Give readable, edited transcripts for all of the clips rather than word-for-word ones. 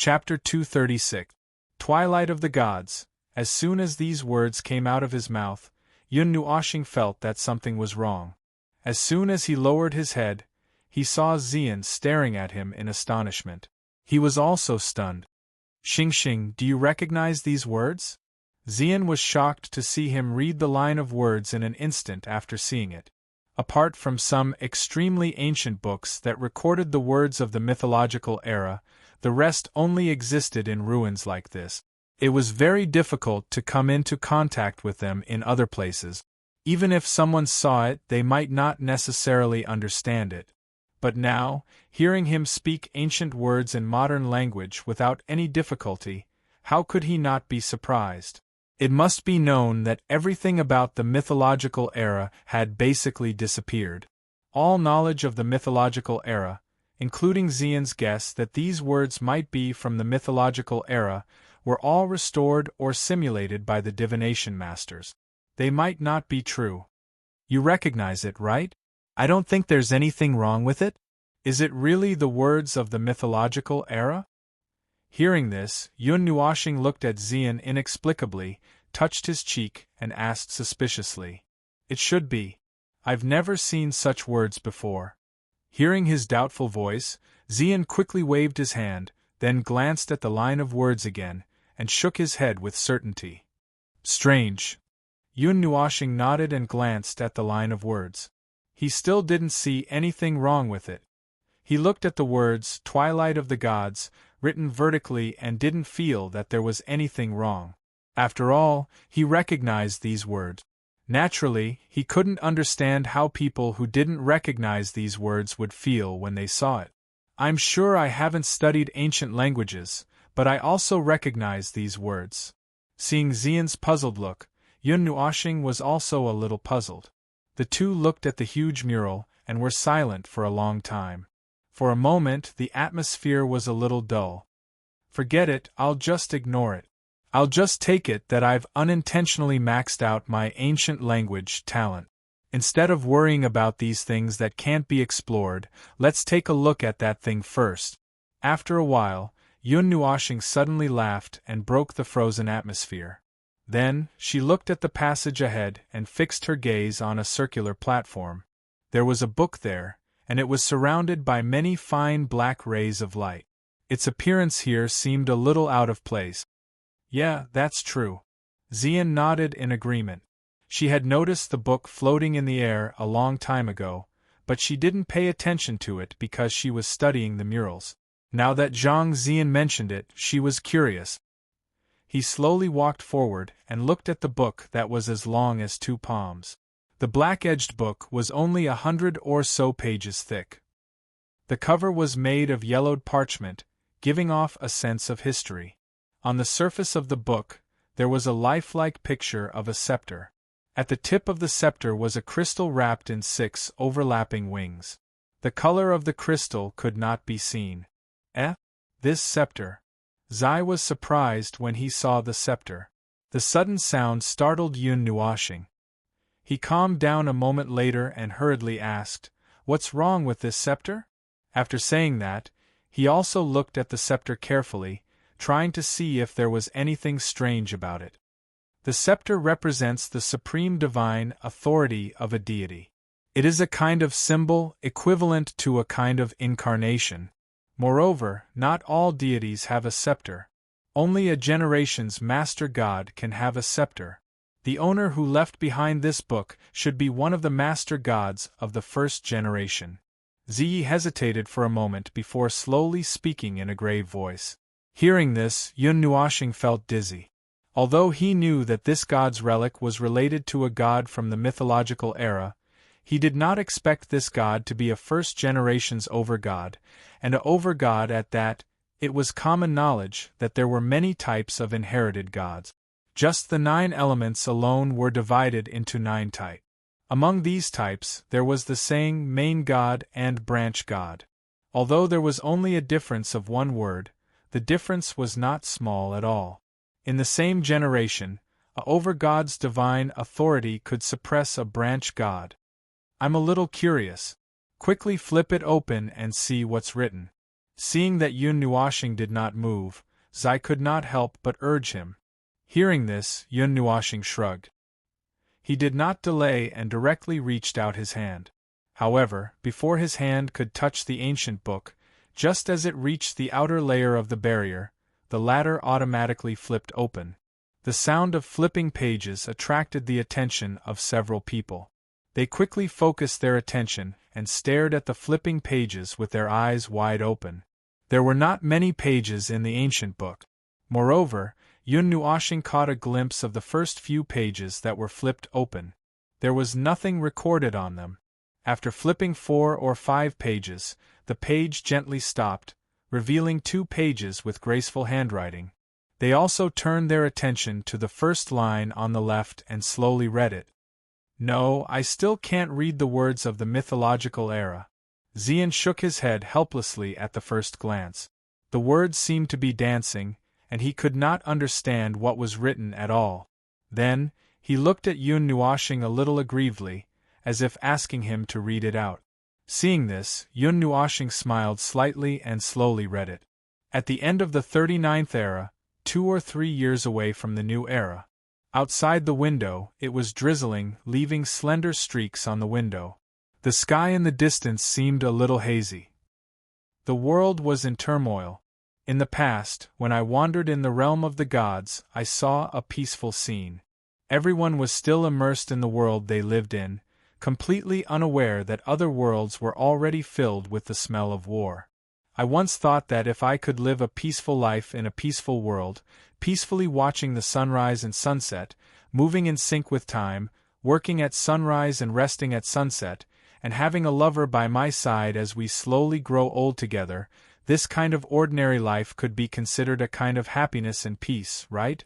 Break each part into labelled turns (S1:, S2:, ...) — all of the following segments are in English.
S1: Chapter 236. Twilight of the Gods. As soon as these words came out of his mouth, Yun Nuoxing felt that something was wrong. As soon as he lowered his head, he saw Xian staring at him in astonishment. He was also stunned. "Xing, do you recognize these words?" Xian was shocked to see him read the line of words in an instant after seeing it. Apart from some extremely ancient books that recorded the words of the mythological era, the rest only existed in ruins like this. It was very difficult to come into contact with them in other places. Even if someone saw it, they might not necessarily understand it. But now, hearing him speak ancient words in modern language without any difficulty, how could he not be surprised? It must be known that everything about the mythological era had basically disappeared. All knowledge of the mythological era, including Xian's guess that these words might be from the mythological era, were all restored or simulated by the divination masters. They might not be true. You recognize it, right? I don't think there's anything wrong with it. Is it really the words of the mythological era? Hearing this, Yun Nuoxing looked at Xian inexplicably, touched his cheek, and asked suspiciously, "It should be. I've never seen such words before." Hearing his doubtful voice, Xian quickly waved his hand, then glanced at the line of words again, and shook his head with certainty. "Strange." Yun Nuoxing nodded and glanced at the line of words. He still didn't see anything wrong with it. He looked at the words "Twilight of the Gods," written vertically, and didn't feel that there was anything wrong. After all, he recognized these words. Naturally, he couldn't understand how people who didn't recognize these words would feel when they saw it. "I'm sure I haven't studied ancient languages, but I also recognize these words." Seeing Xian's puzzled look, Yun Nuoxing was also a little puzzled. The two looked at the huge mural, and were silent for a long time. For a moment, the atmosphere was a little dull. "Forget it, I'll just ignore it. I'll just take it that I've unintentionally maxed out my ancient language talent. Instead of worrying about these things that can't be explored, let's take a look at that thing first." After a while, Yun Nuoxing suddenly laughed and broke the frozen atmosphere. Then, she looked at the passage ahead and fixed her gaze on a circular platform. There was a book there, and it was surrounded by many fine black rays of light. Its appearance here seemed a little out of place. "Yeah, that's true." Xian nodded in agreement. She had noticed the book floating in the air a long time ago, but she didn't pay attention to it because she was studying the murals. Now that Zhang Xian mentioned it, she was curious. He slowly walked forward and looked at the book that was as long as 2 palms. The black-edged book was only 100 or so pages thick. The cover was made of yellowed parchment, giving off a sense of history. On the surface of the book, there was a lifelike picture of a scepter. At the tip of the scepter was a crystal wrapped in 6 overlapping wings. The color of the crystal could not be seen. This scepter. Zai was surprised when he saw the scepter. The sudden sound startled Yun Nuoxing. He calmed down a moment later and hurriedly asked, "What's wrong with this scepter?" After saying that, he also looked at the scepter carefully, trying to see if there was anything strange about it. The scepter represents the supreme divine authority of a deity. It is a kind of symbol equivalent to a kind of incarnation. Moreover, not all deities have a scepter. Only a generation's master god can have a scepter. The owner who left behind this book should be one of the master gods of the first generation. Ziyi hesitated for a moment before slowly speaking in a grave voice. Hearing this, Yun Nuoxing felt dizzy. Although he knew that this god's relic was related to a god from the mythological era, he did not expect this god to be a first generation's overgod, and a overgod at that. It was common knowledge that there were many types of inherited gods. Just the 9 elements alone were divided into 9 types. Among these types, there was the saying main god and branch god. Although there was only a difference of 1 word, the difference was not small at all. In the same generation, a overgod's divine authority could suppress a branch god. "I'm a little curious. Quickly flip it open and see what's written." Seeing that Yun Nuoshing did not move, Zai could not help but urge him. Hearing this, Yun Nuoshing shrugged. He did not delay and directly reached out his hand. However, before his hand could touch the ancient book, just as it reached the outer layer of the barrier, the latter automatically flipped open. The sound of flipping pages attracted the attention of several people. They quickly focused their attention and stared at the flipping pages with their eyes wide open. There were not many pages in the ancient book. Moreover, Yun Nuoshing caught a glimpse of the first few pages that were flipped open. There was nothing recorded on them. After flipping 4 or 5 pages, the page gently stopped, revealing 2 pages with graceful handwriting. They also turned their attention to the first line on the left and slowly read it. No, I still can't read the words of the mythological era. Xian shook his head helplessly at the first glance. The words seemed to be dancing, and he could not understand what was written at all. Then, he looked at Yun Nuoshing a little aggrievedly, as if asking him to read it out. Seeing this, Yun Nuoshing smiled slightly and slowly read it. At the end of the 39th era, 2 or 3 years away from the new era. Outside the window, it was drizzling, leaving slender streaks on the window. The sky in the distance seemed a little hazy. The world was in turmoil. In the past, when I wandered in the realm of the gods, I saw a peaceful scene. Everyone was still immersed in the world they lived in, completely unaware that other worlds were already filled with the smell of war. I once thought that if I could live a peaceful life in a peaceful world, peacefully watching the sunrise and sunset, moving in sync with time, working at sunrise and resting at sunset, and having a lover by my side as we slowly grow old together, this kind of ordinary life could be considered a kind of happiness and peace, right?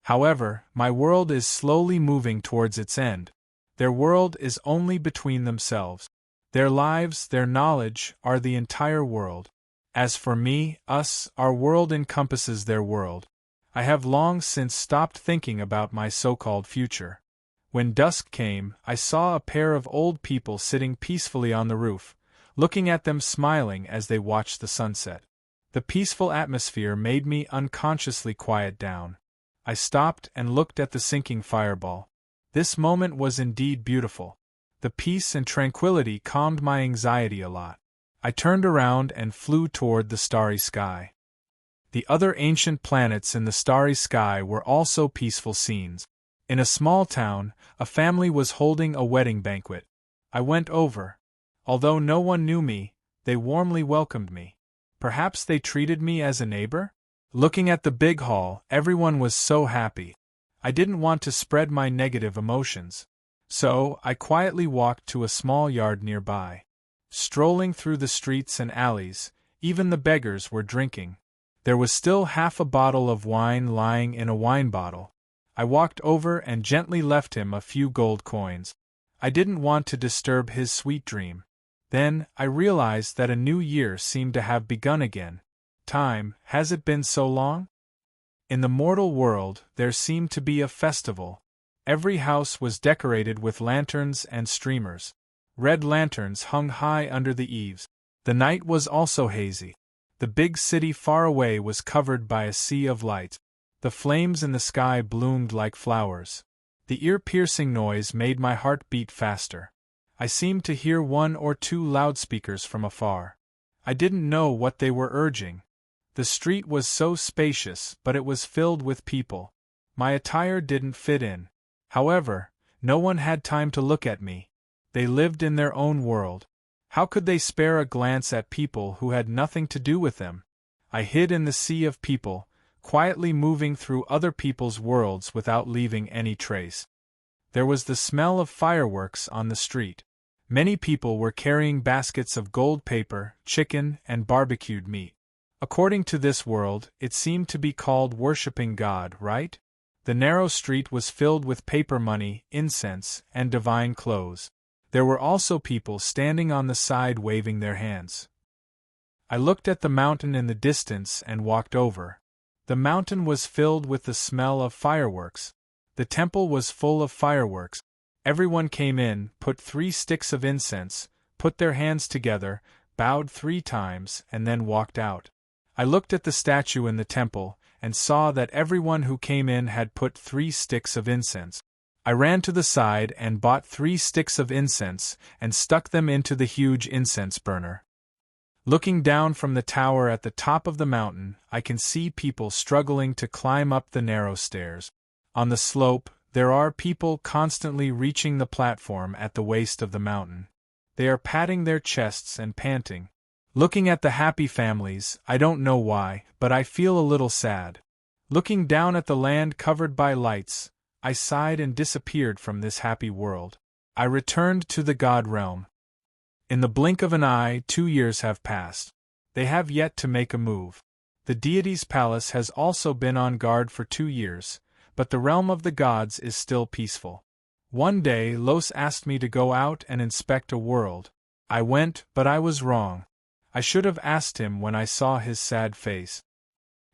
S1: However, my world is slowly moving towards its end. Their world is only between themselves. Their lives, their knowledge, are the entire world. As for me, us, our world encompasses their world. I have long since stopped thinking about my so-called future. When dusk came, I saw a pair of old people sitting peacefully on the roof, looking at them smiling as they watched the sunset. The peaceful atmosphere made me unconsciously quiet down. I stopped and looked at the sinking fireball. This moment was indeed beautiful. The peace and tranquility calmed my anxiety a lot. I turned around and flew toward the starry sky. The other ancient planets in the starry sky were also peaceful scenes. In a small town, a family was holding a wedding banquet. I went over. Although no one knew me, they warmly welcomed me. Perhaps they treated me as a neighbor? Looking at the big hall, everyone was so happy. I didn't want to spread my negative emotions. So, I quietly walked to a small yard nearby. Strolling through the streets and alleys, even the beggars were drinking. There was still half a bottle of wine lying in a wine bottle. I walked over and gently left him a few gold coins. I didn't want to disturb his sweet dream. Then, I realized that a new year seemed to have begun again. Time, has it been so long? In the mortal world, there seemed to be a festival. Every house was decorated with lanterns and streamers. Red lanterns hung high under the eaves. The night was also hazy. The big city far away was covered by a sea of light. The flames in the sky bloomed like flowers. The ear-piercing noise made my heart beat faster. I seemed to hear 1 or 2 loudspeakers from afar. I didn't know what they were urging. The street was so spacious, but it was filled with people. My attire didn't fit in. However, no one had time to look at me. They lived in their own world. How could they spare a glance at people who had nothing to do with them? I hid in the sea of people, quietly moving through other people's worlds without leaving any trace. There was the smell of fireworks on the street. Many people were carrying baskets of gold paper, chicken, and barbecued meat. According to this world, it seemed to be called worshipping God, right? The narrow street was filled with paper money, incense, and divine clothes. There were also people standing on the side waving their hands. I looked at the mountain in the distance and walked over. The mountain was filled with the smell of fireworks. The temple was full of fireworks. Everyone came in, put 3 sticks of incense, put their hands together, bowed 3 times, and then walked out. I looked at the statue in the temple, and saw that everyone who came in had put 3 sticks of incense. I ran to the side and bought 3 sticks of incense, and stuck them into the huge incense burner. Looking down from the tower at the top of the mountain, I can see people struggling to climb up the narrow stairs. On the slope, there are people constantly reaching the platform at the waist of the mountain. They are patting their chests and panting. Looking at the happy families, I don't know why, but I feel a little sad. Looking down at the land covered by lights, I sighed and disappeared from this happy world. I returned to the God realm. In the blink of an eye, 2 years have passed. They have yet to make a move. The deity's palace has also been on guard for 2 years, but the realm of the gods is still peaceful. One day Los asked me to go out and inspect a world. I went, but I was wrong. I should have asked him when I saw his sad face.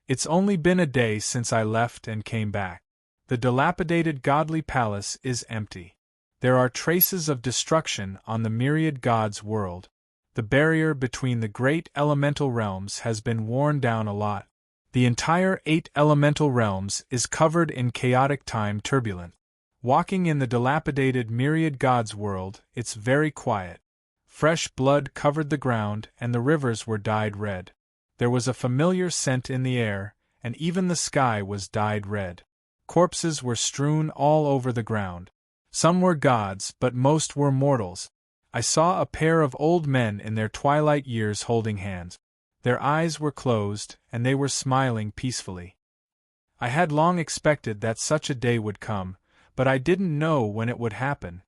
S1: It's only been a day since I left and came back. The dilapidated godly palace is empty. There are traces of destruction on the myriad gods' world. The barrier between the great elemental realms has been worn down a lot. The entire 8 elemental realms is covered in chaotic time turbulence. Walking in the dilapidated myriad gods' world, it's very quiet. Fresh blood covered the ground, and the rivers were dyed red. There was a familiar scent in the air, and even the sky was dyed red. Corpses were strewn all over the ground. Some were gods, but most were mortals. I saw a pair of old men in their twilight years holding hands. Their eyes were closed, and they were smiling peacefully. I had long expected that such a day would come, but I didn't know when it would happen.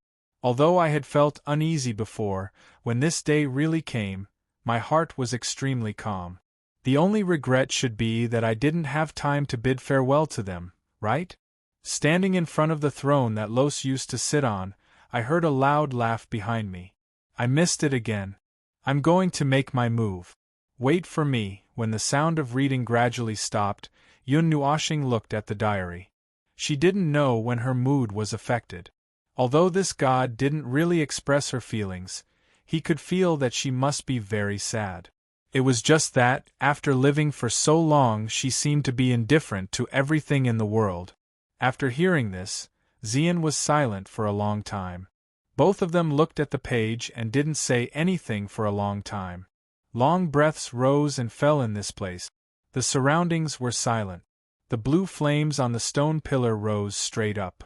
S1: Although I had felt uneasy before, when this day really came, my heart was extremely calm. The only regret should be that I didn't have time to bid farewell to them, right? Standing in front of the throne that Los used to sit on, I heard a loud laugh behind me. I missed it again. I'm going to make my move. Wait for me. When the sound of reading gradually stopped, Yun Nuoshing looked at the diary. She didn't know when her mood was affected. Although this god didn't really express her feelings, he could feel that she must be very sad. It was just that, after living for so long, she seemed to be indifferent to everything in the world. After hearing this, Xian was silent for a long time. Both of them looked at the page and didn't say anything for a long time. Long breaths rose and fell in this place. The surroundings were silent. The blue flames on the stone pillar rose straight up.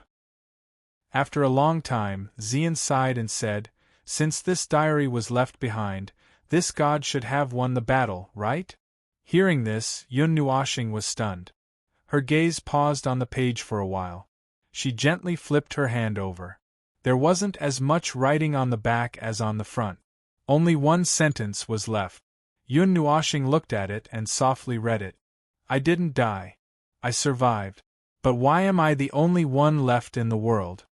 S1: After a long time, Xian sighed and said, "Since this diary was left behind, this god should have won the battle, right?" Hearing this, Yun Nuoshing was stunned. Her gaze paused on the page for a while. She gently flipped her hand over. There wasn't as much writing on the back as on the front. Only one sentence was left. Yun Nuoshing looked at it and softly read it. "I didn't die. I survived. But why am I the only one left in the world?"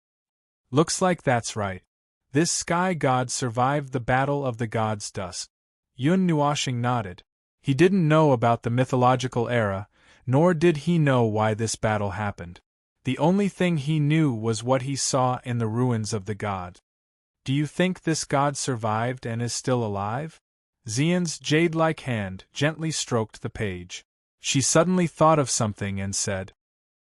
S1: Looks like that's right. This sky god survived the battle of the gods' dust. Yun Nuoshing nodded. He didn't know about the mythological era, nor did he know why this battle happened. The only thing he knew was what he saw in the ruins of the god. "Do you think this god survived and is still alive?" Xian's jade-like hand gently stroked the page. She suddenly thought of something and said,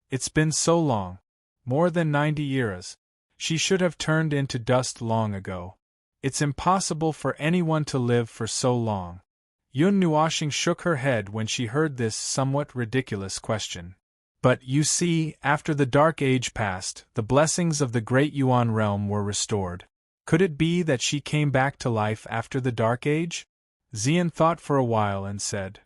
S1: "It's been so long. More than 90 years. She should have turned into dust long ago. It's impossible for anyone to live for so long." Yun Nuoshing shook her head when she heard this somewhat ridiculous question. "But, you see, after the Dark Age passed, the blessings of the Great Yuan realm were restored. Could it be that she came back to life after the Dark Age?" Xian thought for a while and said,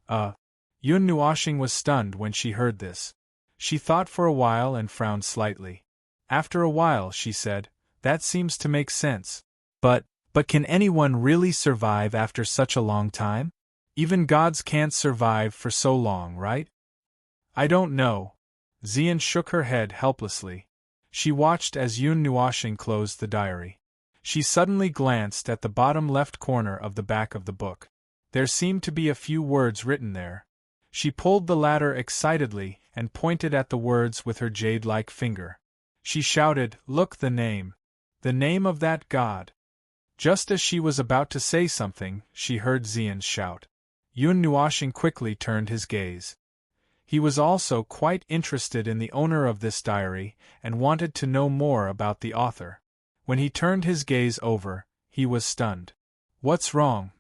S1: Yun Nuoshing was stunned when she heard this. She thought for a while and frowned slightly. After a while she said, "That seems to make sense. But can anyone really survive after such a long time? Even gods can't survive for so long, right?" "I don't know." Xian shook her head helplessly. She watched as Yun Nuoshing closed the diary. She suddenly glanced at the bottom left corner of the back of the book. There seemed to be a few words written there. She pulled the latter excitedly and pointed at the words with her jade-like finger. She shouted, "Look, the name! The name of that god!" Just as she was about to say something, she heard Xian's shout. Yun Nuoxing quickly turned his gaze. He was also quite interested in the owner of this diary and wanted to know more about the author. When he turned his gaze over, he was stunned. "What's wrong?"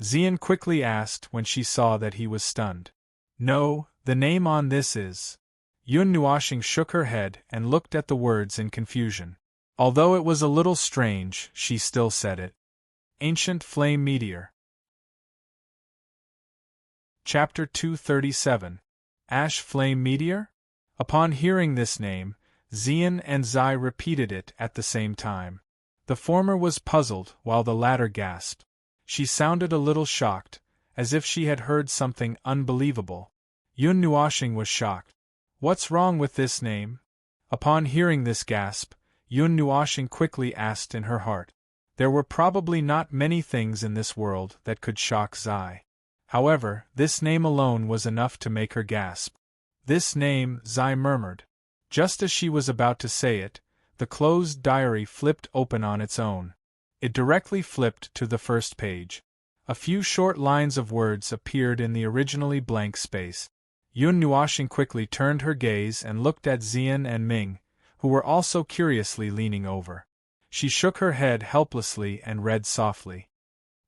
S1: Xian quickly asked when she saw that he was stunned. "No, the name on this is..." Yun Nuoxing shook her head and looked at the words in confusion. Although it was a little strange, she still said it. Ancient Flame Meteor. Chapter 237. Ash Flame Meteor? Upon hearing this name, Xian and Zai repeated it at the same time. The former was puzzled, while the latter gasped. She sounded a little shocked, as if she had heard something unbelievable. Yun Nuoxing was shocked. "What's wrong with this name?" Upon hearing this gasp, Yun Nuoxing quickly asked in her heart. There were probably not many things in this world that could shock Zai. However, this name alone was enough to make her gasp. "This name," Zai murmured. Just as she was about to say it, the closed diary flipped open on its own. It directly flipped to the first page. A few short lines of words appeared in the originally blank space. Yun Nuoxing quickly turned her gaze and looked at Xian and Ming, who were also curiously leaning over. She shook her head helplessly and read softly.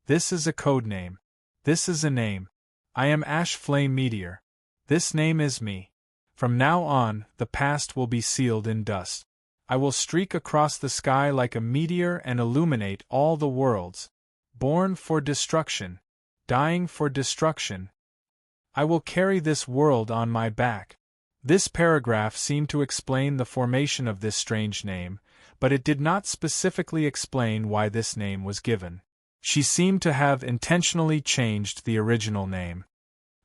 S1: "This is a code name. This is a name. I am Ash Flame Meteor. This name is me. From now on, the past will be sealed in dust. I will streak across the sky like a meteor and illuminate all the worlds. Born for destruction. Dying for destruction. I will carry this world on my back." This paragraph seemed to explain the formation of this strange name, but it did not specifically explain why this name was given. She seemed to have intentionally changed the original name.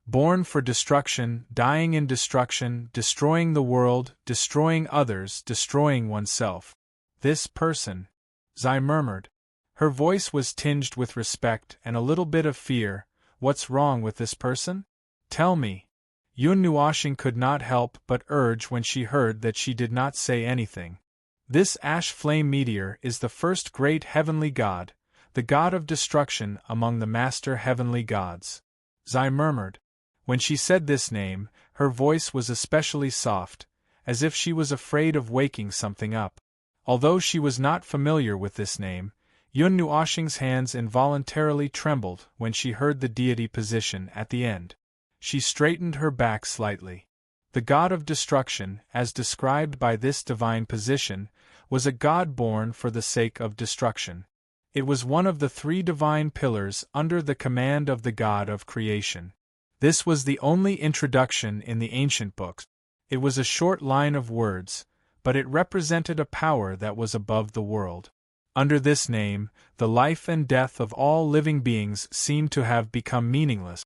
S1: Born for destruction, dying in destruction, destroying the world, destroying others, destroying oneself. "This person," Zai murmured. Her voice was tinged with respect and a little bit of fear. "What's wrong with this person? Tell me." Yun Nuoxing could not help but urge when she heard that she did not say anything. "This Ash Flame Meteor is the first great heavenly god, the god of destruction among the master heavenly gods," Zai murmured. When she said this name, her voice was especially soft, as if she was afraid of waking something up. Although she was not familiar with this name, Yun Nuoxing's hands involuntarily trembled when she heard the deity position at the end. She straightened her back slightly. The god of destruction, as described by this divine position, was a god born for the sake of destruction. It was one of the three divine pillars under the command of the god of creation. This was the only introduction in the ancient books. It was a short line of words, but it represented a power that was above the world. Under this name, the life and death of all living beings seemed to have become meaningless.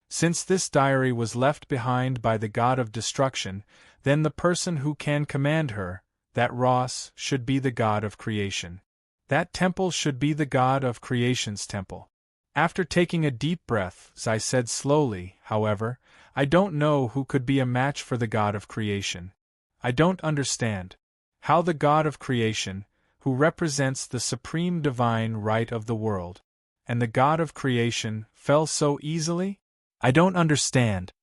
S1: Since this diary was left behind by the god of destruction, then the person who can command her, that Ross, should be the god of creation. That temple should be the god of creation's temple. After taking a deep breath, Zai said slowly, "However, I don't know who could be a match for the god of creation. I don't understand how the god of creation, who represents the supreme divine right of the world, and the god of creation, fell so easily? I don't understand."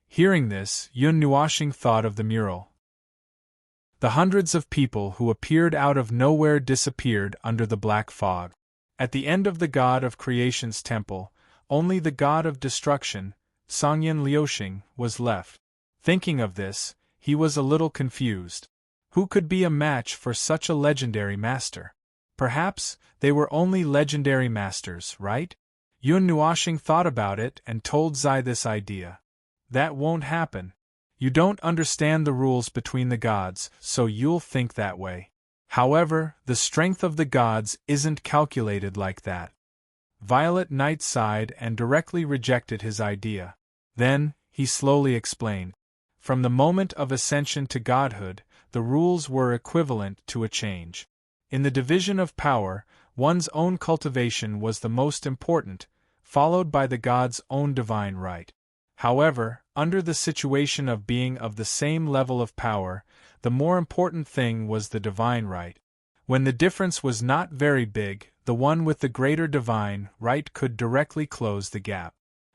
S1: Hearing this, Yun Nuoxing thought of the mural. The hundreds of people who appeared out of nowhere disappeared under the black fog. At the end of the god of creation's temple, only the god of destruction, Songyan Liuxing, was left. Thinking of this, he was a little confused. Who could be a match for such a legendary master? Perhaps they were only legendary masters, right? Yun Nuoxing thought about it and told Zai this idea. "That won't happen. You don't understand the rules between the gods, so you'll think that way. However, the strength of the gods isn't calculated like that." Violet Knight sighed and directly rejected his idea. Then, he slowly explained. From the moment of ascension to godhood, the rules were equivalent to a change. In the division of power, one's own cultivation was the most important, followed by the god's own divine right. However, under the situation of being of the same level of power, the more important thing was the divine right. When the difference was not very big, the one with the greater divine right could directly close the gap.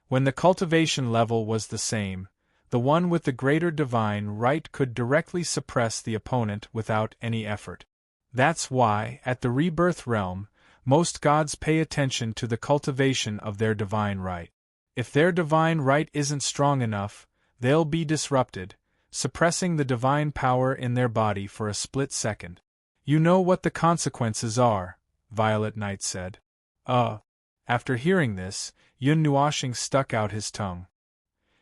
S1: When the cultivation level was the same, the one with the greater divine right could directly suppress the opponent without any effort. That's why, at the rebirth realm, most gods pay attention to the cultivation of their divine right. If their divine right isn't strong enough, they'll be disrupted, suppressing the divine power in their body for a split second. You know what the consequences are, Violet Knight said. After hearing this, Yun Nuoshing stuck out his tongue.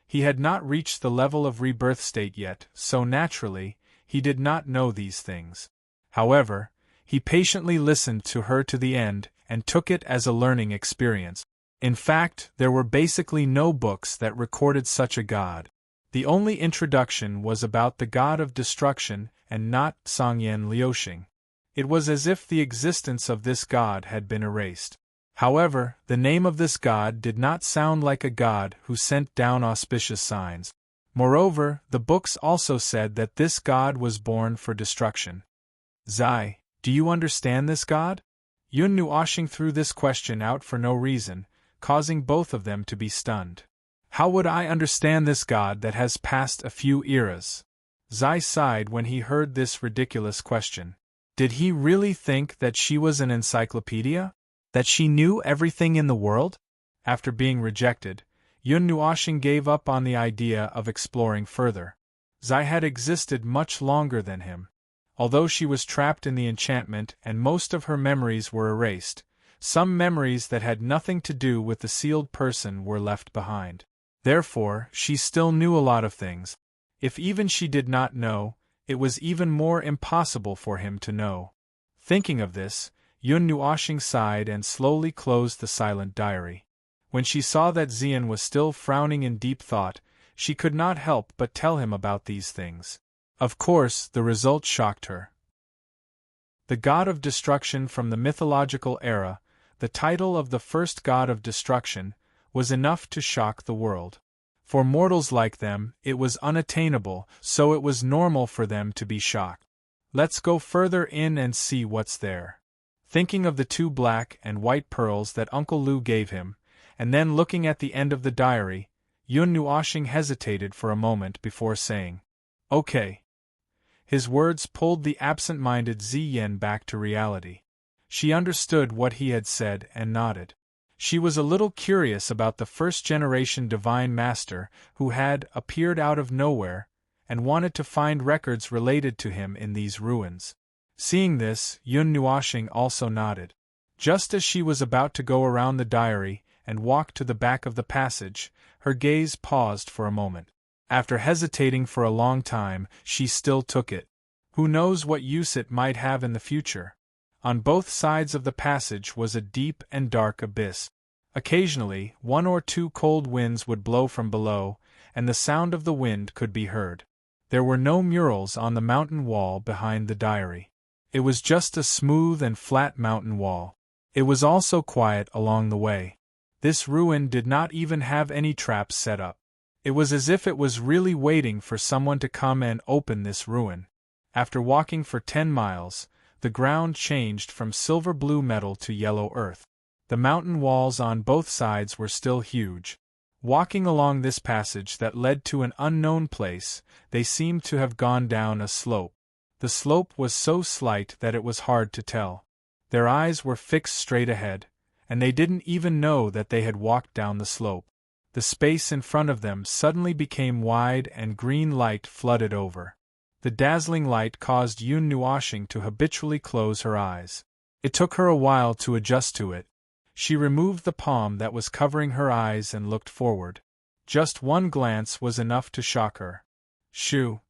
S1: He had not reached the level of rebirth state yet, so naturally, he did not know these things. However, he patiently listened to her to the end and took it as a learning experience. In fact, there were basically no books that recorded such a god. The only introduction was about the god of destruction and not Sangyan Liuxing. It was as if the existence of this god had been erased. However, the name of this god did not sound like a god who sent down auspicious signs. Moreover, the books also said that this god was born for destruction. Zai, do you understand this god? Yun Nuoshing threw this question out for no reason, causing both of them to be stunned. How would I understand this god that has passed a few eras? Zai sighed when he heard this ridiculous question. Did he really think that she was an encyclopedia? That she knew everything in the world? After being rejected, Yun Nuoshing gave up on the idea of exploring further. Zai had existed much longer than him. Although she was trapped in the enchantment and most of her memories were erased, some memories that had nothing to do with the sealed person were left behind. Therefore, she still knew a lot of things. If even she did not know, it was even more impossible for him to know. Thinking of this, Yun Nuoshing sighed and slowly closed the silent diary. When she saw that Xian was still frowning in deep thought, she could not help but tell him about these things. Of course, the result shocked her. The god of destruction from the mythological era, the title of the first god of destruction, was enough to shock the world. For mortals like them, it was unattainable, so it was normal for them to be shocked. Let's go further in and see what's there. Thinking of the 2 black and white pearls that Uncle Lu gave him, and then looking at the end of the diary, Yun Nuoshing hesitated for a moment before saying, "Okay." His words pulled the absent-minded Ziyan back to reality. She understood what he had said and nodded. She was a little curious about the first-generation Divine Master who had appeared out of nowhere, and wanted to find records related to him in these ruins. Seeing this, Yun Nuoshing also nodded. Just as she was about to go around the diary and walk to the back of the passage, her gaze paused for a moment. After hesitating for a long time, she still took it. Who knows what use it might have in the future? On both sides of the passage was a deep and dark abyss. Occasionally, 1 or 2 cold winds would blow from below, and the sound of the wind could be heard. There were no murals on the mountain wall behind the diary. It was just a smooth and flat mountain wall. It was also quiet along the way. This ruin did not even have any traps set up. It was as if it was really waiting for someone to come and open this ruin. After walking for 10 miles, the ground changed from silver-blue metal to yellow earth. The mountain walls on both sides were still huge. Walking along this passage that led to an unknown place, they seemed to have gone down a slope. The slope was so slight that it was hard to tell. Their eyes were fixed straight ahead, and they didn't even know that they had walked down the slope. The space in front of them suddenly became wide and green light flooded over. The dazzling light caused Yun Nuoshing to habitually close her eyes. It took her a while to adjust to it. She removed the palm that was covering her eyes and looked forward. Just one glance was enough to shock her. Shoo!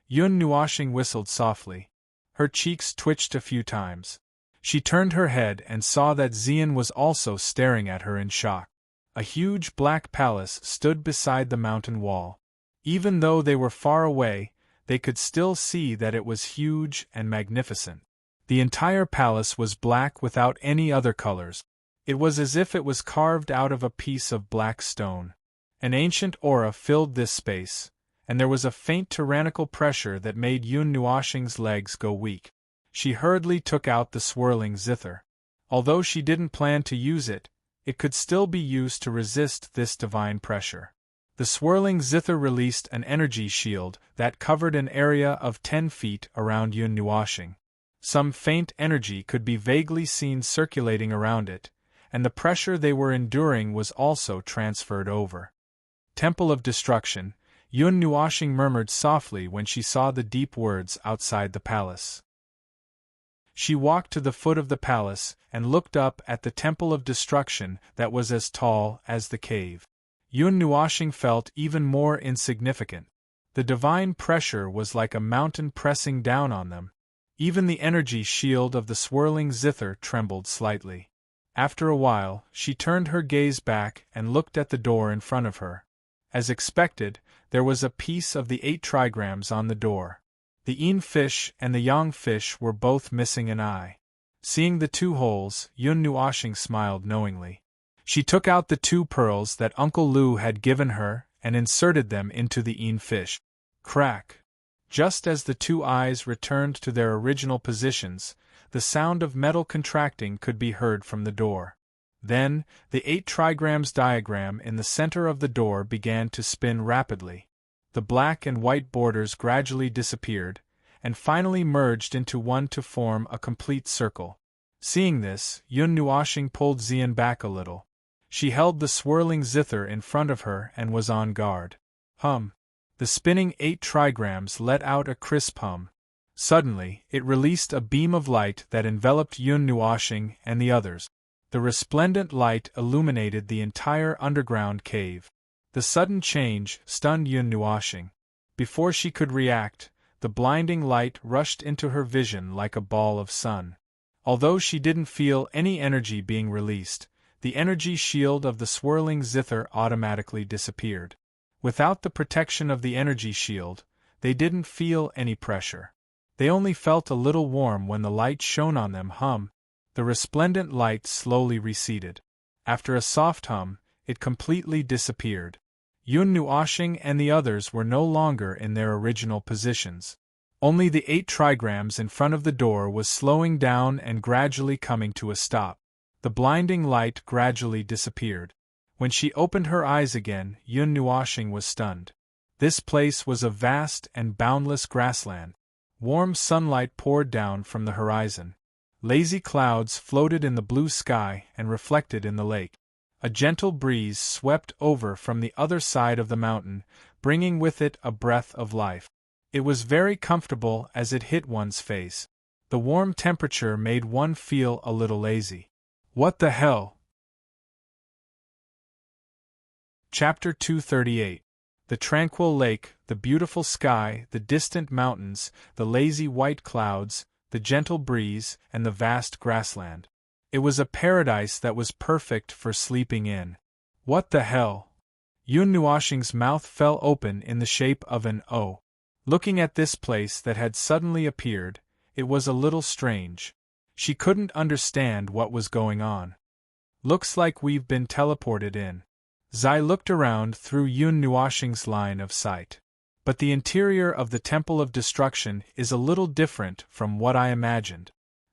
S1: Yun Nuoshing whistled softly. Her cheeks twitched a few times. She turned her head and saw that Xian was also staring at her in shock. A huge black palace stood beside the mountain wall. Even though they were far away, they could still see that it was huge and magnificent. The entire palace was black without any other colors. It was as if it was carved out of a piece of black stone. An ancient aura filled this space, and there was a faint tyrannical pressure that made Yun Nuoshing's legs go weak. She hurriedly took out the swirling zither. Although she didn't plan to use it, it could still be used to resist this divine pressure. The swirling zither released an energy shield that covered an area of 10 feet around Yun Nuoshing. Some faint energy could be vaguely seen circulating around it, and the pressure they were enduring was also transferred over. Temple of Destruction, Yun Nuoshing murmured softly when she saw the deep words outside the palace. She walked to the foot of the palace and looked up at the Temple of Destruction that was as tall as the cave. Yun Nuoshing felt even more insignificant. The divine pressure was like a mountain pressing down on them. Even the energy shield of the swirling zither trembled slightly. After a while, she turned her gaze back and looked at the door in front of her. As expected, there was a piece of the 8 trigrams on the door. The yin fish and the yang fish were both missing an eye. Seeing the 2 holes, Yun Nuoshing smiled knowingly. She took out the 2 pearls that Uncle Lu had given her and inserted them into the yin fish. Crack! Just as the 2 eyes returned to their original positions, the sound of metal contracting could be heard from the door. Then, the 8 trigrams diagram in the center of the door began to spin rapidly. The black and white borders gradually disappeared, and finally merged into one to form a complete circle. Seeing this, Yun Nuoshing pulled Xian back a little. She held the swirling zither in front of her and was on guard. Hum! The spinning 8 trigrams let out a crisp hum. Suddenly, it released a beam of light that enveloped Yun Nuoshing and the others. The resplendent light illuminated the entire underground cave. The sudden change stunned Yun Nuoshing. Before she could react, the blinding light rushed into her vision like a ball of sun. Although she didn't feel any energy being released, the energy shield of the swirling zither automatically disappeared. Without the protection of the energy shield, they didn't feel any pressure. They only felt a little warm when the light shone on them. The resplendent light slowly receded. After a soft hum, it completely disappeared. Yun Nuoshing and the others were no longer in their original positions. Only the 8 trigrams in front of the door was slowing down and gradually coming to a stop. The blinding light gradually disappeared. When she opened her eyes again, Yun Nuoshing was stunned. This place was a vast and boundless grassland. Warm sunlight poured down from the horizon. Lazy clouds floated in the blue sky and reflected in the lake. A gentle breeze swept over from the other side of the mountain, bringing with it a breath of life. It was very comfortable as it hit one's face. The warm temperature made one feel a little lazy. What the hell? Chapter 238. The tranquil lake, the beautiful sky, the distant mountains, the lazy white clouds, the gentle breeze, and the vast grassland. It was a paradise that was perfect for sleeping in. What the hell? Yun Nuoshing's mouth fell open in the shape of an O. Looking at this place that had suddenly appeared, it was a little strange. She couldn't understand what was going on. Looks like we've been teleported in. Zai looked around through Yun Nuoshing's line of sight. But the interior of the Temple of Destruction is a little different from what I imagined.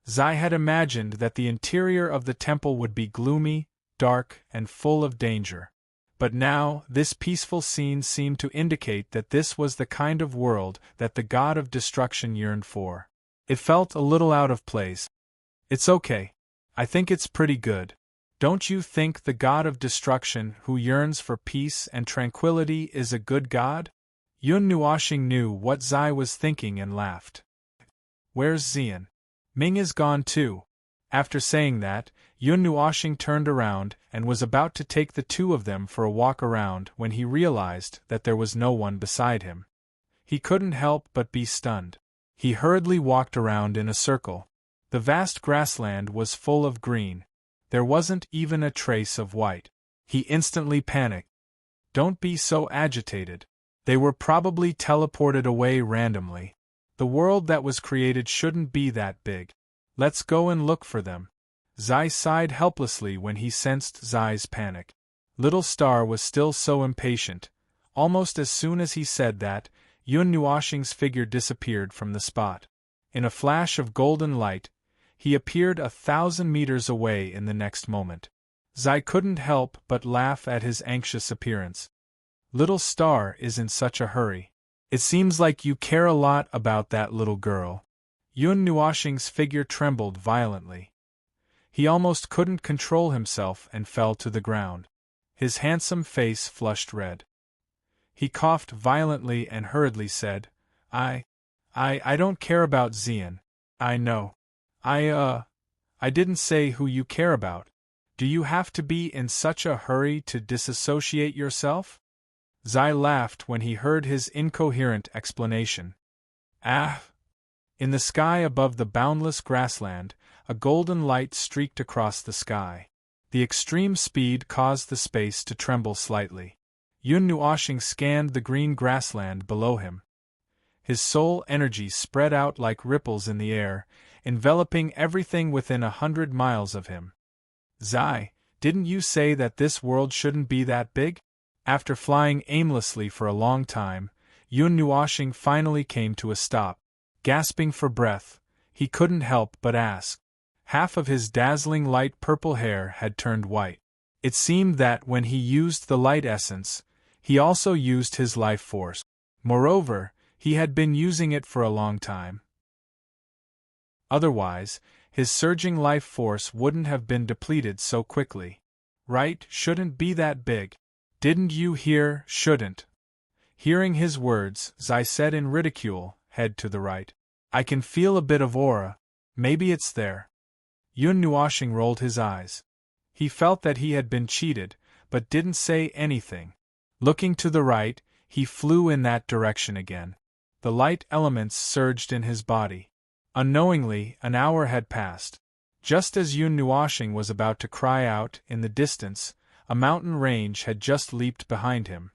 S1: Zai had imagined that the interior of the temple would be gloomy, dark, and full of danger. But now, this peaceful scene seemed to indicate that this was the kind of world that the god of destruction yearned for. It felt a little out of place. It's okay. I think it's pretty good. Don't you think the god of destruction who yearns for peace and tranquility is a good god? Yun Nuoshing knew what Zai was thinking and laughed. Where's Xian? Ming is gone too. After saying that, Yun Nuoshing turned around and was about to take the 2 of them for a walk around when he realized that there was no one beside him. He couldn't help but be stunned. He hurriedly walked around in a circle. The vast grassland was full of green. There wasn't even a trace of white. He instantly panicked. Don't be so agitated. They were probably teleported away randomly. The world that was created shouldn't be that big. Let's go and look for them. Zai sighed helplessly when he sensed Zai's panic. Little Star was still so impatient. Almost as soon as he said that, Yun Nuoshing's figure disappeared from the spot. In a flash of golden light, he appeared 1,000 meters away in the next moment. Zai couldn't help but laugh at his anxious appearance. Little star is in such a hurry. It seems like you care a lot about that little girl. Yun Nuoxing's figure trembled violently. He almost couldn't control himself and fell to the ground. His handsome face flushed red. He coughed violently and hurriedly said, I don't care about Xian. I know. I didn't say who you care about. Do you have to be in such a hurry to disassociate yourself? Zai laughed when he heard his incoherent explanation. Ah! In the sky above the boundless grassland, a golden light streaked across the sky. The extreme speed caused the space to tremble slightly. Yun Nuoxing scanned the green grassland below him. His soul energy spread out like ripples in the air, enveloping everything within 100 miles of him. Zai, didn't you say that this world shouldn't be that big? After flying aimlessly for a long time, Yun Nuoxing finally came to a stop. Gasping for breath, he couldn't help but ask. Half of his dazzling light purple hair had turned white. It seemed that when he used the light essence, he also used his life force. Moreover, he had been using it for a long time. Otherwise, his surging life force wouldn't have been depleted so quickly. Right, shouldn't be that big. Didn't you hear, shouldn't? Hearing his words, Zai said in ridicule, head to the right. I can feel a bit of aura. Maybe it's there. Yun Nuoxing rolled his eyes. He felt that he had been cheated, but didn't say anything. Looking to the right, he flew in that direction again. The light elements surged in his body. Unknowingly, an hour had passed. Just as Yun Nuoxing was about to cry out, in the distance, a mountain range had just leaped behind him.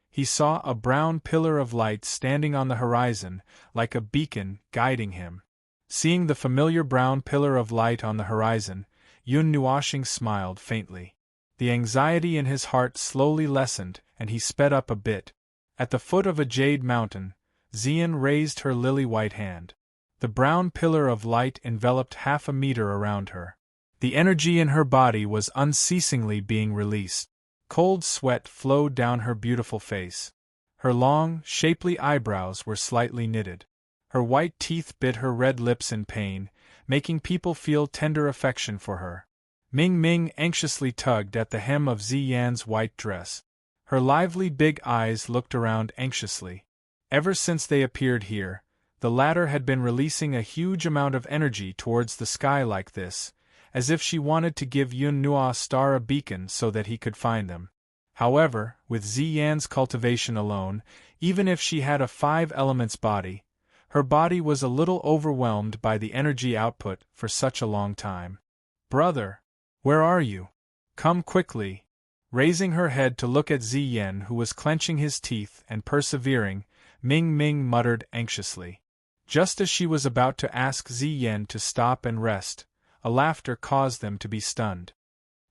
S1: He saw a brown pillar of light standing on the horizon, like a beacon, guiding him. Seeing the familiar brown pillar of light on the horizon, Yun Nuoxing smiled faintly. The anxiety in his heart slowly lessened, and he sped up a bit. At the foot of a jade mountain, Xian raised her lily-white hand. The brown pillar of light enveloped 1/2 meter around her. The energy in her body was unceasingly being released. Cold sweat flowed down her beautiful face. Her long, shapely eyebrows were slightly knitted. Her white teeth bit her red lips in pain, making people feel tender affection for her. Ming Ming anxiously tugged at the hem of Ziyan's white dress. Her lively big eyes looked around anxiously. Ever since they appeared here, the latter had been releasing a huge amount of energy towards the sky like this, as if she wanted to give Yun Nuo Star a beacon so that he could find them. However, with Ziyan's cultivation alone, even if she had a 5 elements body, her body was a little overwhelmed by the energy output for such a long time. Brother, where are you? Come quickly. Raising her head to look at Ziyan, who was clenching his teeth and persevering, Ming Ming muttered anxiously. Just as she was about to ask Ziyan to stop and rest, a laughter caused them to be stunned.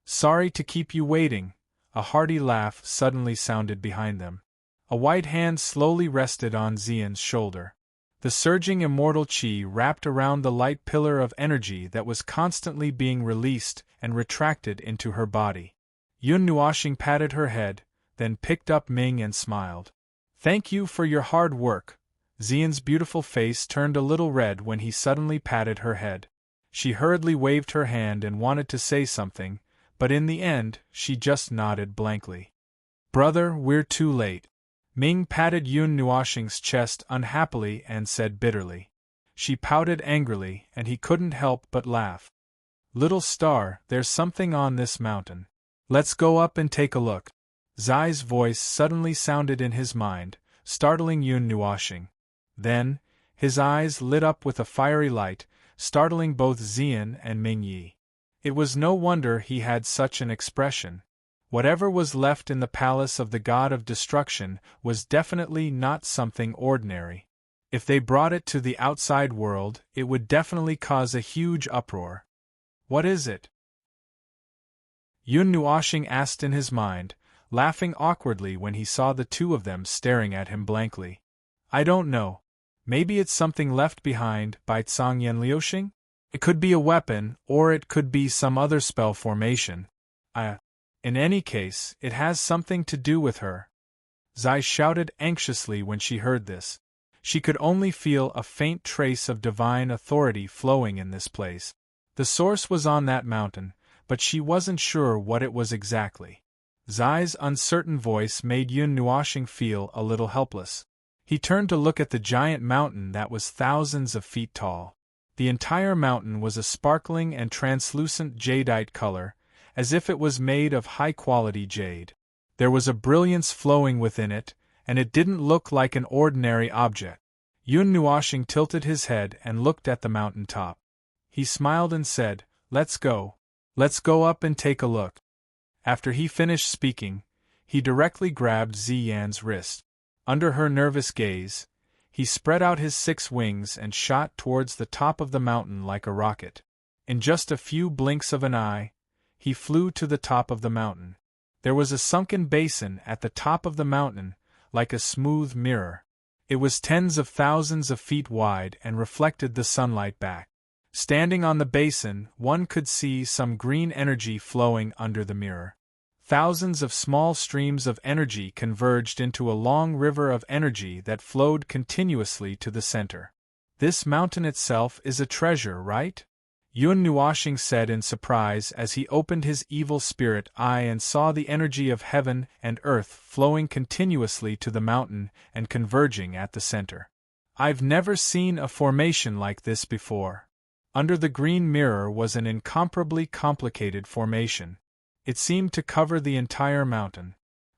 S1: Sorry to keep you waiting. A hearty laugh suddenly sounded behind them. A white hand slowly rested on Xian's shoulder. The surging immortal qi wrapped around the light pillar of energy that was constantly being released and retracted into her body. Yun Nuoxing patted her head, then picked up Ming and smiled. Thank you for your hard work. Xian's beautiful face turned a little red when he suddenly patted her head. She hurriedly waved her hand and wanted to say something, but in the end, she just nodded blankly. Brother, we're too late. Ming patted Yun Nuoxing's chest unhappily and said bitterly. She pouted angrily, and he couldn't help but laugh. Little star, there's something on this mountain. Let's go up and take a look. Zai's voice suddenly sounded in his mind, startling Yun Nuoxing. Then, his eyes lit up with a fiery light, startling both Xian and Ming Yi. It was no wonder he had such an expression. Whatever was left in the palace of the god of destruction was definitely not something ordinary. If they brought it to the outside world, it would definitely cause a huge uproar. What is it? Yun Nuoxing asked in his mind, laughing awkwardly when he saw the two of them staring at him blankly. I don't know. Maybe it's something left behind by Zhang Yanliuxing? It could be a weapon, or it could be some other spell formation. In any case, it has something to do with her. Zai shouted anxiously when she heard this. She could only feel a faint trace of divine authority flowing in this place. The source was on that mountain, but she wasn't sure what it was exactly. Zai's uncertain voice made Yun Nuoxing feel a little helpless. He turned to look at the giant mountain that was thousands of feet tall. The entire mountain was a sparkling and translucent jadeite color, as if it was made of high-quality jade. There was a brilliance flowing within it, and it didn't look like an ordinary object. Yun Nuoxing tilted his head and looked at the mountain top. He smiled and said, "Let's go. Let's go up and take a look." After he finished speaking, he directly grabbed Ziyan's wrist. Under her nervous gaze, he spread out his 6 wings and shot towards the top of the mountain like a rocket. In just a few blinks of an eye, he flew to the top of the mountain. There was a sunken basin at the top of the mountain, like a smooth mirror. It was tens of thousands of feet wide and reflected the sunlight back. Standing on the basin, one could see some green energy flowing under the mirror. Thousands of small streams of energy converged into a long river of energy that flowed continuously to the center. "This mountain itself is a treasure, right?" Yun Nuoxing said in surprise as he opened his evil spirit eye and saw the energy of heaven and earth flowing continuously to the mountain and converging at the center. "I've never seen a formation like this before." Under the green mirror was an incomparably complicated formation. It seemed to cover the entire mountain.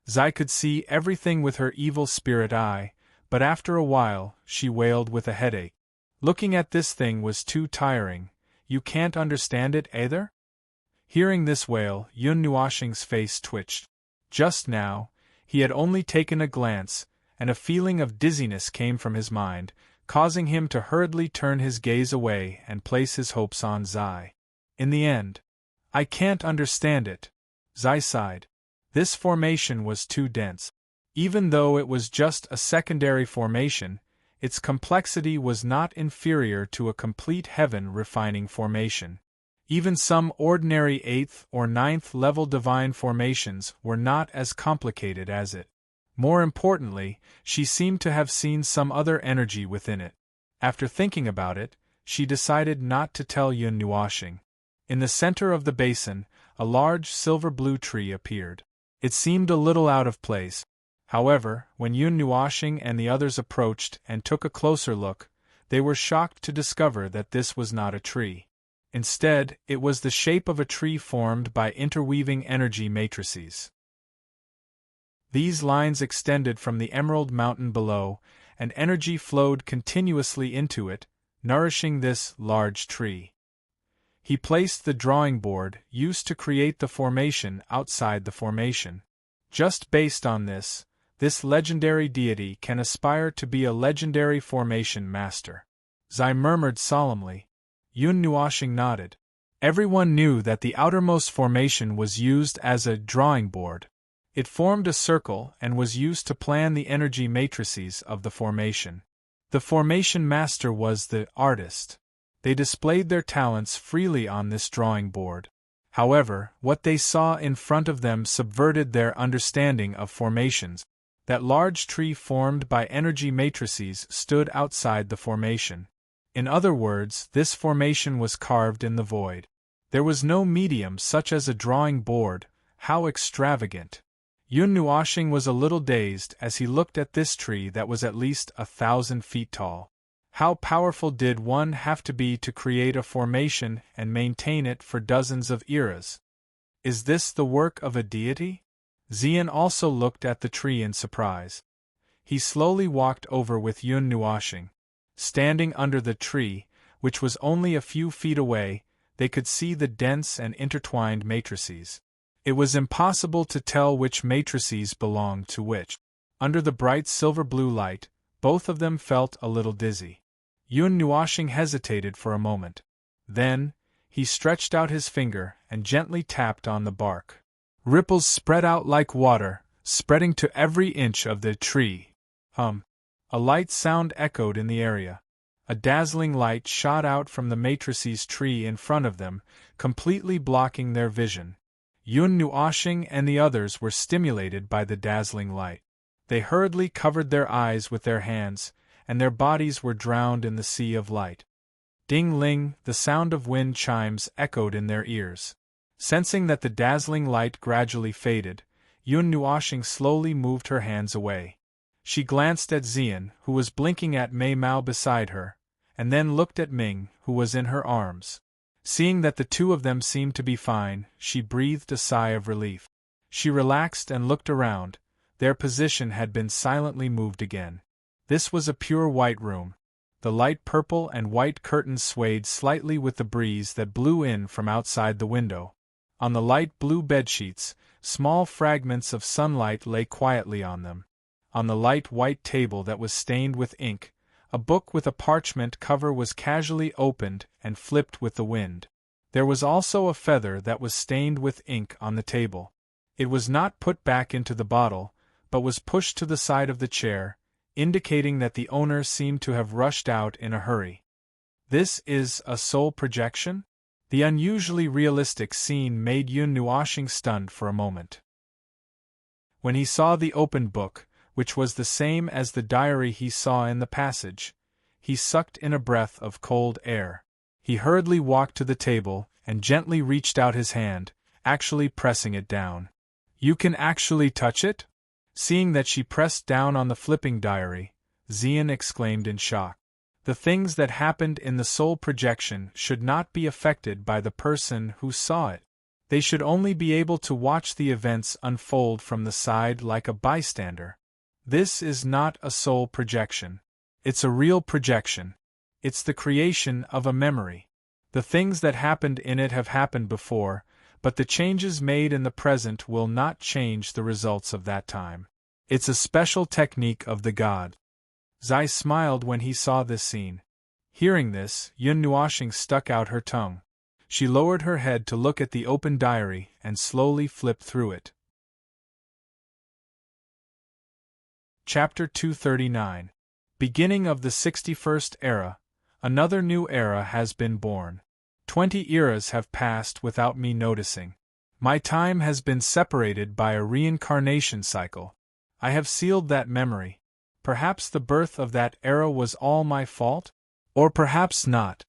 S1: Zai could see everything with her evil spirit eye, but after a while, she wailed with a headache. "Looking at this thing was too tiring. You can't understand it either?" Hearing this wail, Yun Nuoxing's face twitched. Just now, he had only taken a glance, and a feeling of dizziness came from his mind, causing him to hurriedly turn his gaze away and place his hopes on Zai. In the end, "I can't understand it," Zai sighed. This formation was too dense. Even though it was just a secondary formation, its complexity was not inferior to a complete heaven-refining formation. Even some ordinary 8th or 9th level divine formations were not as complicated as it. More importantly, she seemed to have seen some other energy within it. After thinking about it, she decided not to tell Yun Nuoxing. In the center of the basin, a large silver-blue tree appeared. It seemed a little out of place. However, when Yun Nuoxing and the others approached and took a closer look, they were shocked to discover that this was not a tree. Instead, it was the shape of a tree formed by interweaving energy matrices. These lines extended from the emerald mountain below, and energy flowed continuously into it, nourishing this large tree. He placed the drawing board used to create the formation outside the formation. Just based on this legendary deity can aspire to be a legendary formation master. Zai murmured solemnly. Yun Nuoxing nodded. Everyone knew that the outermost formation was used as a drawing board. It formed a circle and was used to plan the energy matrices of the formation. The formation master was the artist. They displayed their talents freely on this drawing board. However, what they saw in front of them subverted their understanding of formations. That large tree formed by energy matrices stood outside the formation. In other words, this formation was carved in the void. There was no medium such as a drawing board. How extravagant! Yun Nuoxing was a little dazed as he looked at this tree that was at least 1,000 feet tall. How powerful did one have to be to create a formation and maintain it for dozens of eras? Is this the work of a deity? Ziyan also looked at the tree in surprise. He slowly walked over with Yun Nuoxing. Standing under the tree, which was only a few feet away, they could see the dense and intertwined matrices. It was impossible to tell which matrices belonged to which. Under the bright silver-blue light, both of them felt a little dizzy. Yun Nuoxing hesitated for a moment. Then, he stretched out his finger and gently tapped on the bark. Ripples spread out like water, spreading to every inch of the tree. A light sound echoed in the area. A dazzling light shot out from the matrices tree in front of them, completely blocking their vision. Yun Nuoshing and the others were stimulated by the dazzling light. They hurriedly covered their eyes with their hands, and their bodies were drowned in the sea of light. Ding-ling, the sound of wind chimes echoed in their ears. Sensing that the dazzling light gradually faded, Yun Nuoshing slowly moved her hands away. She glanced at Xian, who was blinking at Mei Mao beside her, and then looked at Ming, who was in her arms. Seeing that the two of them seemed to be fine, she breathed a sigh of relief. She relaxed and looked around. Their position had been silently moved again. This was a pure white room. The light purple and white curtains swayed slightly with the breeze that blew in from outside the window. On the light blue bedsheets, small fragments of sunlight lay quietly on them. On the light white table that was stained with ink, a book with a parchment cover was casually opened and flipped with the wind. There was also a feather that was stained with ink on the table. It was not put back into the bottle, but was pushed to the side of the chair, indicating that the owner seemed to have rushed out in a hurry. This is a soul projection? The unusually realistic scene made Yun Nuoshing stunned for a moment. When he saw the open book, which was the same as the diary he saw in the passage, he sucked in a breath of cold air. He hurriedly walked to the table and gently reached out his hand, actually pressing it down. "You can actually touch it?" Seeing that she pressed down on the flipping diary, Xian exclaimed in shock. The things that happened in the soul projection should not be affected by the person who saw it. They should only be able to watch the events unfold from the side like a bystander. This is not a soul projection. It's a real projection. It's the creation of a memory. The things that happened in it have happened before, but the changes made in the present will not change the results of that time. It's a special technique of the god. Zai smiled when he saw this scene. Hearing this, Yun Nuoshing stuck out her tongue. She lowered her head to look at the open diary and slowly flipped through it. Chapter 239. Beginning of the 61st Era. Another new era has been born. 20 eras have passed without me noticing. My time has been separated by a reincarnation cycle. I have sealed that memory. Perhaps the birth of that era was all my fault? Or perhaps not.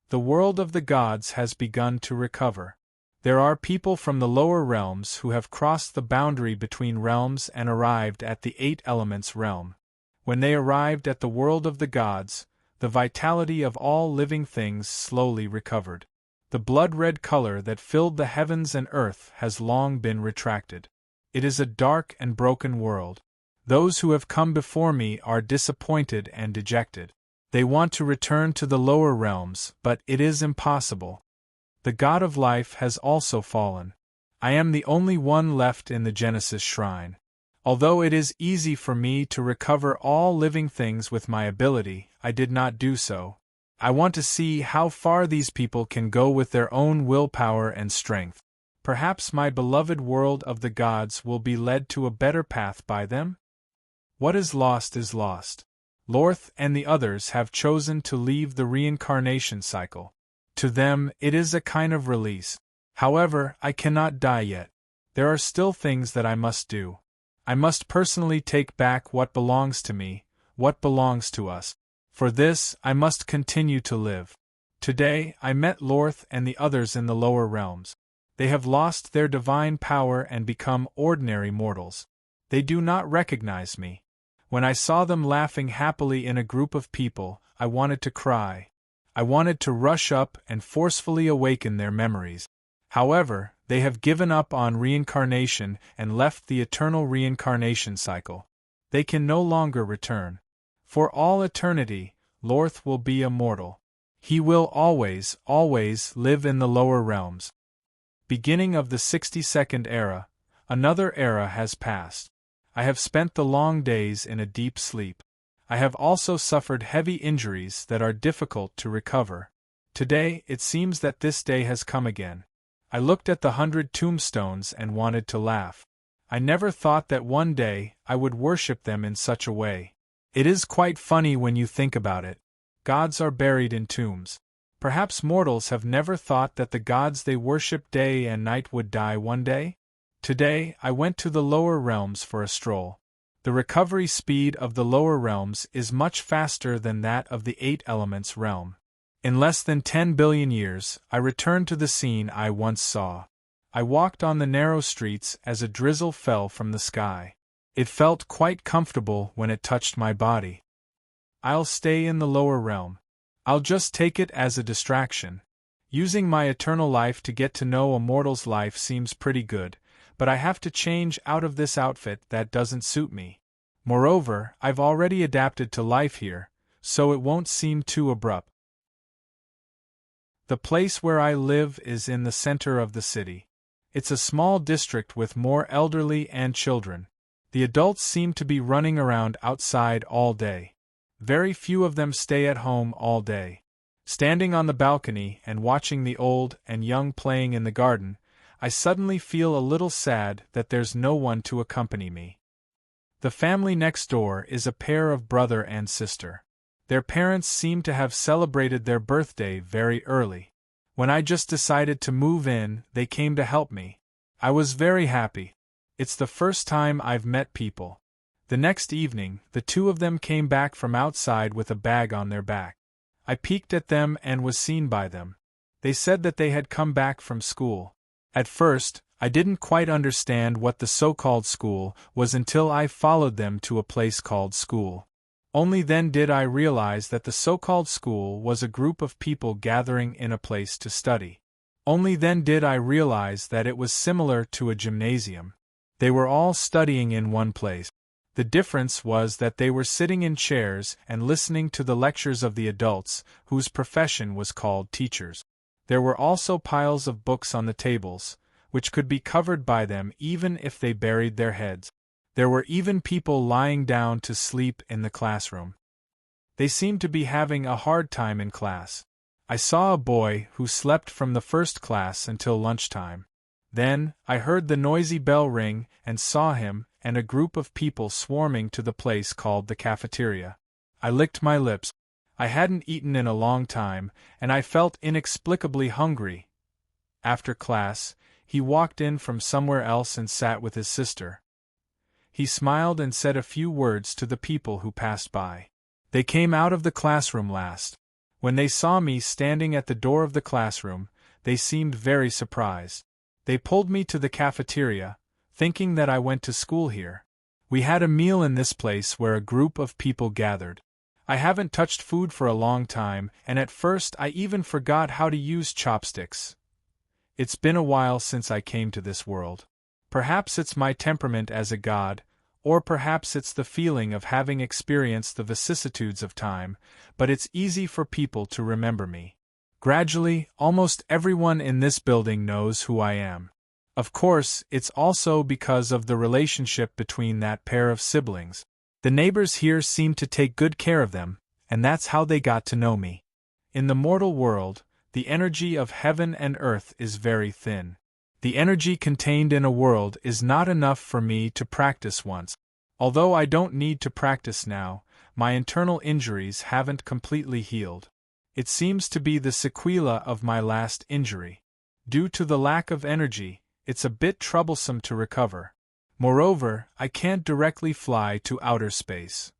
S1: The world of the gods has begun to recover. There are people from the lower realms who have crossed the boundary between realms and arrived at the Eight Elements realm. When they arrived at the world of the gods, the vitality of all living things slowly recovered. The blood-red color that filled the heavens and earth has long been retracted. It is a dark and broken world. Those who have come before me are disappointed and dejected. They want to return to the lower realms, but it is impossible. The god of life has also fallen. I am the only one left in the Genesis Shrine. Although it is easy for me to recover all living things with my ability, I did not do so. I want to see how far these people can go with their own willpower and strength. Perhaps my beloved world of the gods will be led to a better path by them? What is lost is lost. Lorth and the others have chosen to leave the reincarnation cycle. To them, it is a kind of release. However, I cannot die yet. There are still things that I must do. I must personally take back what belongs to me, what belongs to us. For this, I must continue to live. Today, I met Lorth and the others in the lower realms. They have lost their divine power and become ordinary mortals. They do not recognize me. When I saw them laughing happily in a group of people, I wanted to cry. I wanted to rush up and forcefully awaken their memories. However, they have given up on reincarnation and left the eternal reincarnation cycle. They can no longer return. For all eternity, Lorth will be immortal. He will always, always live in the lower realms. Beginning of the 62nd era, another era has passed. I have spent the long days in a deep sleep. I have also suffered heavy injuries that are difficult to recover. Today, it seems that this day has come again. I looked at the 100 tombstones and wanted to laugh. I never thought that one day I would worship them in such a way. It is quite funny when you think about it. gods are buried in tombs. Perhaps mortals have never thought that the gods they worship day and night would die one day? Today, I went to the lower realms for a stroll. The recovery speed of the lower realms is much faster than that of the 8 elements realm. In less than 10 billion years, I returned to the scene I once saw. I walked on the narrow streets as a drizzle fell from the sky. It felt quite comfortable when it touched my body. I'll stay in the lower realm. I'll just take it as a distraction. Using my eternal life to get to know a mortal's life seems pretty good, but I have to change out of this outfit that doesn't suit me. Moreover, I've already adapted to life here, so it won't seem too abrupt. The place where I live is in the center of the city. It's a small district with more elderly and children. The adults seem to be running around outside all day. Very few of them stay at home all day. Standing on the balcony and watching the old and young playing in the garden, I suddenly feel a little sad that there's no one to accompany me. The family next door is a pair of brother and sister. Their parents seem to have celebrated their birthday very early. When I just decided to move in, they came to help me. I was very happy. It's the first time I've met people. The next evening, the two of them came back from outside with a bag on their back. I peeked at them and was seen by them. They said that they had come back from school. At first, I didn't quite understand what the so-called school was until I followed them to a place called school. Only then did I realize that the so-called school was a group of people gathering in a place to study. Only then did I realize that it was similar to a gymnasium. They were all studying in one place. The difference was that they were sitting in chairs and listening to the lectures of the adults, whose profession was called teachers. There were also piles of books on the tables, which could be covered by them even if they buried their heads. There were even people lying down to sleep in the classroom. They seemed to be having a hard time in class. I saw a boy who slept from the first class until lunchtime. Then, I heard the noisy bell ring and saw him and a group of people swarming to the place called the cafeteria. I licked my lips. I hadn't eaten in a long time, and I felt inexplicably hungry. After class, he walked in from somewhere else and sat with his sister. He smiled and said a few words to the people who passed by. They came out of the classroom last. When they saw me standing at the door of the classroom, they seemed very surprised. They pulled me to the cafeteria, thinking that I went to school here. We had a meal in this place where a group of people gathered. I haven't touched food for a long time, and at first I even forgot how to use chopsticks. It's been a while since I came to this world. Perhaps it's my temperament as a god, or perhaps it's the feeling of having experienced the vicissitudes of time, but it's easy for people to remember me. Gradually, almost everyone in this building knows who I am. Of course, it's also because of the relationship between that pair of siblings. The neighbors here seem to take good care of them, and that's how they got to know me. In the mortal world, the energy of heaven and earth is very thin. The energy contained in a world is not enough for me to practice once. Although I don't need to practice now, my internal injuries haven't completely healed. It seems to be the sequela of my last injury. Due to the lack of energy, it's a bit troublesome to recover. Moreover, I can't directly fly to outer space.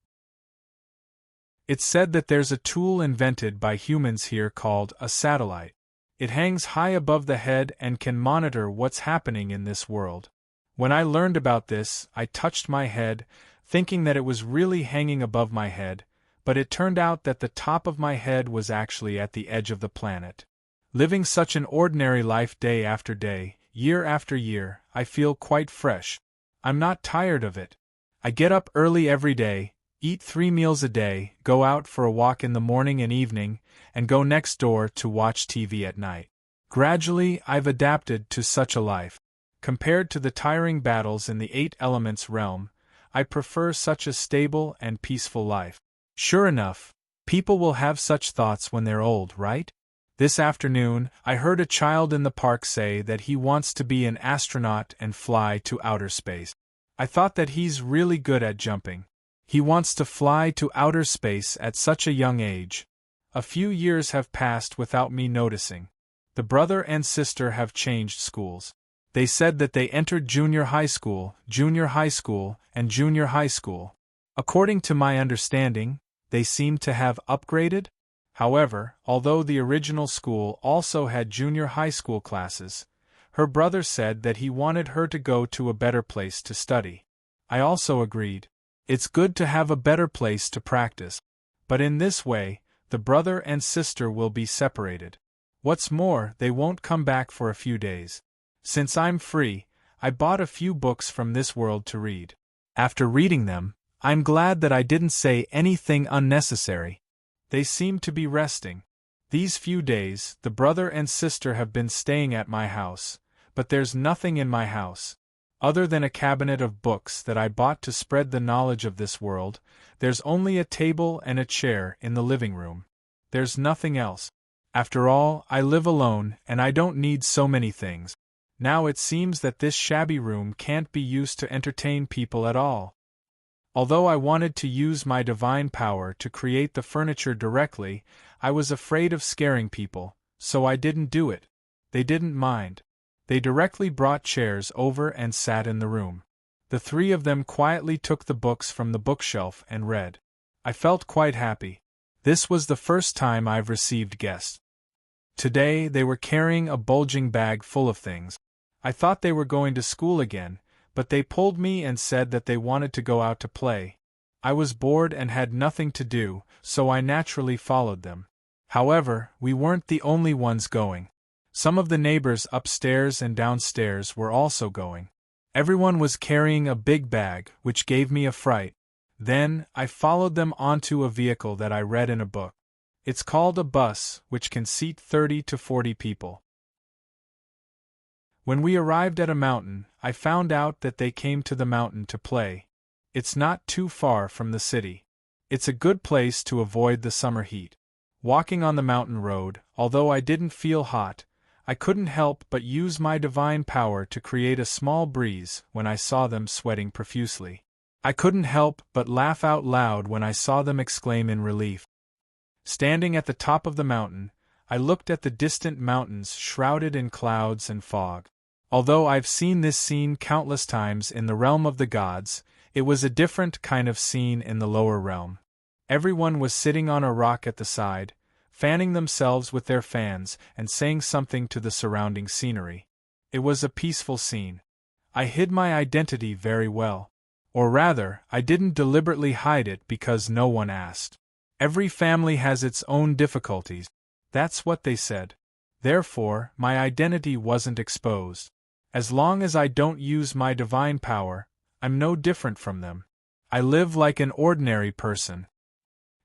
S1: It's said that there's a tool invented by humans here called a satellite. It hangs high above the head and can monitor what's happening in this world. When I learned about this, I touched my head, thinking that it was really hanging above my head, but it turned out that the top of my head was actually at the edge of the planet. Living such an ordinary life day after day, year after year, I feel quite fresh. I'm not tired of it. I get up early every day, eat 3 meals a day, go out for a walk in the morning and evening, and go next door to watch TV at night. Gradually, I've adapted to such a life. Compared to the tiring battles in the 8 elements realm, I prefer such a stable and peaceful life. Sure enough, people will have such thoughts when they're old, right? This afternoon, I heard a child in the park say that he wants to be an astronaut and fly to outer space. I thought that he's really good at jumping. He wants to fly to outer space at such a young age. A few years have passed without me noticing. The brother and sister have changed schools. They said that they entered junior high school, and junior high school. According to my understanding, they seem to have upgraded? However, although the original school also had junior high school classes, her brother said that he wanted her to go to a better place to study. I also agreed. It's good to have a better place to practice. But in this way, the brother and sister will be separated. What's more, they won't come back for a few days. Since I'm free, I bought a few books from this world to read. After reading them, I'm glad that I didn't say anything unnecessary. They seem to be resting. These few days, the brother and sister have been staying at my house, but there's nothing in my house. Other than a cabinet of books that I bought to spread the knowledge of this world, there's only a table and a chair in the living room. There's nothing else. After all, I live alone, and I don't need so many things. Now it seems that this shabby room can't be used to entertain people at all. Although I wanted to use my divine power to create the furniture directly, I was afraid of scaring people, so I didn't do it. They didn't mind. They directly brought chairs over and sat in the room. The three of them quietly took the books from the bookshelf and read. I felt quite happy. This was the first time I've received guests. Today they were carrying a bulging bag full of things. I thought they were going to school again, but they pulled me and said that they wanted to go out to play. I was bored and had nothing to do, so I naturally followed them. However, we weren't the only ones going. Some of the neighbors upstairs and downstairs were also going. Everyone was carrying a big bag, which gave me a fright. Then, I followed them onto a vehicle that I read in a book. It's called a bus, which can seat 30 to 40 people. When we arrived at a mountain, I found out that they came to the mountain to play. It's not too far from the city. It's a good place to avoid the summer heat. Walking on the mountain road, although I didn't feel hot, I couldn't help but use my divine power to create a small breeze when I saw them sweating profusely. I couldn't help but laugh out loud when I saw them exclaim in relief. Standing at the top of the mountain, I looked at the distant mountains shrouded in clouds and fog. Although I've seen this scene countless times in the realm of the gods, it was a different kind of scene in the lower realm. Everyone was sitting on a rock at the side, fanning themselves with their fans and saying something to the surrounding scenery. It was a peaceful scene. I hid my identity very well. Or rather, I didn't deliberately hide it because no one asked. Every family has its own difficulties. That's what they said. Therefore, my identity wasn't exposed. As long as I don't use my divine power, I'm no different from them. I live like an ordinary person.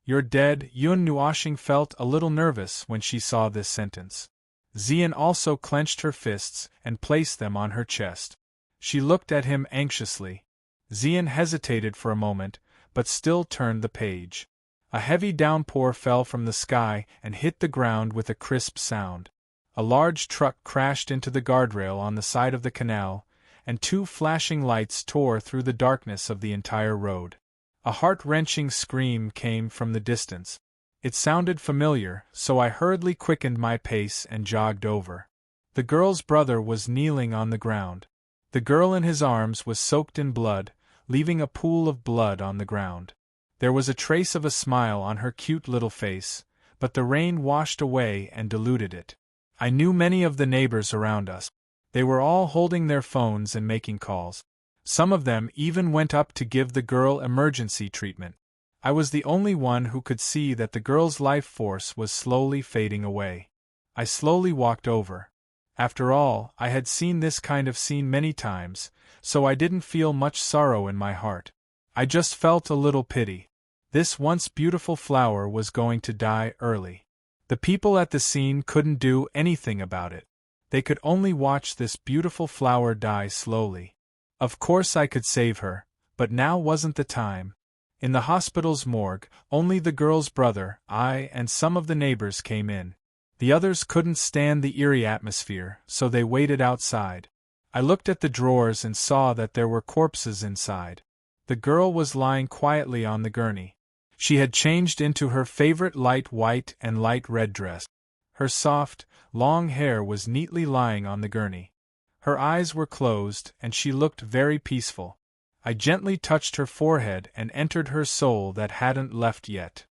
S1: You're dead. Yun Nuoxing felt a little nervous when she saw this sentence. Xian also clenched her fists and placed them on her chest. She looked at him anxiously. Xian hesitated for a moment, but still turned the page. A heavy downpour fell from the sky and hit the ground with a crisp sound. A large truck crashed into the guardrail on the side of the canal, and two flashing lights tore through the darkness of the entire road. A heart-wrenching scream came from the distance. It sounded familiar, so I hurriedly quickened my pace and jogged over. The girl's brother was kneeling on the ground. The girl in his arms was soaked in blood, leaving a pool of blood on the ground. There was a trace of a smile on her cute little face, but the rain washed away and diluted it. I knew many of the neighbors around us. They were all holding their phones and making calls. Some of them even went up to give the girl emergency treatment. I was the only one who could see that the girl's life force was slowly fading away. I slowly walked over. After all, I had seen this kind of scene many times, so I didn't feel much sorrow in my heart. I just felt a little pity. This once beautiful flower was going to die early. The people at the scene couldn't do anything about it. They could only watch this beautiful flower die slowly. Of course I could save her, but now wasn't the time. In the hospital's morgue, only the girl's brother, I, and some of the neighbors came in. The others couldn't stand the eerie atmosphere, so they waited outside. I looked at the drawers and saw that there were corpses inside. The girl was lying quietly on the gurney. She had changed into her favorite light white and light red dress. Her soft, long hair was neatly lying on the gurney. Her eyes were closed, and she looked very peaceful. I gently touched her forehead and entered her soul that hadn't left yet.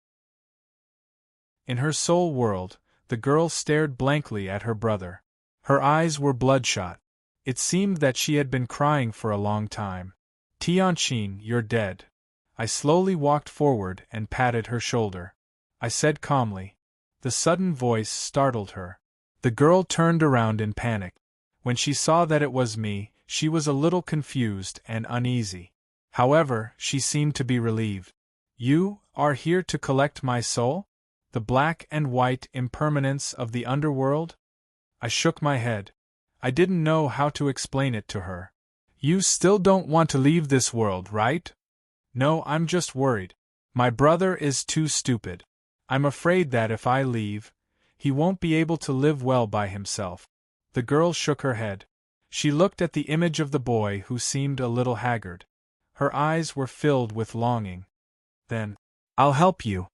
S1: In her soul world, the girl stared blankly at her brother. Her eyes were bloodshot. It seemed that she had been crying for a long time. Tianqin, you're dead. I slowly walked forward and patted her shoulder. I said calmly. The sudden voice startled her. The girl turned around in panic. When she saw that it was me, she was a little confused and uneasy. However, she seemed to be relieved. You are here to collect my soul? The black and white impermanence of the underworld? I shook my head. I didn't know how to explain it to her. You still don't want to leave this world, right? No, I'm just worried. My brother is too stupid. I'm afraid that if I leave, he won't be able to live well by himself. The girl shook her head. She looked at the image of the boy who seemed a little haggard. Her eyes were filled with longing. Then, I'll help you.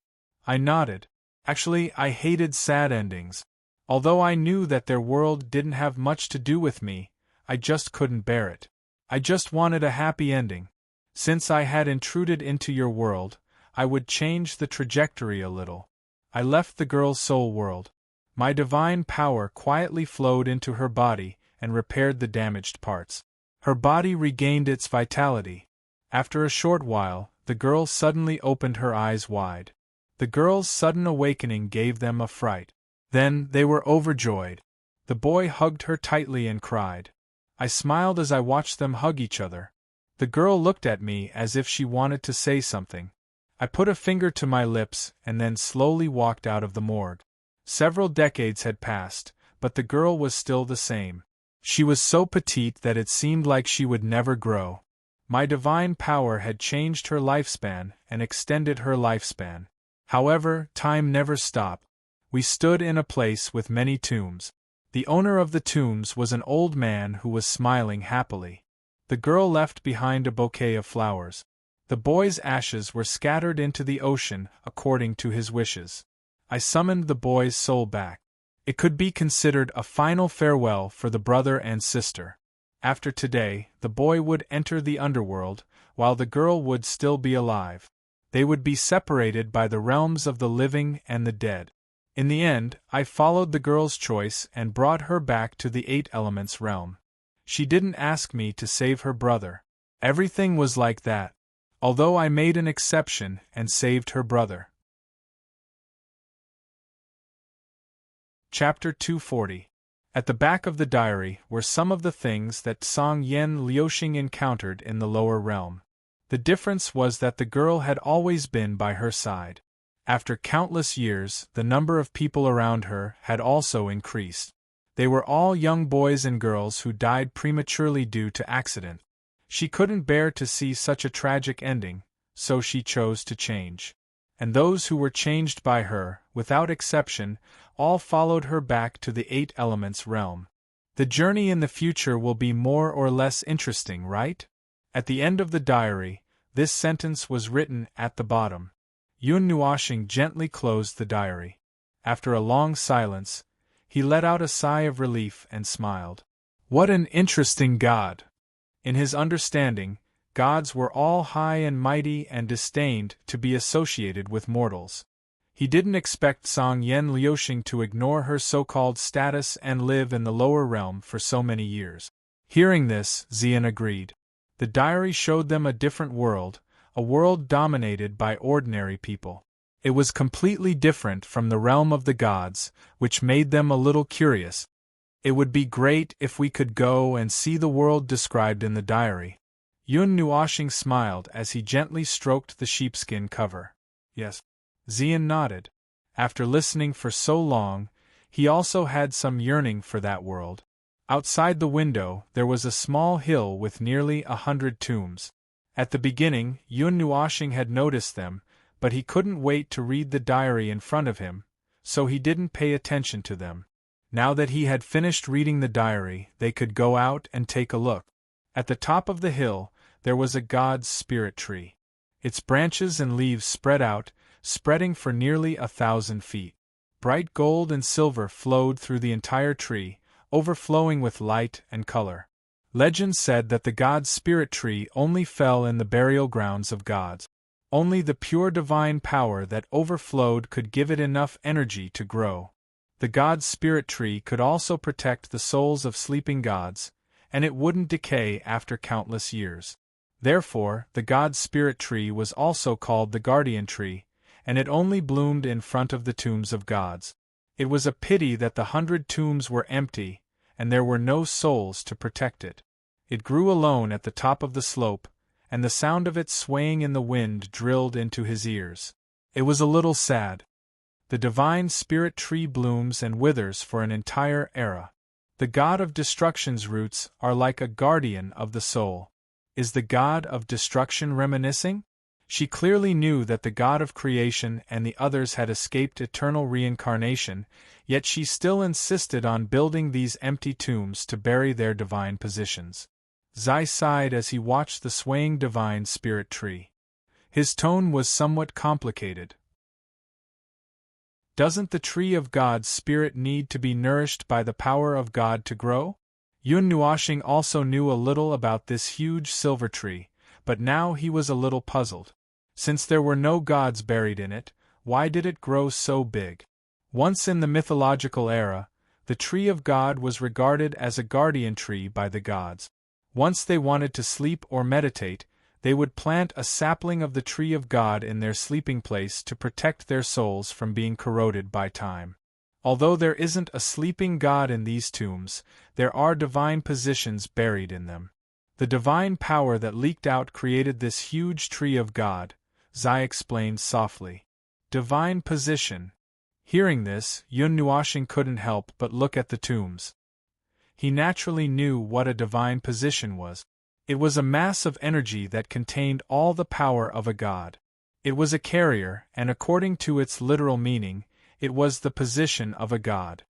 S1: I nodded. Actually, I hated sad endings. Although I knew that their world didn't have much to do with me, I just couldn't bear it. I just wanted a happy ending. Since I had intruded into your world, I would change the trajectory a little. I left the girl's soul world. My divine power quietly flowed into her body and repaired the damaged parts. Her body regained its vitality. After a short while, the girl suddenly opened her eyes wide. The girl's sudden awakening gave them a fright. Then they were overjoyed. The boy hugged her tightly and cried. I smiled as I watched them hug each other. The girl looked at me as if she wanted to say something. I put a finger to my lips and then slowly walked out of the morgue. Several decades had passed, but the girl was still the same. She was so petite that it seemed like she would never grow. My divine power had changed her lifespan and extended her lifespan. However, time never stopped. We stood in a place with many tombs. The owner of the tombs was an old man who was smiling happily. The girl left behind a bouquet of flowers. The boy's ashes were scattered into the ocean according to his wishes. I summoned the boy's soul back. It could be considered a final farewell for the brother and sister. After today, the boy would enter the underworld, while the girl would still be alive. They would be separated by the realms of the living and the dead. In the end, I followed the girl's choice and brought her back to the Eight Elements realm. She didn't ask me to save her brother. Everything was like that. Although I made an exception and saved her brother. Chapter 240. At the back of the diary were some of the things that Song Yen Liuxing encountered in the lower realm. The difference was that the girl had always been by her side. After countless years, the number of people around her had also increased. They were all young boys and girls who died prematurely due to accident. She couldn't bear to see such a tragic ending, so she chose to change. And those who were changed by her, without exception, all followed her back to the Eight Elements realm. The journey in the future will be more or less interesting, right? At the end of the diary, this sentence was written at the bottom. Yun Nuoxing gently closed the diary. After a long silence, he let out a sigh of relief and smiled. What an interesting god! In his understanding, gods were all high and mighty and disdained to be associated with mortals. He didn't expect Song Yen Liuxing to ignore her so-called status and live in the lower realm for so many years. Hearing this, Xian agreed. The diary showed them a different world, a world dominated by ordinary people. It was completely different from the realm of the gods, which made them a little curious. It would be great if we could go and see the world described in the diary. Yun Nuoxing smiled as he gently stroked the sheepskin cover. Yes. Xian nodded. After listening for so long, he also had some yearning for that world. Outside the window, there was a small hill with nearly 100 tombs. At the beginning, Yun Nuoxing had noticed them, but he couldn't wait to read the diary in front of him, so he didn't pay attention to them. Now that he had finished reading the diary, they could go out and take a look. At the top of the hill, there was a god's spirit tree. Its branches and leaves spread out, spreading for nearly 1,000 feet. Bright gold and silver flowed through the entire tree, overflowing with light and color. Legend said that the god's spirit tree only fell in the burial grounds of gods. Only the pure divine power that overflowed could give it enough energy to grow. The god's spirit tree could also protect the souls of sleeping gods, and it wouldn't decay after countless years. Therefore, the god's spirit tree was also called the guardian tree, and it only bloomed in front of the tombs of gods. It was a pity that the 100 tombs were empty, and there were no souls to protect it. It grew alone at the top of the slope, and the sound of it swaying in the wind drilled into his ears. It was a little sad. The divine spirit tree blooms and withers for an entire era. The god of destruction's roots are like a guardian of the soul. Is the god of destruction reminiscing? She clearly knew that the god of creation and the others had escaped eternal reincarnation, yet she still insisted on building these empty tombs to bury their divine positions. Zai sighed as he watched the swaying divine spirit tree. His tone was somewhat complicated. Doesn't the tree of God's spirit need to be nourished by the power of God to grow? Yun Nuoxing also knew a little about this huge silver tree, but now he was a little puzzled. Since there were no gods buried in it, why did it grow so big? Once in the mythological era, the tree of God was regarded as a guardian tree by the gods. Once they wanted to sleep or meditate, they would plant a sapling of the tree of God in their sleeping place to protect their souls from being corroded by time. Although there isn't a sleeping god in these tombs, there are divine positions buried in them. The divine power that leaked out created this huge tree of God, Zai explained softly. Divine position. Hearing this, Yun Nuoxing couldn't help but look at the tombs. He naturally knew what a divine position was. It was a mass of energy that contained all the power of a god. It was a carrier, and according to its literal meaning, it was the position of a god.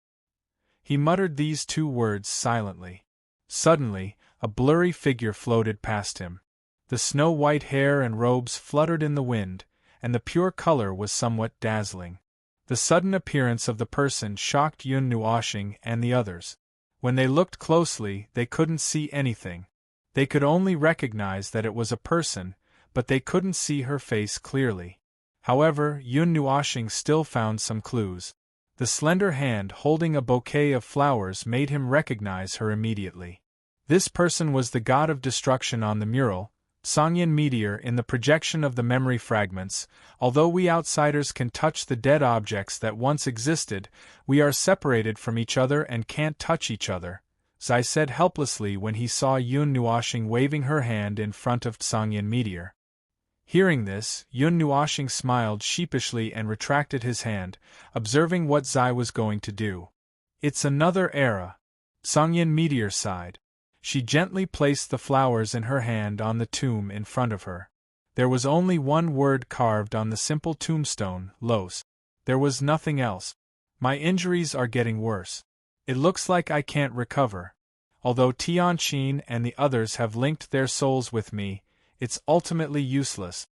S1: He muttered these two words silently. Suddenly, a blurry figure floated past him. The snow-white hair and robes fluttered in the wind, and the pure color was somewhat dazzling. The sudden appearance of the person shocked Yun Nuoxing and the others. When they looked closely, they couldn't see anything. They could only recognize that it was a person, but they couldn't see her face clearly. However, Yun Nuoxing still found some clues. The slender hand holding a bouquet of flowers made him recognize her immediately. This person was the god of destruction on the mural, Songyan Meteor in the projection of the memory fragments. Although we outsiders can touch the dead objects that once existed, we are separated from each other and can't touch each other, Zai said helplessly when he saw Yun Nuoxing waving her hand in front of Songyan Meteor. Hearing this, Yun Nuoxing smiled sheepishly and retracted his hand, observing what Zai was going to do. It's another era. Songyan Meteor sighed. She gently placed the flowers in her hand on the tomb in front of her. There was only one word carved on the simple tombstone, Los. There was nothing else. My injuries are getting worse. It looks like I can't recover. Although Tianqin and the others have linked their souls with me, it's ultimately useless.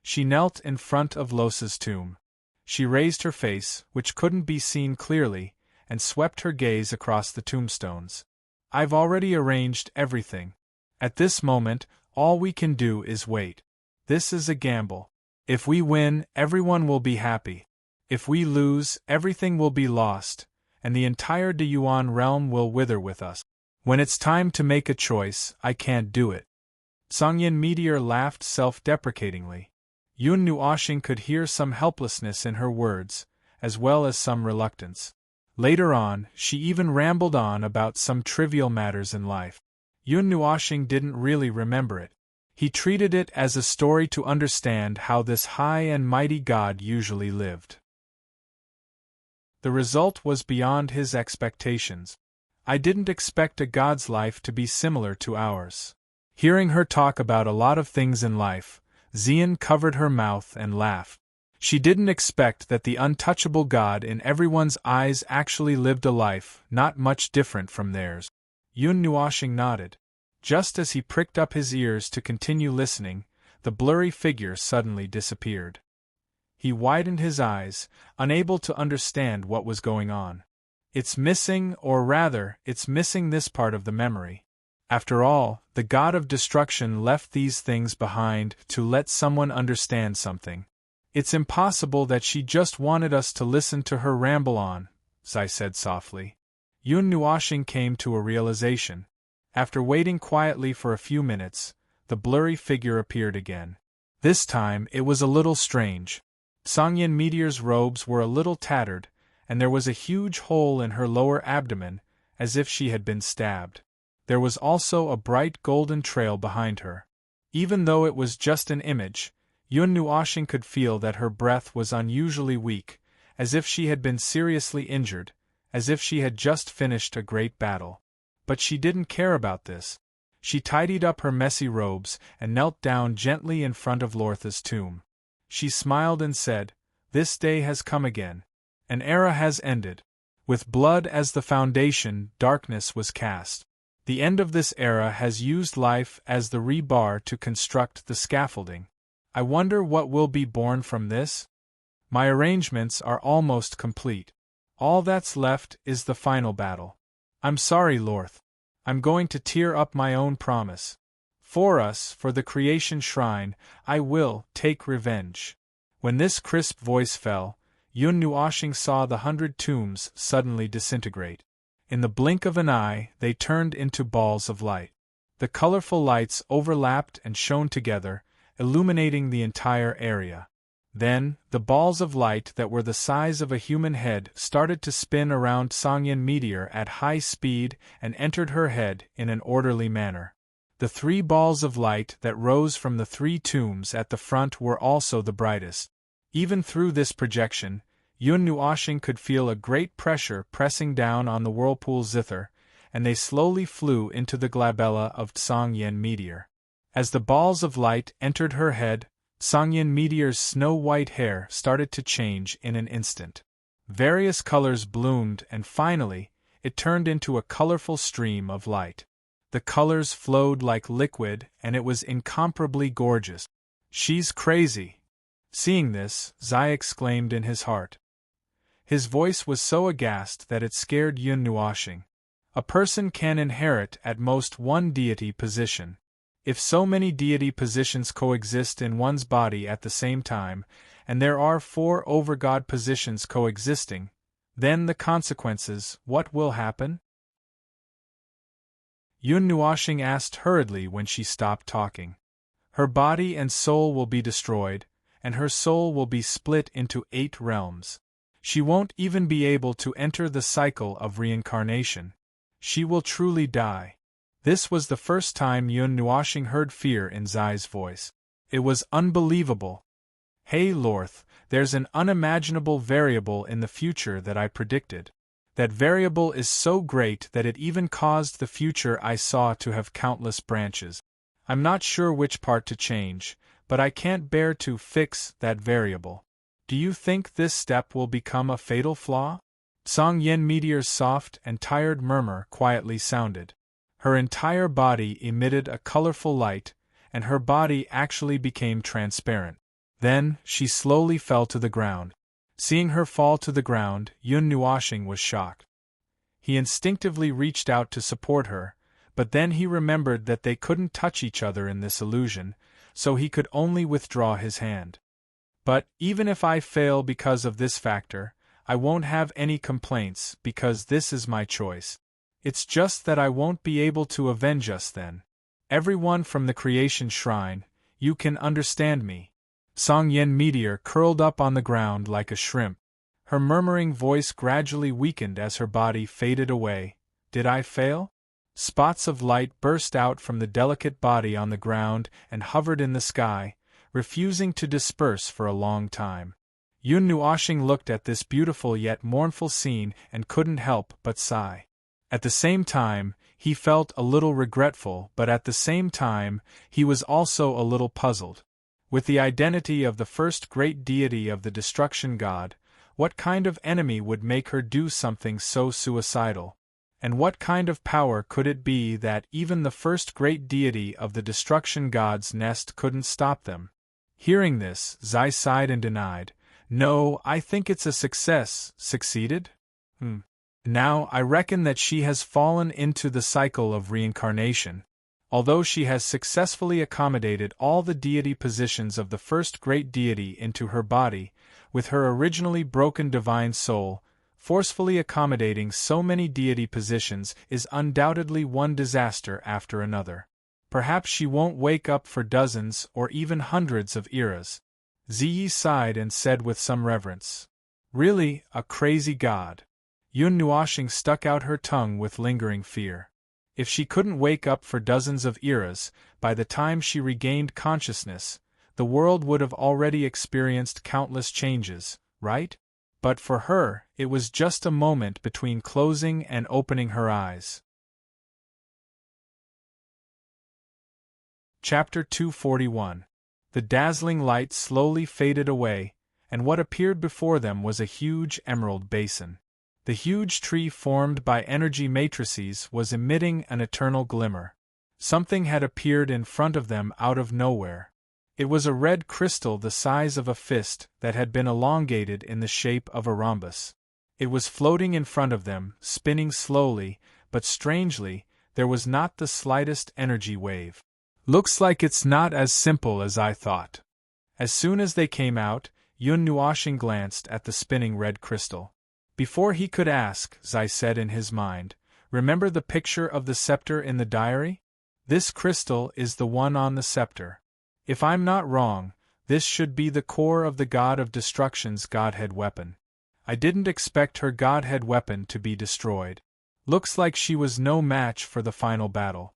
S1: She knelt in front of Los's tomb. She raised her face, which couldn't be seen clearly, and swept her gaze across the tombstones. I've already arranged everything. At this moment, all we can do is wait. This is a gamble. If we win, everyone will be happy. If we lose, everything will be lost, and the entire Deyuan realm will wither with us. When it's time to make a choice, I can't do it. Songyan Meteor laughed self-deprecatingly. Yun Nuoxing could hear some helplessness in her words, as well as some reluctance. Later on, she even rambled on about some trivial matters in life. Yun Nuoxing didn't really remember it. He treated it as a story to understand how this high and mighty god usually lived. The result was beyond his expectations. I didn't expect a god's life to be similar to ours. Hearing her talk about a lot of things in life, Xian covered her mouth and laughed. She didn't expect that the untouchable god in everyone's eyes actually lived a life not much different from theirs. Yun Nuoxing nodded. Just as he pricked up his ears to continue listening, the blurry figure suddenly disappeared. He widened his eyes, unable to understand what was going on. It's missing, or rather, it's missing this part of the memory. After all, the god of destruction left these things behind to let someone understand something. It's impossible that she just wanted us to listen to her ramble on, Zai said softly. Yun Nuoxing came to a realization. After waiting quietly for a few minutes, the blurry figure appeared again. This time it was a little strange. Songyin Meteor's robes were a little tattered, and there was a huge hole in her lower abdomen, as if she had been stabbed. There was also a bright golden trail behind her. Even though it was just an image, Yun Nuoxing could feel that her breath was unusually weak, as if she had been seriously injured, as if she had just finished a great battle. But she didn't care about this. She tidied up her messy robes and knelt down gently in front of Lortha's tomb. She smiled and said, "This day has come again. An era has ended. With blood as the foundation, darkness was cast. The end of this era has used life as the rebar to construct the scaffolding. I wonder what will be born from this? My arrangements are almost complete. All that's left is the final battle. I'm sorry, Lorth. I'm going to tear up my own promise. For us, for the creation shrine, I will take revenge." When this crisp voice fell, Yun Nuoxing saw the 100 tombs suddenly disintegrate. In the blink of an eye, they turned into balls of light. The colorful lights overlapped and shone together, illuminating the entire area. Then, the balls of light that were the size of a human head started to spin around Songyin Meteor at high speed and entered her head in an orderly manner. The 3 balls of light that rose from the 3 tombs at the front were also the brightest. Even through this projection, Yun Nuoxing could feel a great pressure pressing down on the whirlpool zither, and they slowly flew into the glabella of Songyin Meteor. As the balls of light entered her head, Songyin Meteor's snow-white hair started to change in an instant. Various colors bloomed and finally, it turned into a colorful stream of light. The colors flowed like liquid and it was incomparably gorgeous. "She's crazy." Seeing this, Zai exclaimed in his heart. His voice was so aghast that it scared Yun Nuoxing. A person can inherit at most one deity position. If so many deity positions coexist in one's body at the same time, and there are 4 overgod positions coexisting, then the consequences, what will happen? Yun Nuoxing asked hurriedly when she stopped talking. Her body and soul will be destroyed, and her soul will be split into 8 realms. She won't even be able to enter the cycle of reincarnation. She will truly die. This was the first time Yun Nuoxing heard fear in Zai's voice. It was unbelievable. "Hey Lorth, there's an unimaginable variable in the future that I predicted. That variable is so great that it even caused the future I saw to have countless branches. I'm not sure which part to change, but I can't bear to fix that variable. Do you think this step will become a fatal flaw?" Songyin Meteor's soft and tired murmur quietly sounded. Her entire body emitted a colorful light, and her body actually became transparent. Then, she slowly fell to the ground. Seeing her fall to the ground, Yun Nuoxing was shocked. He instinctively reached out to support her, but then he remembered that they couldn't touch each other in this illusion, so he could only withdraw his hand. "But, even if I fail because of this factor, I won't have any complaints because this is my choice. It's just that I won't be able to avenge us then. Everyone from the creation shrine, you can understand me." Songyin Meteor curled up on the ground like a shrimp. Her murmuring voice gradually weakened as her body faded away. "Did I fail?" Spots of light burst out from the delicate body on the ground and hovered in the sky, refusing to disperse for a long time. Yun Nuoxing looked at this beautiful yet mournful scene and couldn't help but sigh. At the same time, he felt a little regretful, but at the same time, he was also a little puzzled. With the identity of the first great deity of the destruction god, what kind of enemy would make her do something so suicidal? And what kind of power could it be that even the first great deity of the destruction god's nest couldn't stop them? Hearing this, Zai sighed and denied, No, I think it's a success. Succeeded? Now, I reckon that she has fallen into the cycle of reincarnation. Although she has successfully accommodated all the deity positions of the first great deity into her body, with her originally broken divine soul, forcefully accommodating so many deity positions is undoubtedly one disaster after another. Perhaps she won't wake up for dozens or even hundreds of eras. Ziyi sighed and said with some reverence. Really, a crazy god. Yun Nuoshing stuck out her tongue with lingering fear. If she couldn't wake up for dozens of eras, by the time she regained consciousness, the world would have already experienced countless changes, right? But for her, it was just a moment between closing and opening her eyes. Chapter 241. The dazzling light slowly faded away, and what appeared before them was a huge emerald basin. The huge tree formed by energy matrices was emitting an eternal glimmer. Something had appeared in front of them out of nowhere. It was a red crystal the size of a fist that had been elongated in the shape of a rhombus. It was floating in front of them, spinning slowly, but strangely, there was not the slightest energy wave. Looks like it's not as simple as I thought. As soon as they came out, Yun Nuoshing glanced at the spinning red crystal. Before he could ask, Zai said in his mind, "Remember the picture of the scepter in the diary? This crystal is the one on the scepter. If I'm not wrong, this should be the core of the God of Destruction's Godhead weapon. I didn't expect her Godhead weapon to be destroyed. Looks like she was no match for the final battle."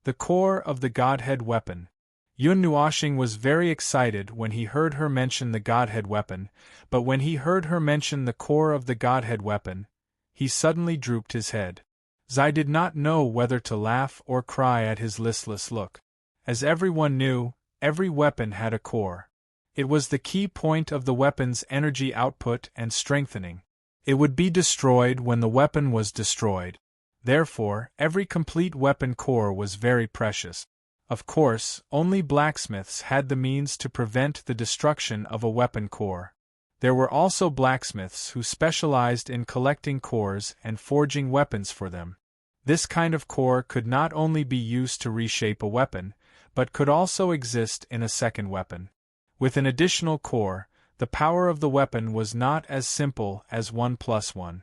S1: The core of the Godhead weapon. Yun Nuoshing was very excited when he heard her mention the Godhead weapon, but when he heard her mention the core of the Godhead weapon, he suddenly drooped his head. Zai did not know whether to laugh or cry at his listless look. As everyone knew, every weapon had a core. It was the key point of the weapon's energy output and strengthening. It would be destroyed when the weapon was destroyed. Therefore, every complete weapon core was very precious. Of course, only blacksmiths had the means to prevent the destruction of a weapon core. There were also blacksmiths who specialized in collecting cores and forging weapons for them. This kind of core could not only be used to reshape a weapon, but could also exist in a second weapon. With an additional core, the power of the weapon was not as simple as 1+1.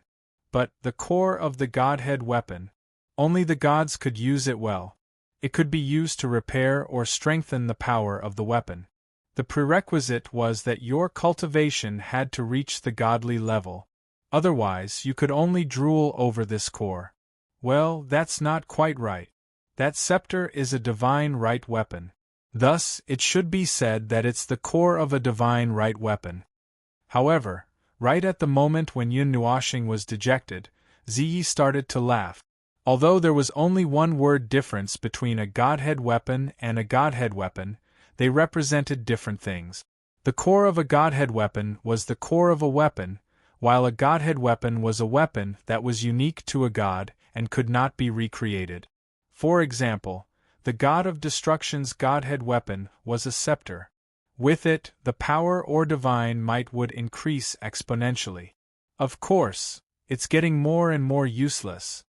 S1: But the core of the Godhead weapon, only the gods could use it well. It could be used to repair or strengthen the power of the weapon. The prerequisite was that your cultivation had to reach the godly level. Otherwise, you could only drool over this core. Well, that's not quite right. That scepter is a divine right weapon. Thus, it should be said that it's the core of a divine right weapon. However, right at the moment when Yun Nuoshing was dejected, Ziyi started to laugh. Although there was only one word difference between a Godhead weapon and a Godhead weapon, they represented different things. The core of a Godhead weapon was the core of a weapon, while a Godhead weapon was a weapon that was unique to a god and could not be recreated. For example, the God of Destruction's Godhead weapon was a scepter. With it, the power or divine might would increase exponentially. Of course, it's getting more and more useless.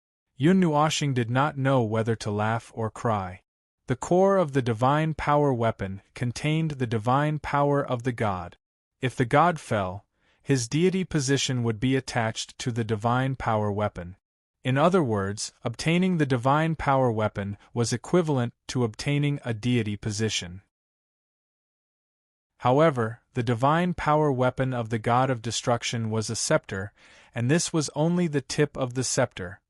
S1: Yun Nuoshing did not know whether to laugh or cry. The core of the divine power weapon contained the divine power of the god. If the god fell, his deity position would be attached to the divine power weapon. In other words, obtaining the divine power weapon was equivalent to obtaining a deity position. However, the divine power weapon of the God of Destruction was a scepter, and this was only the tip of the scepter.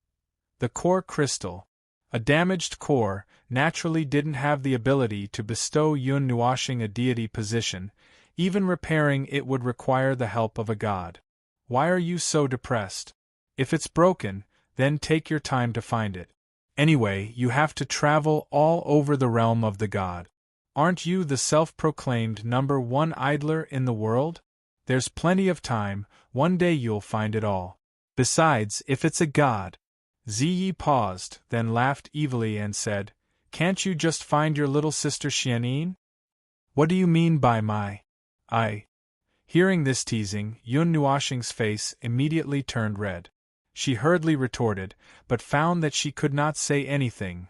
S1: The core crystal, a damaged core, naturally didn't have the ability to bestow Yun Nuoshing a deity position. Even repairing it would require the help of a god. Why are you so depressed? If it's broken, then take your time to find it. Anyway, you have to travel all over the realm of the god. Aren't you the self-proclaimed #1 idler in the world? There's plenty of time, one day you'll find it all. Besides, if it's a god. Ziyi paused, then laughed evilly and said, "Can't you just find your little sister Xianyin? What do you mean by my Hearing this teasing, Yun Nuoxing's face immediately turned red. She hurriedly retorted, but found that she could not say anything.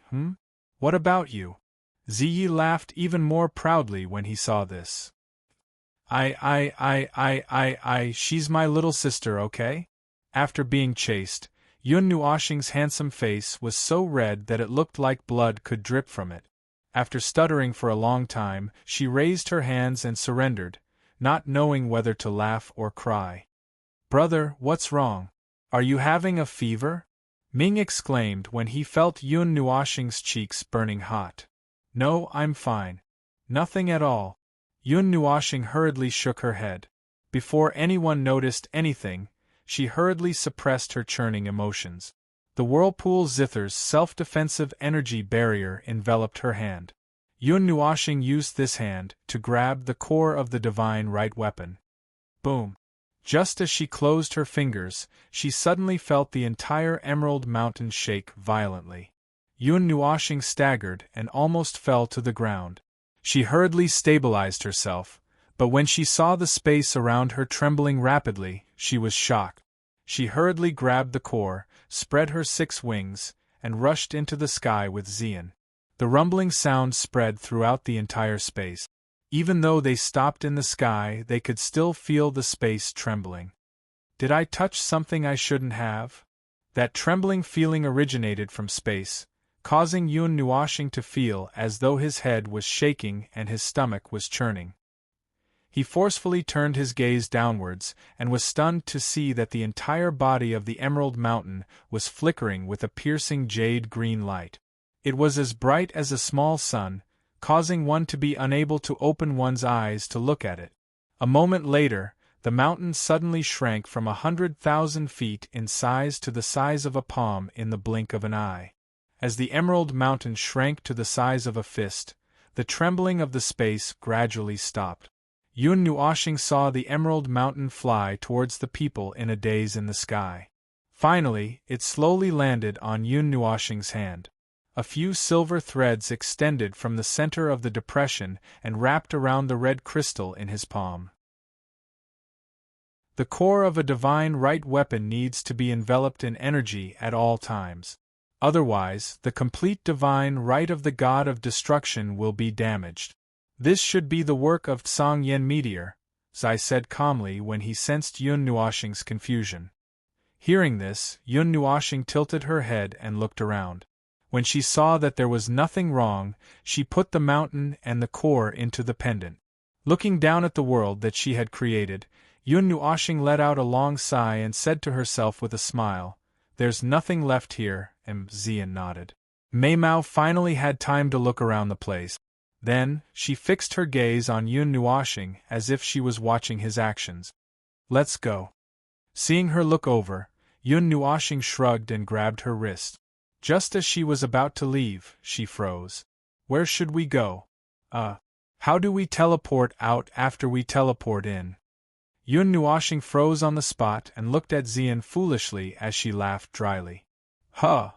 S1: What about you? Ziyi laughed even more proudly when he saw this. She's my little sister, okay? After being chased, Yun Nuoxing's handsome face was so red that it looked like blood could drip from it. After stuttering for a long time, she raised her hands and surrendered, not knowing whether to laugh or cry. Brother, what's wrong? Are you having a fever? Ming exclaimed when he felt Yun Nuoxing's cheeks burning hot. No, I'm fine. Nothing at all. Yun Nuoxing hurriedly shook her head. Before anyone noticed anything, she hurriedly suppressed her churning emotions. The whirlpool zither's self-defensive energy barrier enveloped her hand. Yun Nuoxing used this hand to grab the core of the divine right weapon. Boom! Just as she closed her fingers, she suddenly felt the entire Emerald Mountain shake violently. Yun Nuoxing staggered and almost fell to the ground. She hurriedly stabilized herself, but when she saw the space around her trembling rapidly, she was shocked. She hurriedly grabbed the core, spread her 6 wings, and rushed into the sky with Xian. The rumbling sound spread throughout the entire space. Even though they stopped in the sky, they could still feel the space trembling. Did I touch something I shouldn't have? That trembling feeling originated from space, causing Yun Nuoxing to feel as though his head was shaking and his stomach was churning. He forcefully turned his gaze downwards and was stunned to see that the entire body of the Emerald Mountain was flickering with a piercing jade-green light. It was as bright as a small sun, causing one to be unable to open one's eyes to look at it. A moment later, the mountain suddenly shrank from 100,000 feet in size to the size of a palm in the blink of an eye. As the Emerald Mountain shrank to the size of a fist, the trembling of the space gradually stopped. Yun Nuoxing saw the Emerald Mountain fly towards the people in a daze in the sky. Finally, it slowly landed on Yun Nuoxing's hand. A few silver threads extended from the center of the depression and wrapped around the red crystal in his palm. The core of a divine right weapon needs to be enveloped in energy at all times. Otherwise, the complete divine right of the god of destruction will be damaged. This should be the work of Tsang Yen Meteor, Zai said calmly when he sensed Yun Nuoxing's confusion. Hearing this, Yun Nuoxing tilted her head and looked around. When she saw that there was nothing wrong, she put the mountain and the core into the pendant. Looking down at the world that she had created, Yun Nuoxing let out a long sigh and said to herself with a smile, "There's nothing left here," and Xian nodded. Mei Mao finally had time to look around the place. Then, she fixed her gaze on Yun Nuoxing as if she was watching his actions. "Let's go." Seeing her look over, Yun Nuoxing shrugged and grabbed her wrist. Just as she was about to leave, she froze. "Where should we go? How do we teleport out after we teleport in?" Yun Nuoxing froze on the spot and looked at Xian foolishly as she laughed dryly. "Huh!"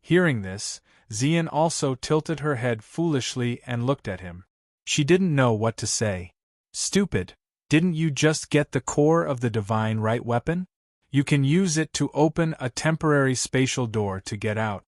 S1: Hearing this, Xian also tilted her head foolishly and looked at him. She didn't know what to say. "Stupid! Didn't you just get the core of the divine right weapon? You can use it to open a temporary spatial door to get out."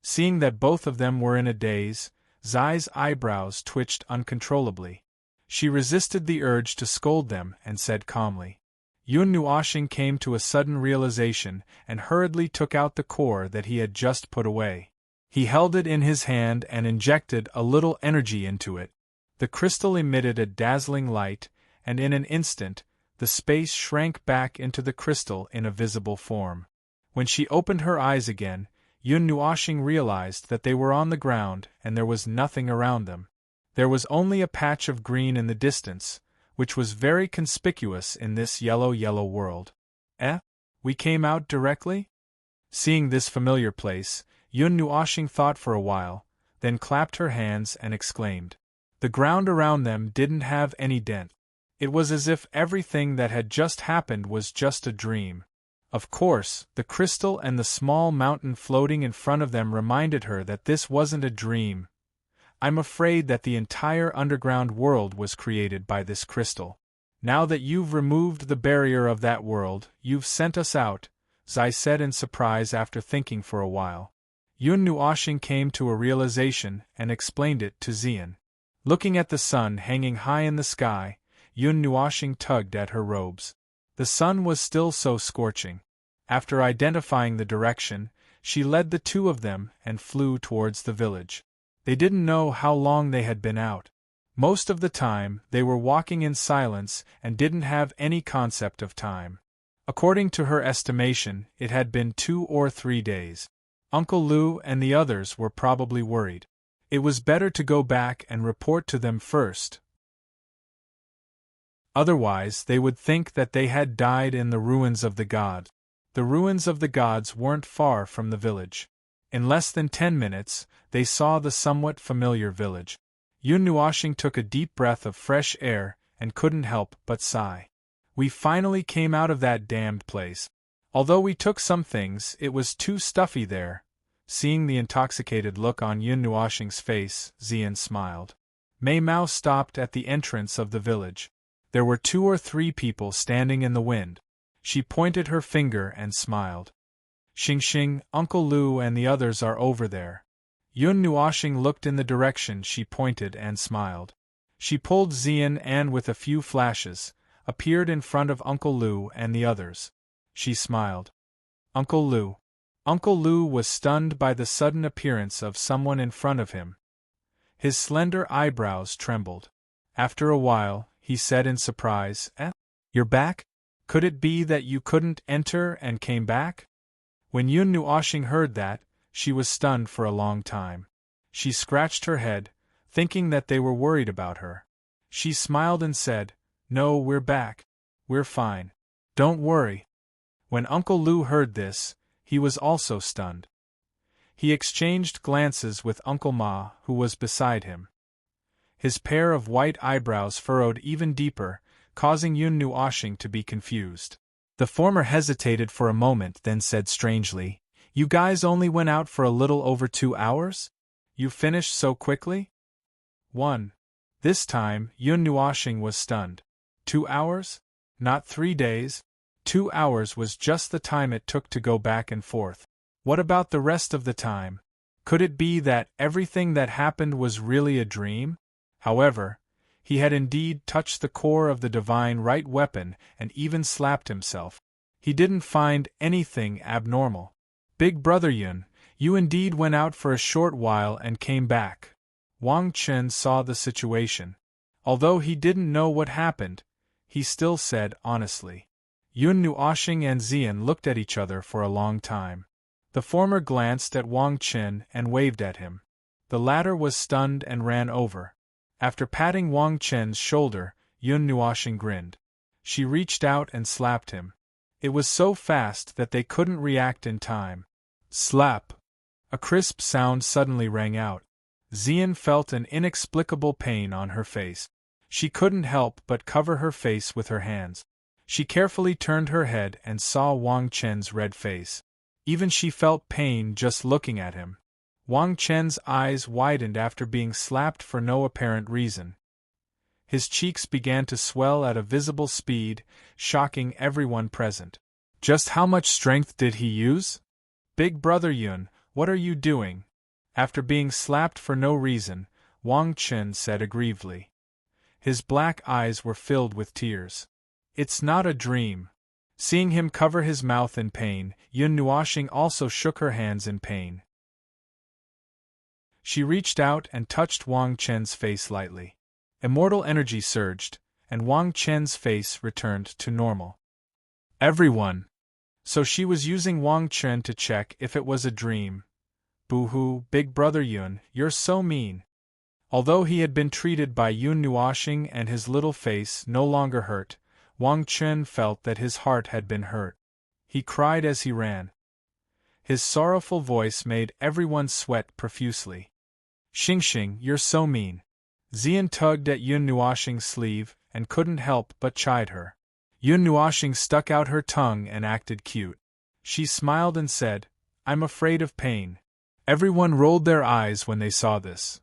S1: Seeing that both of them were in a daze, Zai's eyebrows twitched uncontrollably. She resisted the urge to scold them and said calmly. Yun Nuoxing came to a sudden realization and hurriedly took out the core that he had just put away. He held it in his hand and injected a little energy into it. The crystal emitted a dazzling light, and in an instant, the space shrank back into the crystal in a visible form. When she opened her eyes again, Yun Nuoxing realized that they were on the ground and there was nothing around them. There was only a patch of green in the distance, which was very conspicuous in this yellow world. We came out directly? Seeing this familiar place, Yun Nuoxing thought for a while, then clapped her hands and exclaimed. The ground around them didn't have any dent. It was as if everything that had just happened was just a dream. Of course, the crystal and the small mountain floating in front of them reminded her that this wasn't a dream. "I'm afraid that the entire underground world was created by this crystal." Now that you've removed the barrier of that world, you've sent us out, Zai said in surprise after thinking for a while. Yun Nuoxing came to a realization and explained it to Xian. Looking at the sun hanging high in the sky, Yun Nuoxing tugged at her robes. The sun was still so scorching. After identifying the direction, she led the two of them and flew towards the village. They didn't know how long they had been out. Most of the time, they were walking in silence and didn't have any concept of time. According to her estimation, it had been 2 or 3 days. Uncle Lu and the others were probably worried. It was better to go back and report to them first. Otherwise, they would think that they had died in the ruins of the gods. The ruins of the gods weren't far from the village. In less than 10 minutes, they saw the somewhat familiar village. Yun Nuoxing took a deep breath of fresh air and couldn't help but sigh. We finally came out of that damned place. Although we took some things, it was too stuffy there. Seeing the intoxicated look on Yun Nuoxing's face, Xian smiled. Mei Mao stopped at the entrance of the village. There were 2 or 3 people standing in the wind. She pointed her finger and smiled. Xing, Uncle Lu and the others are over there. Yun Nuoxing looked in the direction she pointed and smiled. She pulled Xian and with a few flashes, appeared in front of Uncle Lu and the others. She smiled. Uncle Lu. Uncle Lu was stunned by the sudden appearance of someone in front of him. His slender eyebrows trembled. After a while, he said in surprise, You're back? Could it be that you couldn't enter and came back? When Yun Nuoxing heard that, she was stunned for a long time. She scratched her head, thinking that they were worried about her. She smiled and said, No, we're back. We're fine. Don't worry. When Uncle Lu heard this, he was also stunned. He exchanged glances with Uncle Ma, who was beside him. His pair of white eyebrows furrowed even deeper, causing Yun Nuoxing to be confused. The former hesitated for a moment, then said strangely, You guys only went out for a little over 2 hours? You finished so quickly? 1. This time, Yun Nuoxing was stunned. 2 hours? Not 3 days? 2 hours was just the time it took to go back and forth. What about the rest of the time? Could it be that everything that happened was really a dream? However, he had indeed touched the core of the divine right weapon and even slapped himself. He didn't find anything abnormal. Big Brother Yun, you indeed went out for a short while and came back. Wang Chen saw the situation. Although he didn't know what happened, he still said honestly. Yun Nuoxing and Xian looked at each other for a long time. The former glanced at Wang Chen and waved at him. The latter was stunned and ran over. After patting Wang Chen's shoulder, Yun Nuoxing grinned. She reached out and slapped him. It was so fast that they couldn't react in time. Slap! A crisp sound suddenly rang out. Xian felt an inexplicable pain on her face. She couldn't help but cover her face with her hands. She carefully turned her head and saw Wang Chen's red face. Even she felt pain just looking at him. Wang Chen's eyes widened after being slapped for no apparent reason. His cheeks began to swell at a visible speed, shocking everyone present. Just how much strength did he use? Big Brother Yun, what are you doing? After being slapped for no reason, Wang Chen said aggrievedly. His black eyes were filled with tears. It's not a dream. Seeing him cover his mouth in pain, Yun Nuoxing also shook her hands in pain. She reached out and touched Wang Chen's face lightly. Immortal energy surged, and Wang Chen's face returned to normal. Everyone! So she was using Wang Chen to check if it was a dream. Boo-hoo, Big Brother Yun, you're so mean. Although he had been treated by Yun Nuoxing and his little face no longer hurt, Wang Chen felt that his heart had been hurt. He cried as he ran. His sorrowful voice made everyone sweat profusely. Xing, you're so mean. Xian tugged at Yun Nuoxing's sleeve and couldn't help but chide her. Yun Nuoxing stuck out her tongue and acted cute. She smiled and said, I'm afraid of pain. Everyone rolled their eyes when they saw this.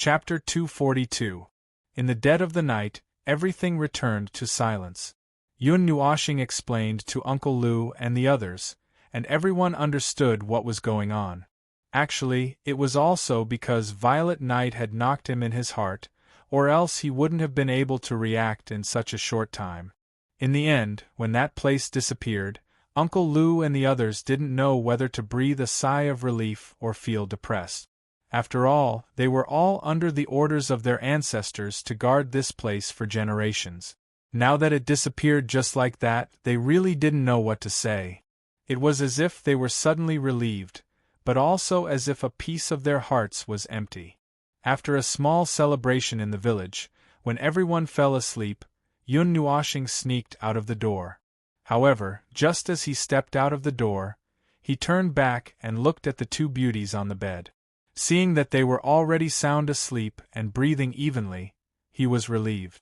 S1: Chapter 242. In the dead of the night, everything returned to silence. Yun Nuoshing explained to Uncle Lu and the others, and everyone understood what was going on. Actually, it was also because Violet Night had knocked him in his heart, or else he wouldn't have been able to react in such a short time. In the end, when that place disappeared, Uncle Lu and the others didn't know whether to breathe a sigh of relief or feel depressed. After all, they were all under the orders of their ancestors to guard this place for generations. Now that it disappeared just like that, they really didn't know what to say. It was as if they were suddenly relieved, but also as if a piece of their hearts was empty. After a small celebration in the village, when everyone fell asleep, Yun Nuoshing sneaked out of the door. However, just as he stepped out of the door, he turned back and looked at the two beauties on the bed. Seeing that they were already sound asleep and breathing evenly, he was relieved.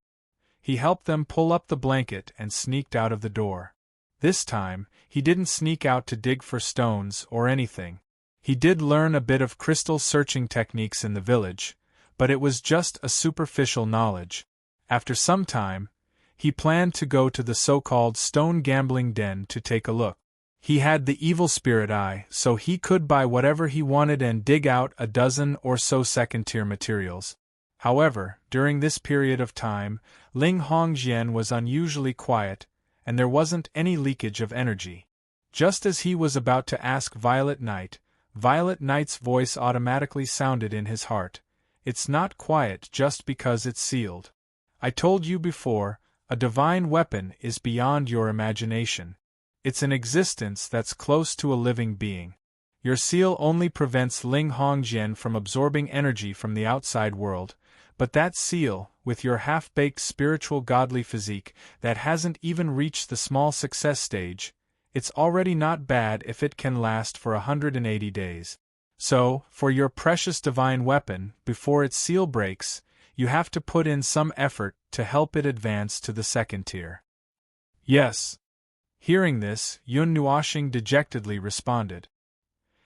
S1: He helped them pull up the blanket and sneaked out of the door. This time, he didn't sneak out to dig for stones or anything. He did learn a bit of crystal searching techniques in the village, but it was just a superficial knowledge. After some time, he planned to go to the so-called stone gambling den to take a look. He had the evil spirit eye, so he could buy whatever he wanted and dig out a dozen or so second-tier materials. However, during this period of time, Ling Hongjian was unusually quiet, and there wasn't any leakage of energy. Just as he was about to ask Violet Knight's voice automatically sounded in his heart. It's not quiet just because it's sealed. I told you before, a divine weapon is beyond your imagination. It's an existence that's close to a living being. Your seal only prevents Ling Hongjian from absorbing energy from the outside world, but that seal, with your half-baked spiritual godly physique that hasn't even reached the small success stage, it's already not bad if it can last for 180 days. So, for your precious divine weapon, before its seal breaks, you have to put in some effort to help it advance to the second tier. Yes. Hearing this, Yun Nuoshing dejectedly responded.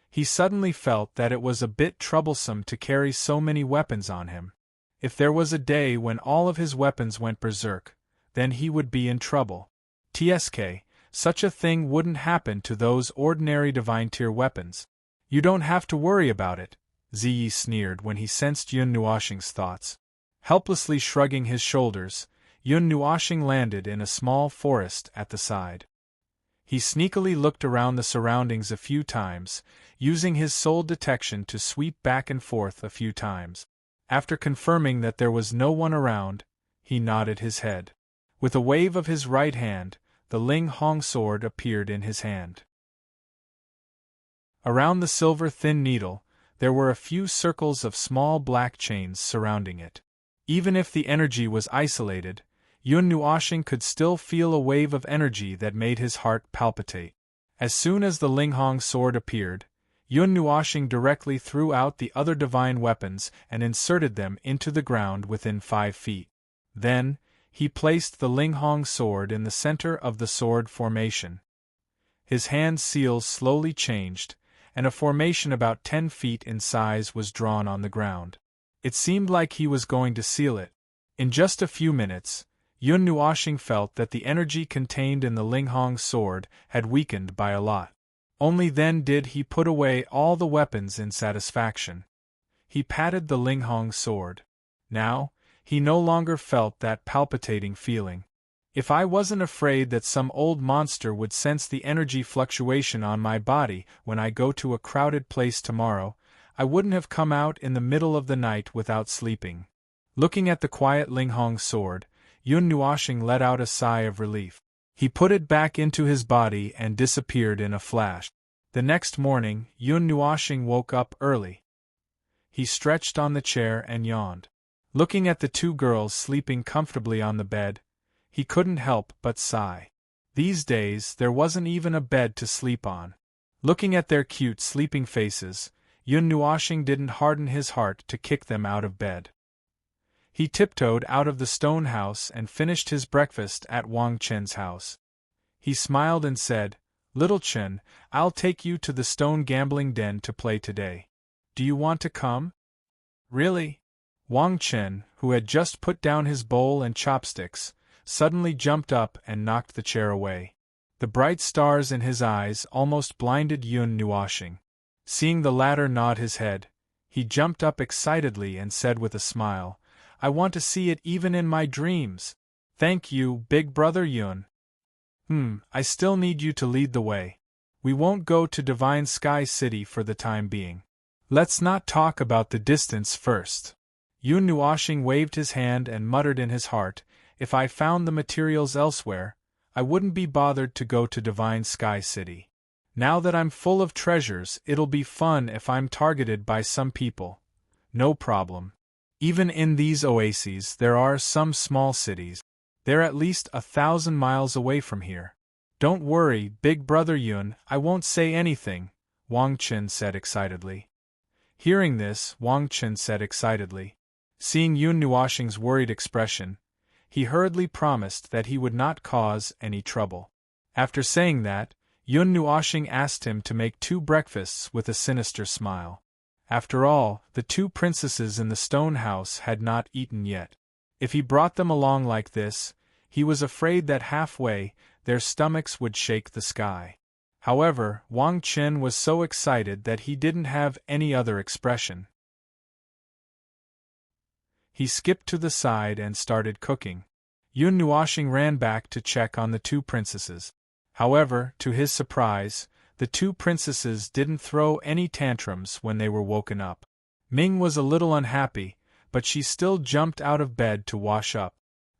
S1: He suddenly felt that it was a bit troublesome to carry so many weapons on him. If there was a day when all of his weapons went berserk, then he would be in trouble. TSK, such a thing wouldn't happen to those ordinary divine-tier weapons. You don't have to worry about it, Ziyi sneered when he sensed Yun Nuoshing's thoughts. Helplessly shrugging his shoulders, Yun Nuoshing landed in a small forest at the side. He sneakily looked around the surroundings a few times, using his soul detection to sweep back and forth a few times. After confirming that there was no one around, he nodded his head. With a wave of his right hand, the Ling Hong sword appeared in his hand. Around the silver thin needle, there were a few circles of small black chains surrounding it. Even if the energy was isolated, Yun Nuoshing could still feel a wave of energy that made his heart palpitate. As soon as the Ling Hong sword appeared, Yun Nuoshing directly threw out the other divine weapons and inserted them into the ground within 5 feet. Then, he placed the Ling Hong sword in the center of the sword formation. His hand seals slowly changed, and a formation about 10 feet in size was drawn on the ground. It seemed like he was going to seal it. In just a few minutes, Yun Nuoshing felt that the energy contained in the Ling Hong sword had weakened by a lot. Only then did he put away all the weapons in satisfaction. He patted the Ling Hong sword. Now, he no longer felt that palpitating feeling. If I wasn't afraid that some old monster would sense the energy fluctuation on my body when I go to a crowded place tomorrow, I wouldn't have come out in the middle of the night without sleeping. Looking at the quiet Ling Hong sword, Yun Nuoshing let out a sigh of relief. He put it back into his body and disappeared in a flash. The next morning, Yun Nuoshing woke up early. He stretched on the chair and yawned. Looking at the two girls sleeping comfortably on the bed, he couldn't help but sigh. These days, there wasn't even a bed to sleep on. Looking at their cute sleeping faces, Yun Nuoshing didn't harden his heart to kick them out of bed. He tiptoed out of the stone house and finished his breakfast at Wang Chen's house. He smiled and said, "Little Chen, I'll take you to the stone gambling den to play today. Do you want to come?" "Really? Wang Chen, who had just put down his bowl and chopsticks, suddenly jumped up and knocked the chair away. The bright stars in his eyes almost blinded Yun Nuoxing. Seeing the latter nod his head, he jumped up excitedly and said with a smile, "I want to see it even in my dreams. Thank you, big brother Yun. I still need you to lead the way. We won't go to Divine Sky City for the time being. Let's not talk about the distance first." Yun Nuoxing waved his hand and muttered in his heart, "If I found the materials elsewhere, I wouldn't be bothered to go to Divine Sky City. Now that I'm full of treasures, it'll be fun if I'm targeted by some people. No problem. Even in these oases there are some small cities. They're at least 1,000 miles away from here. Don't worry, big brother Yun, I won't say anything," Wang Chen said excitedly. Hearing this, Wang Chen said excitedly. Seeing Yun Nuoxing's worried expression, he hurriedly promised that he would not cause any trouble. After saying that, Yun Nuoxing asked him to make 2 breakfasts with a sinister smile. After all, the 2 princesses in the stone house had not eaten yet. If he brought them along like this, he was afraid that halfway, their stomachs would shake the sky. However, Wang Chen was so excited that he didn't have any other expression. He skipped to the side and started cooking. Yun Nuoxing ran back to check on the 2 princesses. However, to his surprise, the 2 princesses didn't throw any tantrums when they were woken up. Ming was a little unhappy, but she still jumped out of bed to wash up.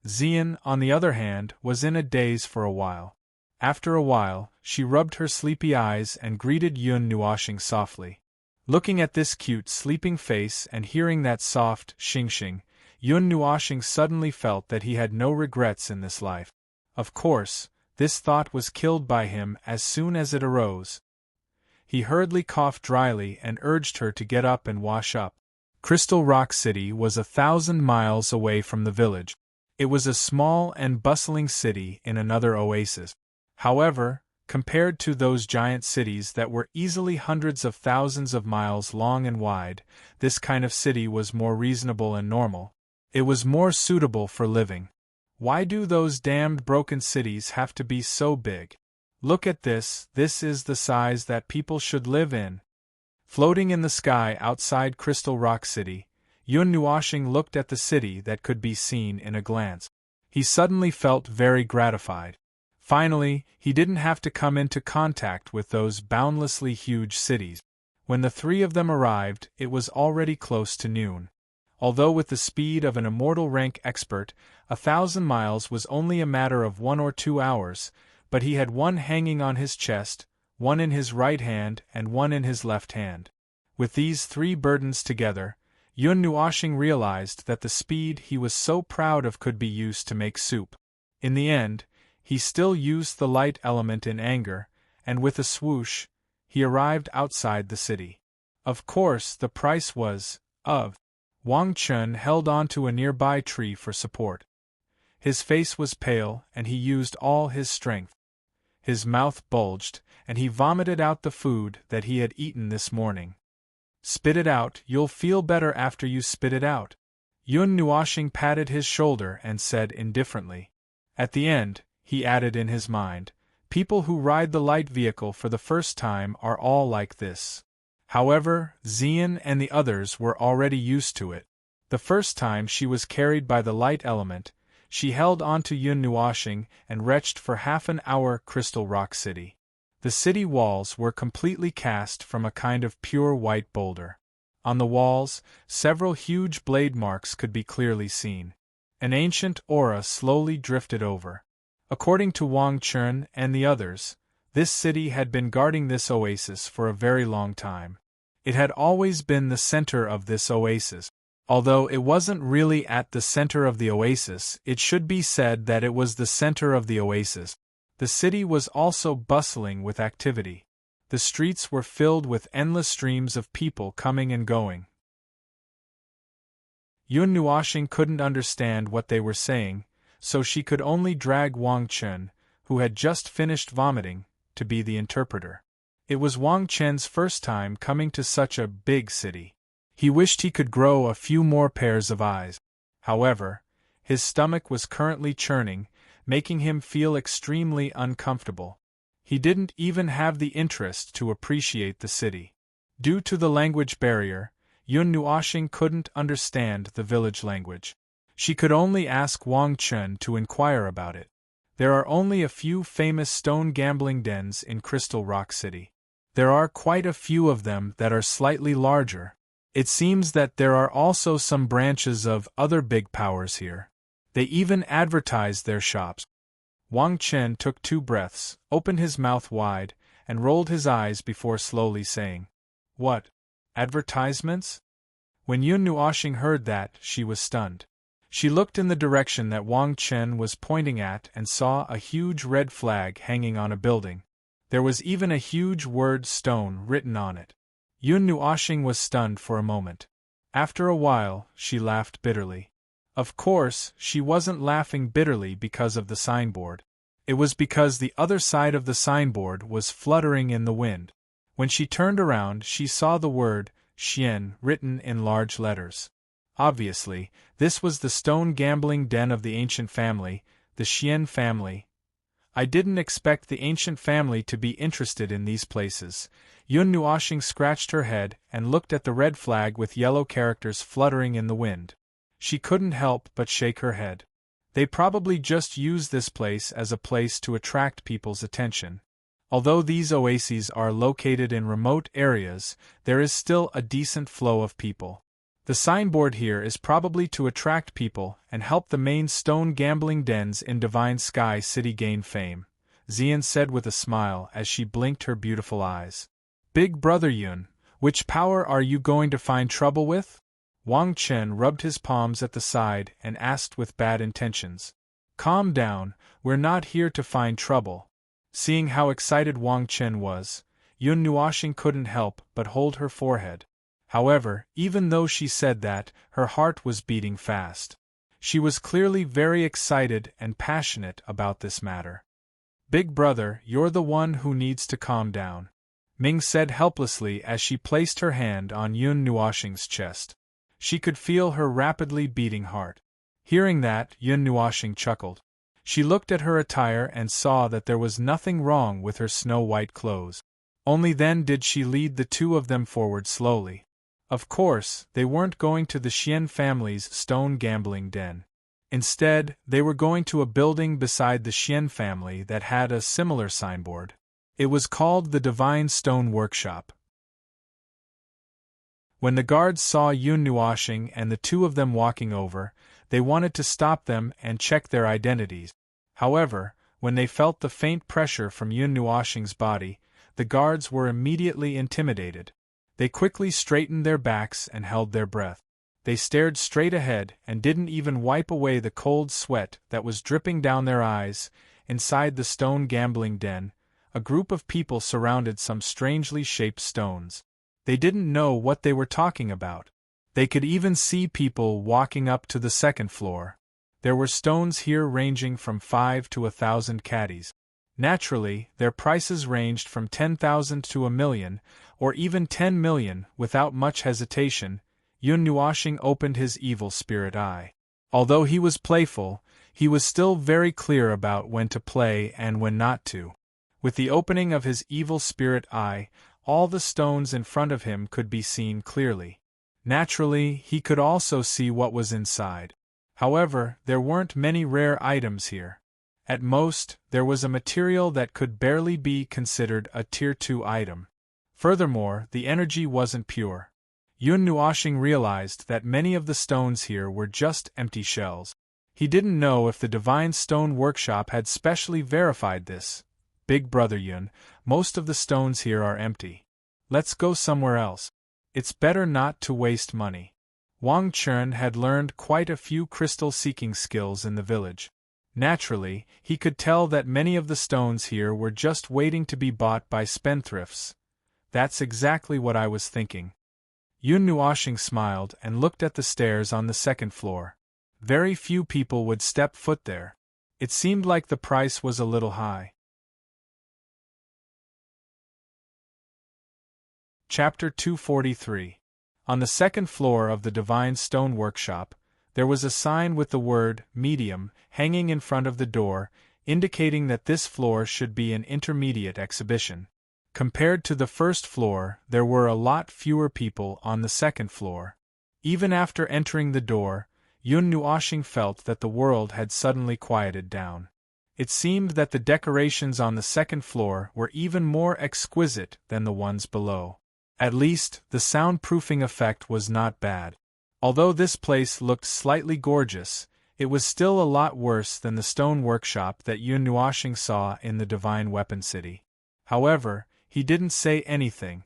S1: Xian, on the other hand, was in a daze for a while. After a while, she rubbed her sleepy eyes and greeted Yun Nuoxing softly. Looking at this cute sleeping face and hearing that soft xing-xing, Yun Nuoxing suddenly felt that he had no regrets in this life. Of course, this thought was killed by him as soon as it arose. He hurriedly coughed dryly and urged her to get up and wash up. Crystal Rock City was 1,000 miles away from the village. It was a small and bustling city in another oasis. However, compared to those giant cities that were easily hundreds of thousands of miles long and wide, this kind of city was more reasonable and normal. It was more suitable for living. Why do those damned broken cities have to be so big? Look at this is the size that people should live in. Floating in the sky outside Crystal Rock City, Yun Nuoxing looked at the city that could be seen in a glance. He suddenly felt very gratified. Finally, he didn't have to come into contact with those boundlessly huge cities. When the 3 of them arrived, it was already close to noon. Although with the speed of an immortal rank expert, 1,000 miles was only a matter of 1 or 2 hours, but he had one hanging on his chest, one in his right hand and one in his left hand. With these 3 burdens together, Yun Nuoxing realized that the speed he was so proud of could be used to make soup. In the end, he still used the light element in anger, and with a swoosh, he arrived outside the city. Of course, the price was of. Wang Chen held on to a nearby tree for support. His face was pale, and he used all his strength. His mouth bulged, and he vomited out the food that he had eaten this morning. "Spit it out, you'll feel better after you spit it out." Yun Nuoxing patted his shoulder and said indifferently. At the end, he added in his mind, "People who ride the light vehicle for the first time are all like this." However, Xian and the others were already used to it. The first time she was carried by the light element, she held on to Yun Nuoxing and retched for half an hour Crystal Rock City. The city walls were completely cast from a kind of pure white boulder. On the walls, several huge blade marks could be clearly seen. An ancient aura slowly drifted over. According to Wang Chen and the others, this city had been guarding this oasis for a very long time. It had always been the center of this oasis. Although it wasn't really at the center of the oasis, it should be said that it was the center of the oasis. The city was also bustling with activity. The streets were filled with endless streams of people coming and going. Yun Nuoxing couldn't understand what they were saying, so she could only drag Wang Chen, who had just finished vomiting, to be the interpreter. It was Wang Chen's first time coming to such a big city. He wished he could grow a few more pairs of eyes. However, his stomach was currently churning, making him feel extremely uncomfortable. He didn't even have the interest to appreciate the city. Due to the language barrier, Yun Nuoxing couldn't understand the village language. She could only ask Wang Chen to inquire about it. There are only a few famous stone gambling dens in Crystal Rock City. There are quite a few of them that are slightly larger. It seems that there are also some branches of other big powers here. They even advertise their shops. Wang Chen took 2 breaths, opened his mouth wide, and rolled his eyes before slowly saying, "What? Advertisements?" When Yun Nuoxing heard that, she was stunned. She looked in the direction that Wang Chen was pointing at and saw a huge red flag hanging on a building. There was even a huge word stone written on it. Yun Nuoxing was stunned for a moment. After a while, she laughed bitterly. Of course, she wasn't laughing bitterly because of the signboard. It was because the other side of the signboard was fluttering in the wind. When she turned around, she saw the word Xian written in large letters. Obviously, this was the stone gambling den of the ancient family, the Xian family. I didn't expect the ancient family to be interested in these places. Yun Nuoxing scratched her head and looked at the red flag with yellow characters fluttering in the wind. She couldn't help but shake her head. They probably just use this place as a place to attract people's attention. Although these oases are located in remote areas, there is still a decent flow of people. The signboard here is probably to attract people and help the main stone gambling dens in Divine Sky City gain fame, Xian said with a smile as she blinked her beautiful eyes. Big brother Yun, which power are you going to find trouble with? Wang Chen rubbed his palms at the side and asked with bad intentions. Calm down, we're not here to find trouble. Seeing how excited Wang Chen was, Yun Nuoxing couldn't help but hold her forehead. However, even though she said that, her heart was beating fast. She was clearly very excited and passionate about this matter. Big brother, you're the one who needs to calm down, Ming said helplessly as she placed her hand on Yun Nuoxing's chest. She could feel her rapidly beating heart. Hearing that, Yun Nuoxing chuckled. She looked at her attire and saw that there was nothing wrong with her snow-white clothes. Only then did she lead the 2 of them forward slowly. Of course, they weren't going to the Xian family's stone gambling den. Instead, they were going to a building beside the Xian family that had a similar signboard. It was called the Divine Stone Workshop. When the guards saw Yun Nuoxing and the 2 of them walking over, they wanted to stop them and check their identities. However, when they felt the faint pressure from Yun Nuoxing's body, the guards were immediately intimidated. They quickly straightened their backs and held their breath. They stared straight ahead and didn't even wipe away the cold sweat that was dripping down their eyes. Inside the stone gambling den, a group of people surrounded some strangely shaped stones. They didn't know what they were talking about. They could even see people walking up to the 2nd floor. There were stones here ranging from 5 to 1,000 caddies. Naturally, their prices ranged from 10,000 to 1,000,000, or even 10 million. Without much hesitation, Yun Nuoxing opened his evil spirit eye. Although he was playful, he was still very clear about when to play and when not to. With the opening of his evil spirit eye, all the stones in front of him could be seen clearly. Naturally, he could also see what was inside. However, there weren't many rare items here. At most, there was a material that could barely be considered a Tier 2 item. Furthermore, the energy wasn't pure. Yun Nuoxing realized that many of the stones here were just empty shells. He didn't know if the Divine Stone Workshop had specially verified this. Big brother Yun, most of the stones here are empty. Let's go somewhere else. It's better not to waste money. Wang Chen had learned quite a few crystal-seeking skills in the village. Naturally, he could tell that many of the stones here were just waiting to be bought by spendthrifts. That's exactly what I was thinking. Yun Nuoxing smiled and looked at the stairs on the 2nd floor. Very few people would step foot there. It seemed like the price was a little high. Chapter 243. On the second floor of the Divine Stone Workshop, there was a sign with the word "Medium" hanging in front of the door, indicating that this floor should be an intermediate exhibition. Compared to the first floor, there were a lot fewer people on the second floor. Even after entering the door, Yun Nuoxing felt that the world had suddenly quieted down. It seemed that the decorations on the second floor were even more exquisite than the ones below. At least, the soundproofing effect was not bad. Although this place looked slightly gorgeous, it was still a lot worse than the stone workshop that Yun Nuoxing saw in the Divine Weapon City. However, he didn't say anything.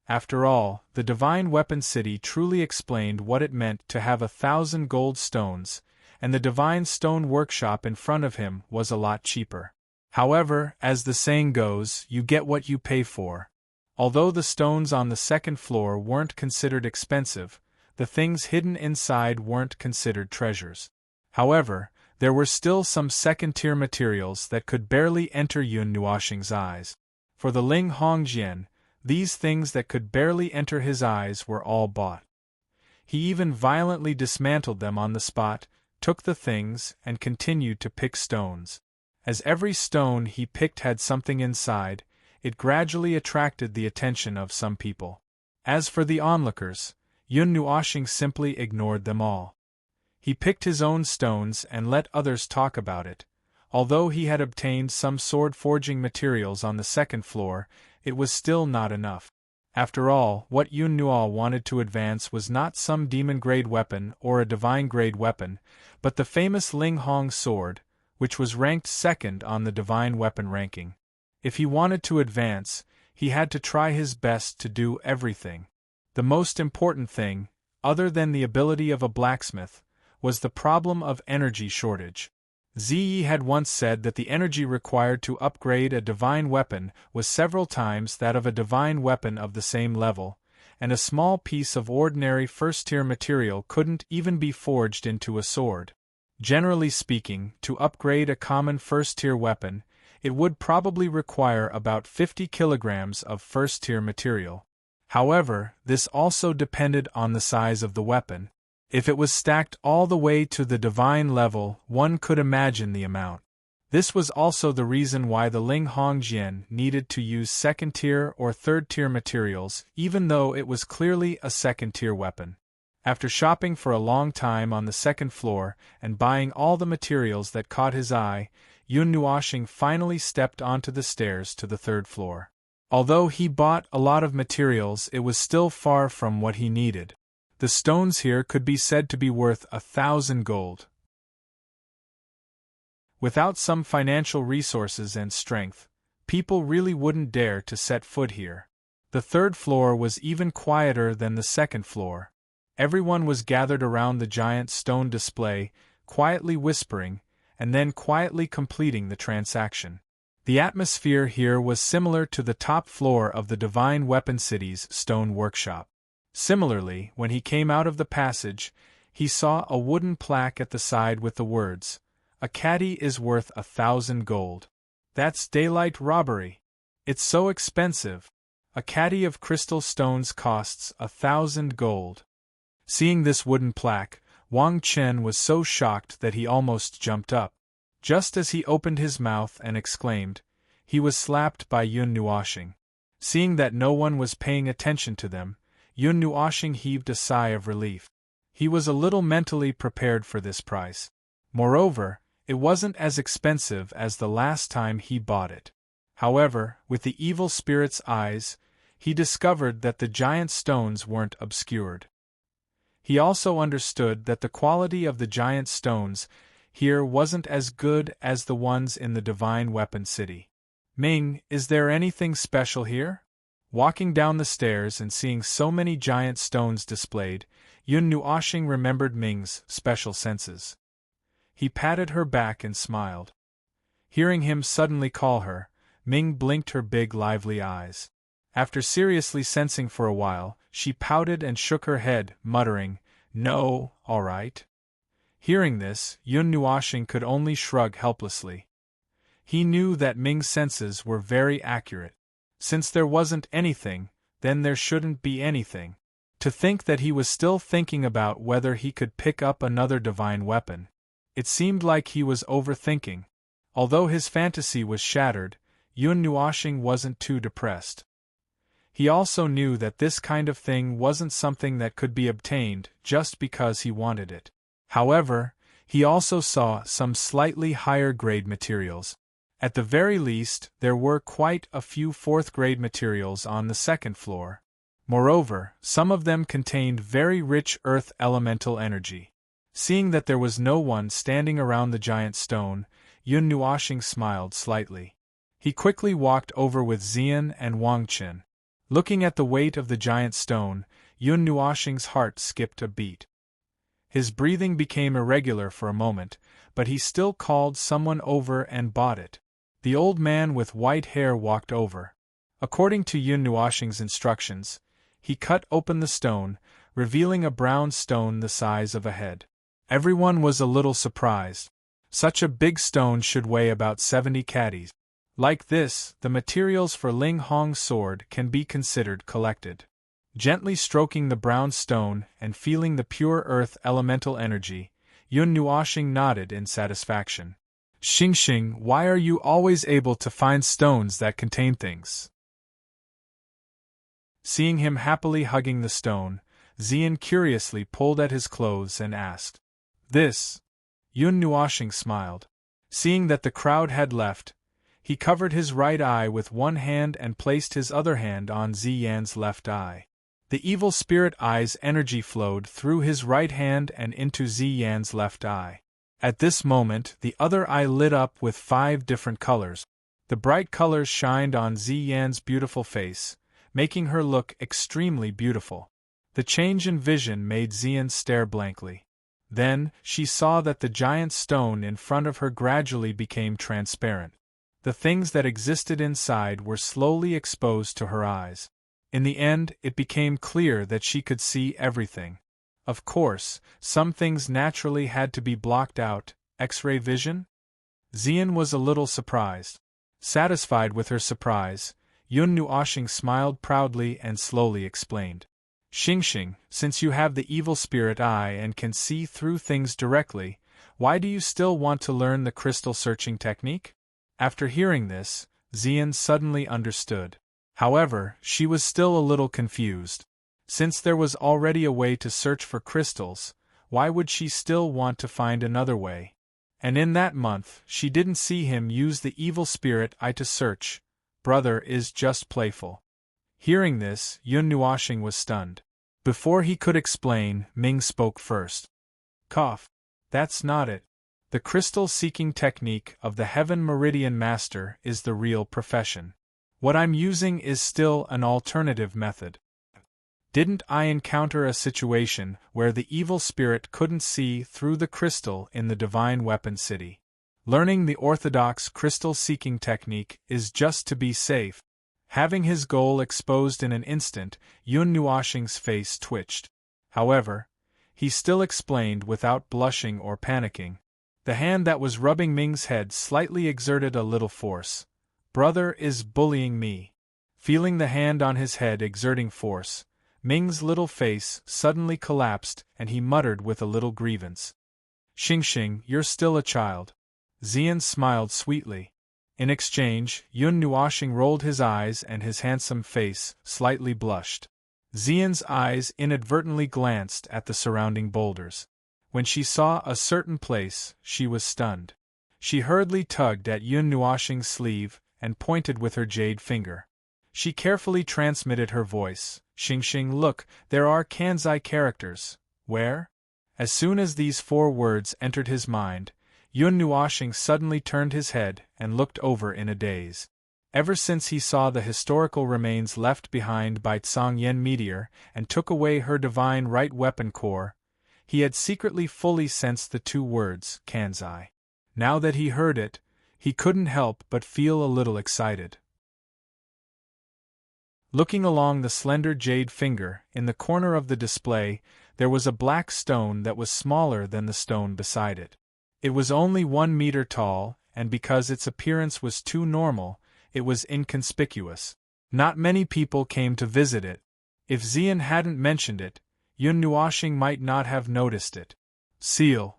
S1: After all, the Divine Weapon City truly explained what it meant to have 1,000 gold stones, and the Divine Stone Workshop in front of him was a lot cheaper. However, as the saying goes, you get what you pay for. Although the stones on the second floor weren't considered expensive, the things hidden inside weren't considered treasures. However, there were still some second-tier materials that could barely enter Yun Nuoxing's eyes. For the Ling Hongjian, these things that could barely enter his eyes were all bought. He even violently dismantled them on the spot, took the things, and continued to pick stones. As every stone he picked had something inside, it gradually attracted the attention of some people. As for the onlookers, Yun Nuoxing simply ignored them all. He picked his own stones and let others talk about it. Although he had obtained some sword-forging materials on the second floor, it was still not enough. After all, what Yun Nuo wanted to advance was not some demon-grade weapon or a divine-grade weapon, but the famous Ling Hong sword, which was ranked second on the divine weapon ranking. If he wanted to advance, he had to try his best to do everything. The most important thing, other than the ability of a blacksmith, was the problem of energy shortage. Ziyi had once said that the energy required to upgrade a divine weapon was several times that of a divine weapon of the same level, and a small piece of ordinary first-tier material couldn't even be forged into a sword. Generally speaking, to upgrade a common first-tier weapon, it would probably require about 50 kilograms of first-tier material. However, this also depended on the size of the weapon. If it was stacked all the way to the divine level, one could imagine the amount. This was also the reason why the Ling Hongjian needed to use second-tier or third-tier materials, even though it was clearly a second-tier weapon. After shopping for a long time on the second floor and buying all the materials that caught his eye, Yun Nuoxing finally stepped onto the stairs to the third floor. Although he bought a lot of materials, it was still far from what he needed. The stones here could be said to be worth 1,000 gold. Without some financial resources and strength, people really wouldn't dare to set foot here. The third floor was even quieter than the second floor. Everyone was gathered around the giant stone display, quietly whispering, and then quietly completing the transaction. The atmosphere here was similar to the top floor of the Divine Weapon City's stone workshop. Similarly, when he came out of the passage, he saw a wooden plaque at the side with the words, "A caddy is worth 1,000 gold. That's daylight robbery. It's so expensive. A caddy of crystal stones costs 1,000 gold." Seeing this wooden plaque, Wang Chen was so shocked that he almost jumped up. Just as he opened his mouth and exclaimed, he was slapped by Yun Nuoxing. Seeing that no one was paying attention to them, Yun Nuoxing heaved a sigh of relief. He was a little mentally prepared for this price. Moreover, it wasn't as expensive as the last time he bought it. However, with the evil spirit's eyes, he discovered that the giant stones weren't obscured. He also understood that the quality of the giant stones here wasn't as good as the ones in the Divine Weapon City. "Ming, is there anything special here?" Walking down the stairs and seeing so many giant stones displayed, Yun Nuoxing remembered Ming's special senses. He patted her back and smiled. Hearing him suddenly call her, Ming blinked her big lively eyes. After seriously sensing for a while, she pouted and shook her head, muttering, "No, all right." Hearing this, Yun Nuoxing could only shrug helplessly. He knew that Ming's senses were very accurate. Since there wasn't anything, then there shouldn't be anything. To think that he was still thinking about whether he could pick up another divine weapon. It seemed like he was overthinking. Although his fantasy was shattered, Yun Nuoxing wasn't too depressed. He also knew that this kind of thing wasn't something that could be obtained just because he wanted it. However, he also saw some slightly higher-grade materials. At the very least, there were quite a few fourth-grade materials on the second floor. Moreover, some of them contained very rich earth elemental energy. Seeing that there was no one standing around the giant stone, Yun Nuoxing smiled slightly. He quickly walked over with Xian and Wang Qin. Looking at the weight of the giant stone, Yun Nuoxing's heart skipped a beat. His breathing became irregular for a moment, but he still called someone over and bought it. The old man with white hair walked over. According to Yun Nuoxing's instructions, he cut open the stone, revealing a brown stone the size of a head. Everyone was a little surprised. Such a big stone should weigh about 70 caddies. Like this, the materials for Ling Hong's sword can be considered collected. Gently stroking the brown stone and feeling the pure earth elemental energy, Yun Nuoxing nodded in satisfaction. Xingxing, why are you always able to find stones that contain things? Seeing him happily hugging the stone, Xian curiously pulled at his clothes and asked, "This?" Yun Nuoxing smiled. Seeing that the crowd had left, he covered his right eye with one hand and placed his other hand on Ziyan's left eye. The evil spirit eye's energy flowed through his right hand and into Ziyan's left eye. At this moment, the other eye lit up with 5 different colors. The bright colors shined on Ziyan's beautiful face, making her look extremely beautiful. The change in vision made Xian stare blankly. Then, she saw that the giant stone in front of her gradually became transparent. The things that existed inside were slowly exposed to her eyes. In the end, it became clear that she could see everything. Of course, some things naturally had to be blocked out. X-ray vision? Xian was a little surprised. Satisfied with her surprise, Yun Nuoxing smiled proudly and slowly explained. Xingxing, since you have the evil spirit eye and can see through things directly, why do you still want to learn the crystal searching technique? After hearing this, Xian suddenly understood. However, she was still a little confused. Since there was already a way to search for crystals, why would she still want to find another way? And in that month, she didn't see him use the evil spirit eye to search. Brother is just playful. Hearing this, Yun Nuoxing was stunned. Before he could explain, Ming spoke first. Cough. That's not it. The crystal-seeking technique of the Heaven Meridian Master is the real profession. What I'm using is still an alternative method. Didn't I encounter a situation where the evil spirit couldn't see through the crystal in the Divine Weapon City? Learning the orthodox crystal-seeking technique is just to be safe. Having his goal exposed in an instant, Yun Nuoxing's face twitched. However, he still explained without blushing or panicking. The hand that was rubbing Ming's head slightly exerted a little force. Brother is bullying me. Feeling the hand on his head exerting force, Ming's little face suddenly collapsed and he muttered with a little grievance. Xingxing, you're still a child. Xian smiled sweetly. In exchange, Yun Nuoxing rolled his eyes and his handsome face slightly blushed. Xian's eyes inadvertently glanced at the surrounding boulders. When she saw a certain place, she was stunned. She hurriedly tugged at Yun Nuoxing's sleeve and pointed with her jade finger. She carefully transmitted her voice. Xingxing, look, there are kanzai characters. Where? As soon as these 4 words entered his mind, Yun Nuoxing suddenly turned his head and looked over in a daze. Ever since he saw the historical remains left behind by Tsangyen meteor and took away her divine right weapon core, he had secretly fully sensed the 2 words, kanzai. Now that he heard it, he couldn't help but feel a little excited. Looking along the slender jade finger, in the corner of the display, there was a black stone that was smaller than the stone beside it. It was only 1 meter tall, and because its appearance was too normal, it was inconspicuous. Not many people came to visit it. If Xian hadn't mentioned it, Yun Nuoxing might not have noticed it. Seal.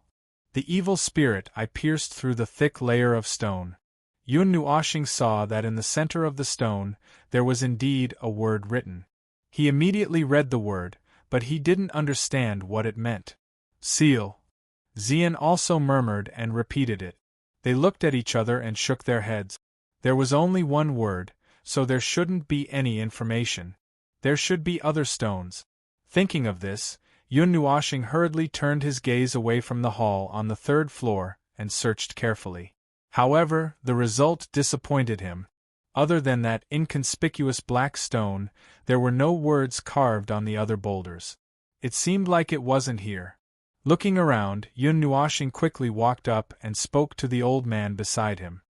S1: The evil spirit I pierced through the thick layer of stone. Yun Nuoxing saw that in the center of the stone, there was indeed a word written. He immediately read the word, but he didn't understand what it meant. Seal. Xian also murmured and repeated it. They looked at each other and shook their heads. There was only one word, so there shouldn't be any information. There should be other stones. Thinking of this, Yun Nuoxing hurriedly turned his gaze away from the hall on the third floor and searched carefully. However, the result disappointed him. Other than that inconspicuous black stone, there were no words carved on the other boulders. It seemed like it wasn't here. Looking around, Yun Nuoxing quickly walked up and spoke to the old man beside him.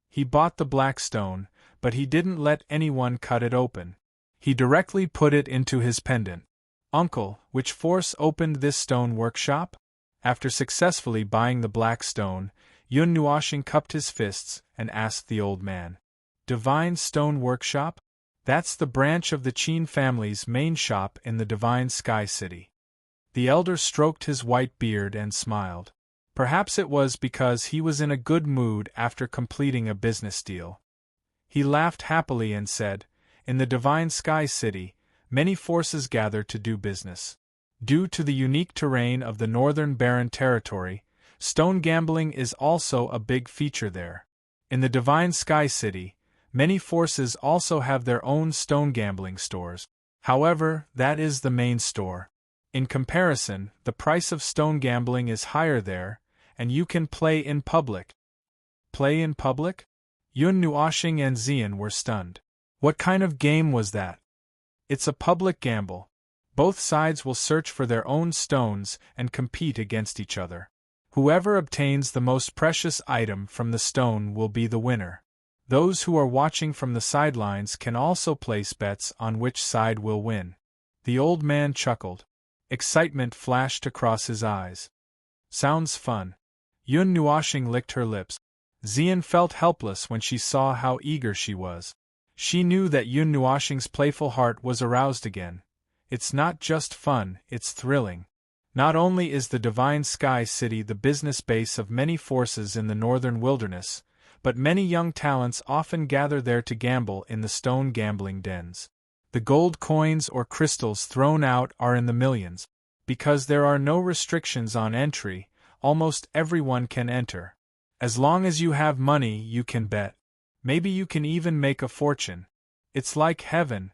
S1: He bought the black stone, but he didn't let anyone cut it open. He directly put it into his pendant. Uncle, which force opened this stone workshop? After successfully buying the black stone, Yun Nuoxing cupped his fists and asked the old man. Divine Stone Workshop? That's the branch of the Qin family's main shop in the Divine Sky City. The elder stroked his white beard and smiled. Perhaps it was because he was in a good mood after completing a business deal. He laughed happily and said, In the Divine Sky City, many forces gather to do business. Due to the unique terrain of the Northern Barren Territory, stone gambling is also a big feature there. In the Divine Sky City, many forces also have their own stone gambling stores. However, that is the main store. In comparison, the price of stone gambling is higher there, and you can play in public. Play in public? Yun Nuoxing and Xian were stunned. What kind of game was that? It's a public gamble. Both sides will search for their own stones and compete against each other. Whoever obtains the most precious item from the stone will be the winner. Those who are watching from the sidelines can also place bets on which side will win. The old man chuckled. Excitement flashed across his eyes. Sounds fun. Yun Nuoxing licked her lips. Xian felt helpless when she saw how eager she was. She knew that Yun Nuoxing's playful heart was aroused again. It's not just fun, it's thrilling. Not only is the Divine Sky City the business base of many forces in the northern wilderness, but many young talents often gather there to gamble in the stone gambling dens. The gold coins or crystals thrown out are in the millions. Because there are no restrictions on entry, almost everyone can enter. As long as you have money, you can bet. Maybe you can even make a fortune. It's like heaven.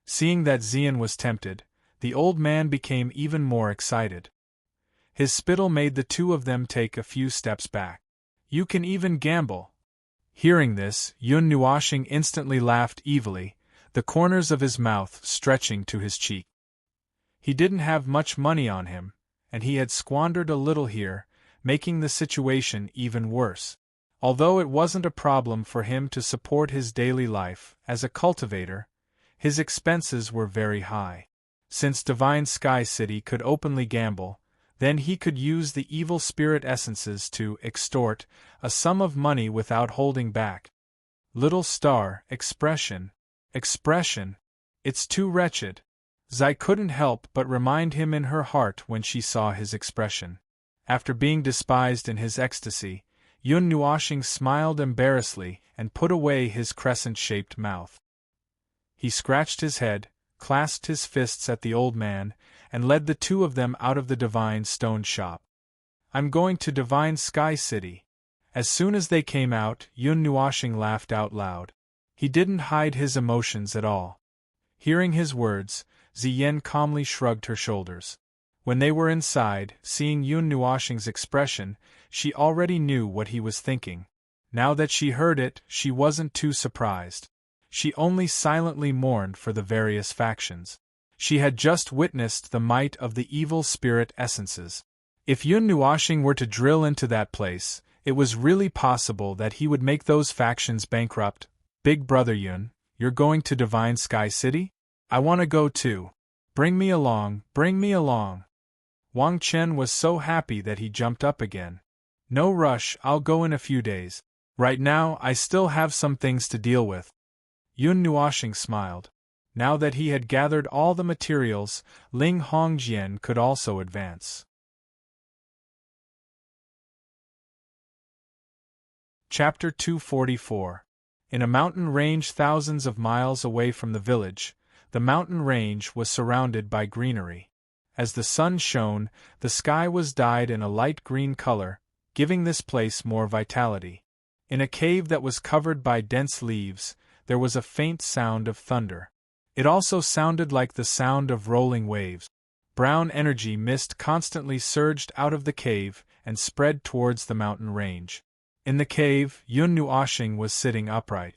S1: Seeing that Xian was tempted, the old man became even more excited. His spittle made the two of them take a few steps back. You can even gamble. Hearing this, Yun Nuoxing instantly laughed evilly, the corners of his mouth stretching to his cheek. He didn't have much money on him, and he had squandered a little here, making the situation even worse. Although it wasn't a problem for him to support his daily life as a cultivator, his expenses were very high. Since Divine Sky City could openly gamble, then he could use the evil spirit essences to extort a sum of money without holding back. Little star, expression. It's too wretched. Zai couldn't help but remind him in her heart when she saw his expression. After being despised in his ecstasy, Yun Nuoxing smiled embarrassedly and put away his crescent-shaped mouth. He scratched his head, clasped his fists at the old man, and led the two of them out of the Divine Stone Shop. I'm going to Divine Sky City. As soon as they came out, Yun Nuoxing laughed out loud. He didn't hide his emotions at all. Hearing his words, Ziyen calmly shrugged her shoulders. When they were inside, seeing Yun Nuoxing's expression, she already knew what he was thinking. Now that she heard it, she wasn't too surprised. She only silently mourned for the various factions. She had just witnessed the might of the evil spirit essences. If Yun Nuoxing were to drill into that place, it was really possible that he would make those factions bankrupt. Big brother Yun, you're going to Divine Sky City? I want to go too. Bring me along, bring me along. Wang Chen was so happy that he jumped up again. No rush, I'll go in a few days. Right now, I still have some things to deal with. Yun Nuoxing smiled. Now that he had gathered all the materials, Ling Hongjian could also advance. Chapter 244. In a mountain range thousands of miles away from the village, the mountain range was surrounded by greenery. As the sun shone, the sky was dyed in a light green color, giving this place more vitality. In a cave that was covered by dense leaves, there was a faint sound of thunder. It also sounded like the sound of rolling waves. Brown energy mist constantly surged out of the cave and spread towards the mountain range. In the cave, Yun Nuoxing was sitting upright.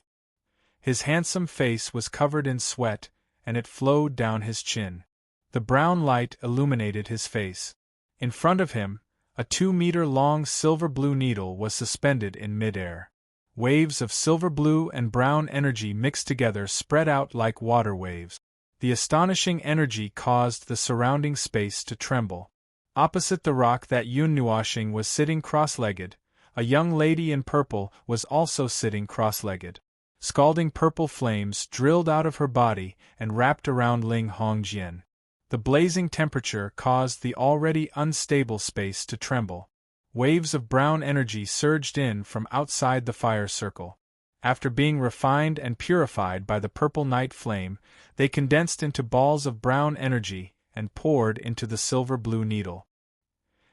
S1: His handsome face was covered in sweat, and it flowed down his chin. The brown light illuminated his face. In front of him, a 2-meter-long silver-blue needle was suspended in mid-air. Waves of silver-blue and brown energy mixed together spread out like water waves. The astonishing energy caused the surrounding space to tremble. Opposite the rock that Yun Nuoxing was sitting cross-legged, a young lady in purple was also sitting cross-legged. Scalding purple flames drilled out of her body and wrapped around Ling Hongjian. The blazing temperature caused the already unstable space to tremble. Waves of brown energy surged in from outside the fire circle. After being refined and purified by the purple night flame, they condensed into balls of brown energy and poured into the silver-blue needle.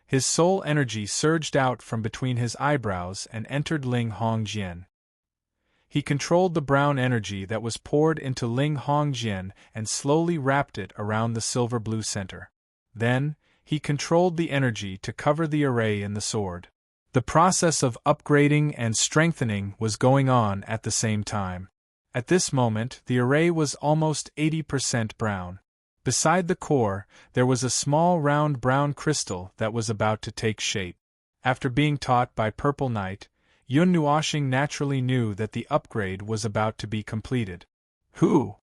S1: His soul energy surged out from between his eyebrows and entered Ling Hongjian. He controlled the brown energy that was poured into Ling Hongjian and slowly wrapped it around the silver-blue center. Then, he controlled the energy to cover the array in the sword. The process of upgrading and strengthening was going on at the same time. At this moment, the array was almost 80% brown. Beside the core, there was a small round brown crystal that was about to take shape. After being taught by Purple Knight, Yun Nuoxing naturally knew that the upgrade was about to be completed. Who?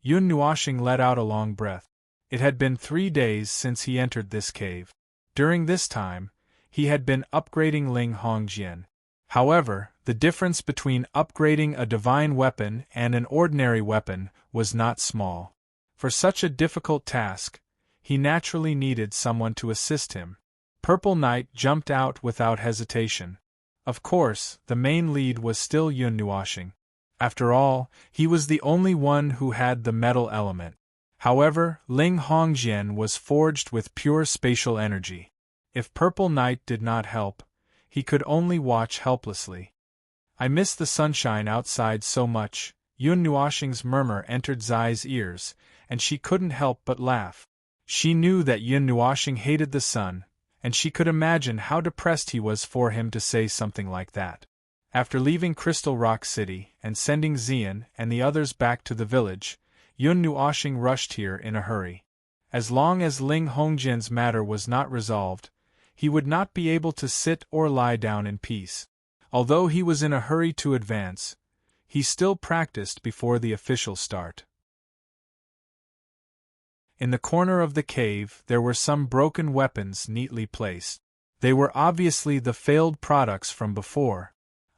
S1: Yun Nuoxing let out a long breath. It had been 3 days since he entered this cave. During this time, he had been upgrading Ling Hongjian. However, the difference between upgrading a divine weapon and an ordinary weapon was not small. For such a difficult task, he naturally needed someone to assist him. Purple Knight jumped out without hesitation. Of course, the main lead was still Yun Nuoxing. After all, he was the only one who had the metal element. However, Ling Hongjian was forged with pure spatial energy. If Purple Knight did not help, he could only watch helplessly. I miss the sunshine outside so much. Yun Nuoxing's murmur entered Zai's ears, and she couldn't help but laugh. She knew that Yun Nuoxing hated the sun, and she could imagine how depressed he was for him to say something like that. After leaving Crystal Rock City and sending Xian and the others back to the village, Yun Nuoxing rushed here in a hurry. As long as Ling Hongjian's matter was not resolved, he would not be able to sit or lie down in peace. Although he was in a hurry to advance, he still practiced before the official start. In the corner of the cave there were some broken weapons neatly placed. They were obviously the failed products from before.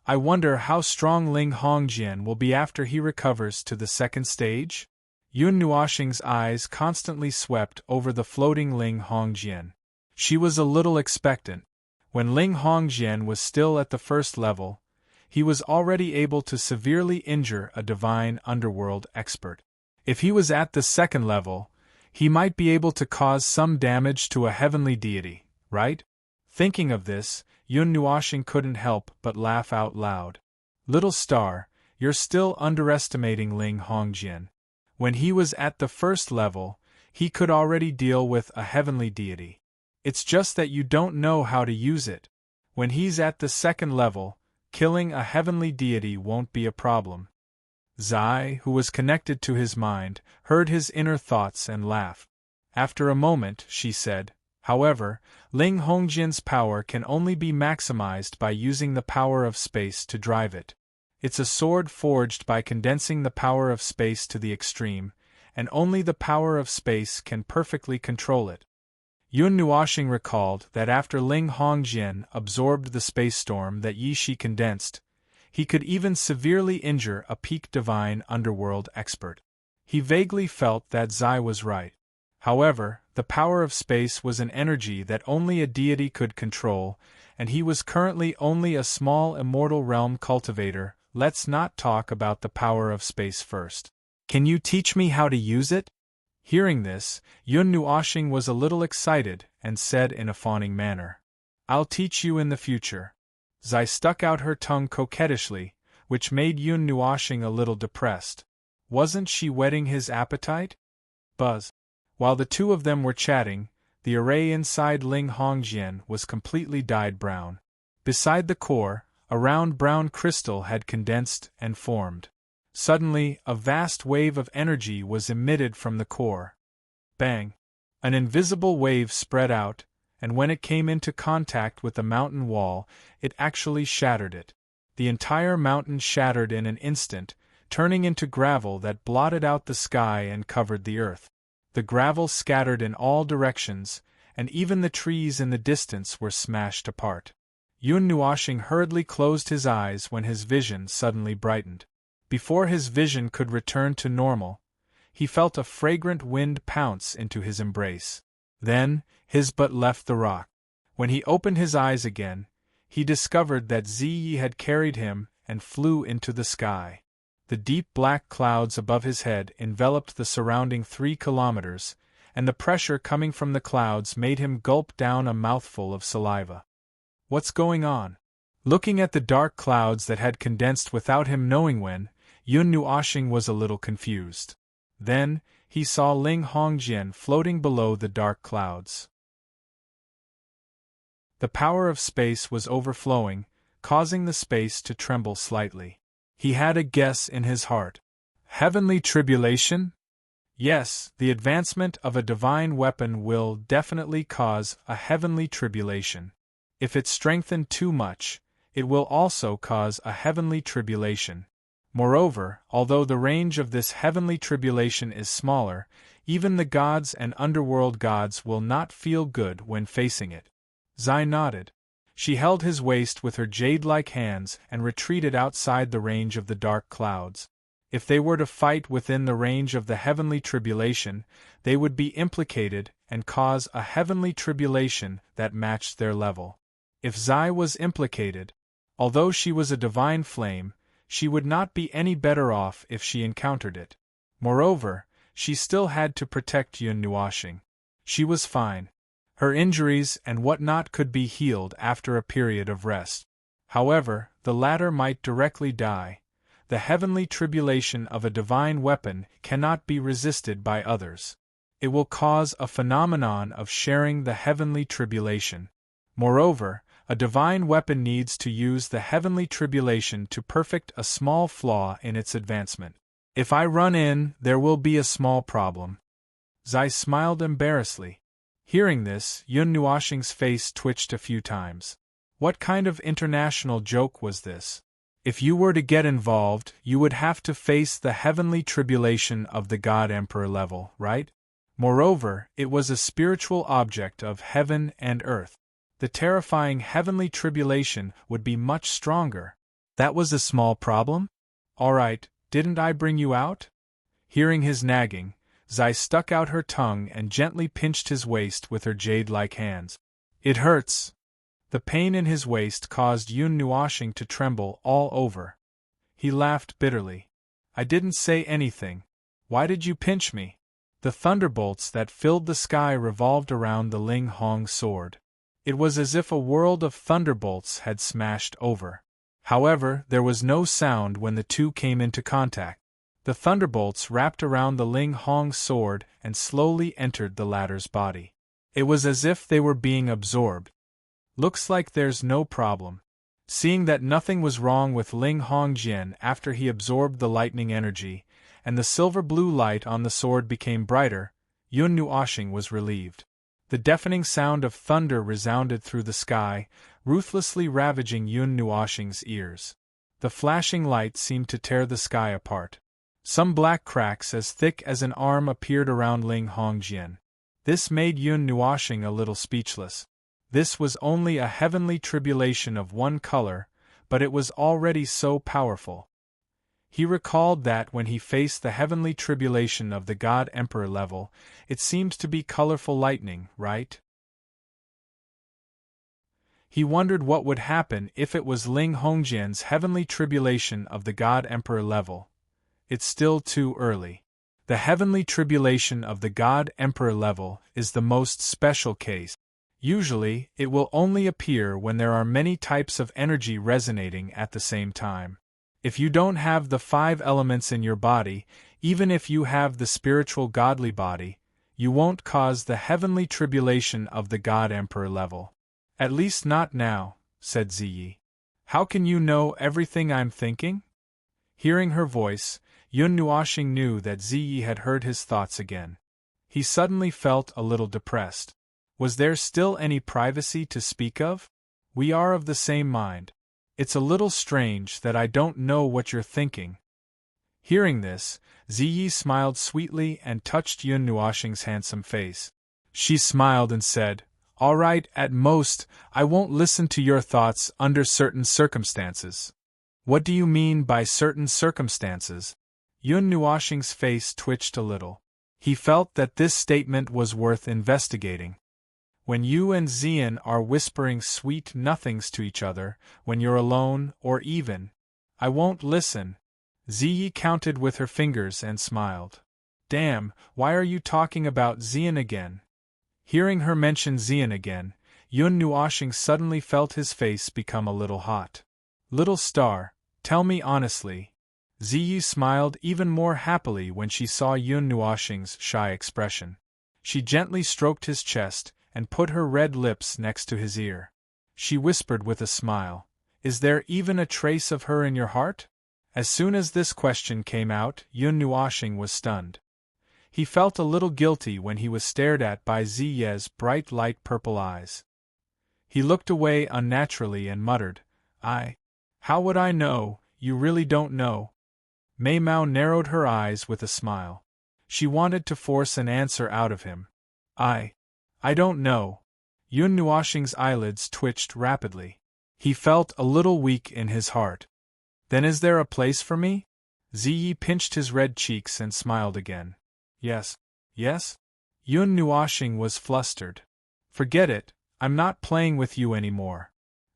S1: I wonder how strong Ling Hongjian will be after he recovers to the second stage? Yun Nuoxing's eyes constantly swept over the floating Ling Hongjian. She was a little expectant. When Ling Hongjian was still at the first level, he was already able to severely injure a divine underworld expert. If he was at the second level, he might be able to cause some damage to a heavenly deity, right? Thinking of this, Yun Nuoxing couldn't help but laugh out loud. Little star, you're still underestimating Ling Hongjian. When he was at the first level, he could already deal with a heavenly deity. It's just that you don't know how to use it. When he's at the second level, killing a heavenly deity won't be a problem. Zai, who was connected to his mind, heard his inner thoughts and laughed. After a moment, she said, however, Ling Hongjian's power can only be maximized by using the power of space to drive it. It's a sword forged by condensing the power of space to the extreme, and only the power of space can perfectly control it. Yun Nuoxing recalled that after Ling Hongjian absorbed the space storm that Yi Shi condensed, he could even severely injure a peak divine underworld expert. He vaguely felt that Zai was right. However, the power of space was an energy that only a deity could control, and he was currently only a small immortal realm cultivator. Let's not talk about the power of space first. Can you teach me how to use it? Hearing this, Yun Nuoxing was a little excited and said in a fawning manner, I'll teach you in the future. Zai stuck out her tongue coquettishly, which made Yun Nuoxing a little depressed. Wasn't she whetting his appetite? Buzz. While the two of them were chatting, the array inside Ling Hongjian was completely dyed brown. Beside the core, a round brown crystal had condensed and formed. Suddenly, a vast wave of energy was emitted from the core. Bang! An invisible wave spread out, and when it came into contact with the mountain wall, it actually shattered it. The entire mountain shattered in an instant, turning into gravel that blotted out the sky and covered the earth. The gravel scattered in all directions, and even the trees in the distance were smashed apart. Yun Nuoxing hurriedly closed his eyes when his vision suddenly brightened. Before his vision could return to normal, he felt a fragrant wind pounce into his embrace. Then, his butt left the rock. When he opened his eyes again, he discovered that Ziyi had carried him and flew into the sky. The deep black clouds above his head enveloped the surrounding 3 kilometers, and the pressure coming from the clouds made him gulp down a mouthful of saliva. What's going on? Looking at the dark clouds that had condensed without him knowing when, Yun Nuoxing was a little confused. Then, he saw Ling Hongjian floating below the dark clouds. The power of space was overflowing, causing the space to tremble slightly. He had a guess in his heart. Heavenly tribulation? Yes, the advancement of a divine weapon will definitely cause a heavenly tribulation. If it's strengthened too much, it will also cause a heavenly tribulation. Moreover, although the range of this heavenly tribulation is smaller, even the gods and underworld gods will not feel good when facing it. Zai nodded. She held his waist with her jade-like hands and retreated outside the range of the dark clouds. If they were to fight within the range of the heavenly tribulation, they would be implicated and cause a heavenly tribulation that matched their level. If Zai was implicated, although she was a divine flame, she would not be any better off if she encountered it. Moreover, she still had to protect Yun Nuoxing. She was fine. Her injuries and whatnot could be healed after a period of rest. However, the latter might directly die. The heavenly tribulation of a divine weapon cannot be resisted by others. It will cause a phenomenon of sharing the heavenly tribulation. Moreover, a divine weapon needs to use the heavenly tribulation to perfect a small flaw in its advancement. If I run in, there will be a small problem. Zai smiled embarrassedly. Hearing this, Yun Nuoxing's face twitched a few times. What kind of international joke was this? If you were to get involved, you would have to face the heavenly tribulation of the God Emperor level, right? Moreover, it was a spiritual object of heaven and earth. The terrifying heavenly tribulation would be much stronger. That was a small problem? All right, didn't I bring you out? Hearing his nagging, Zai stuck out her tongue and gently pinched his waist with her jade-like hands. It hurts. The pain in his waist caused Yun Nuoxing to tremble all over. He laughed bitterly. I didn't say anything. Why did you pinch me? The thunderbolts that filled the sky revolved around the Ling Hong sword. It was as if a world of thunderbolts had smashed over. However, there was no sound when the two came into contact. The thunderbolts wrapped around the Ling Hong sword and slowly entered the latter's body. It was as if they were being absorbed. Looks like there's no problem. Seeing that nothing was wrong with Ling Hongjian after he absorbed the lightning energy, and the silver-blue light on the sword became brighter, Yun Nuoxing was relieved. The deafening sound of thunder resounded through the sky, ruthlessly ravaging Yun Nuoxing's ears. The flashing light seemed to tear the sky apart. Some black cracks as thick as an arm appeared around Ling Hongjian. This made Yun Nuoxing a little speechless. This was only a heavenly tribulation of one color, but it was already so powerful. He recalled that when he faced the heavenly tribulation of the God Emperor level, it seemed to be colorful lightning, right? He wondered what would happen if it was Ling Hongjian's heavenly tribulation of the God Emperor level. It's still too early. The heavenly tribulation of the God Emperor level is the most special case. Usually, it will only appear when there are many types of energy resonating at the same time. If you don't have the 5 elements in your body, even if you have the spiritual godly body, you won't cause the heavenly tribulation of the God Emperor level. At least not now, said Ziyi. How can you know everything I'm thinking? Hearing her voice, Yun Nuoxing knew that Ziyi had heard his thoughts again. He suddenly felt a little depressed. Was there still any privacy to speak of? We are of the same mind. It's a little strange that I don't know what you're thinking. Hearing this, Ziyi smiled sweetly and touched Yun Nuoxing's handsome face. She smiled and said, "All right, at most, I won't listen to your thoughts under certain circumstances." What do you mean by certain circumstances? Yun Nuoxing's face twitched a little. He felt that this statement was worth investigating. When you and Xian are whispering sweet nothings to each other, when you're alone, or even, I won't listen. Ziyi counted with her fingers and smiled. Damn, why are you talking about Xian again? Hearing her mention Xian again, Yun Nuoxing suddenly felt his face become a little hot. Little star, tell me honestly. Ziyi smiled even more happily when she saw Yun Nuoxing's shy expression. She gently stroked his chest and put her red lips next to his ear. She whispered with a smile, "Is there even a trace of her in your heart?" As soon as this question came out, Yun Nuoxing was stunned. He felt a little guilty when he was stared at by Ziye's bright light purple eyes. He looked away unnaturally and muttered, How would I know? You really don't know?" Mei Mao narrowed her eyes with a smile. She wanted to force an answer out of him. I don't know." Yun Nuoxing's eyelids twitched rapidly. He felt a little weak in his heart. "Then is there a place for me?" Ziyi pinched his red cheeks and smiled again. Yes. Yun Nuoxing was flustered. "Forget it, I'm not playing with you anymore."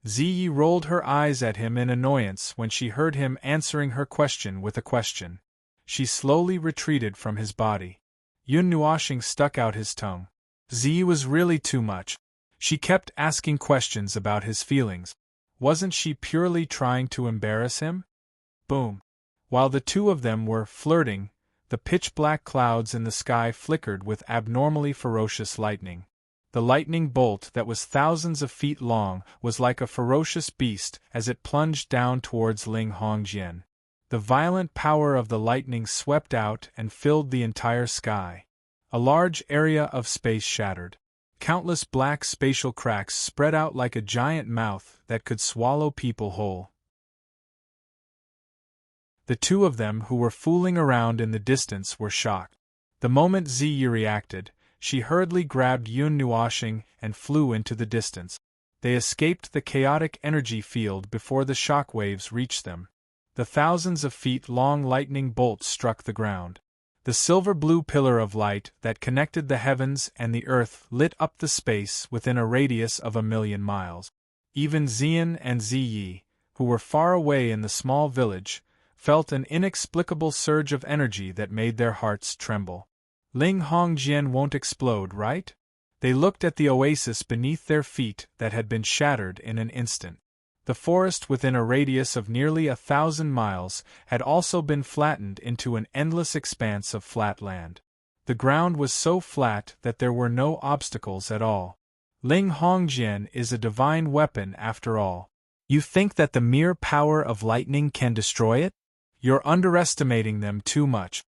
S1: Ziyi rolled her eyes at him in annoyance when she heard him answering her question with a question. She slowly retreated from his body. Yun Nuoxing stuck out his tongue. Ziyi was really too much. She kept asking questions about his feelings. Wasn't she purely trying to embarrass him? Boom. While the two of them were flirting, the pitch-black clouds in the sky flickered with abnormally ferocious lightning. The lightning bolt that was thousands of feet long was like a ferocious beast as it plunged down towards Ling Hongjian. The violent power of the lightning swept out and filled the entire sky. A large area of space shattered. Countless black spatial cracks spread out like a giant mouth that could swallow people whole. The two of them who were fooling around in the distance were shocked. The moment Ziyi reacted, she hurriedly grabbed Yun Nuoxing and flew into the distance. They escaped the chaotic energy field before the shock waves reached them. The thousands of feet-long lightning bolts struck the ground. The silver-blue pillar of light that connected the heavens and the earth lit up the space within a radius of 1,000,000 miles. Even Xian and Ziyi, who were far away in the small village, felt an inexplicable surge of energy that made their hearts tremble. Ling Hongjian won't explode, right? They looked at the oasis beneath their feet that had been shattered in an instant. The forest within a radius of nearly 1,000 miles had also been flattened into an endless expanse of flat land. The ground was so flat that there were no obstacles at all. Ling Hongjian is a divine weapon after all. You think that the mere power of lightning can destroy it? You're underestimating them too much.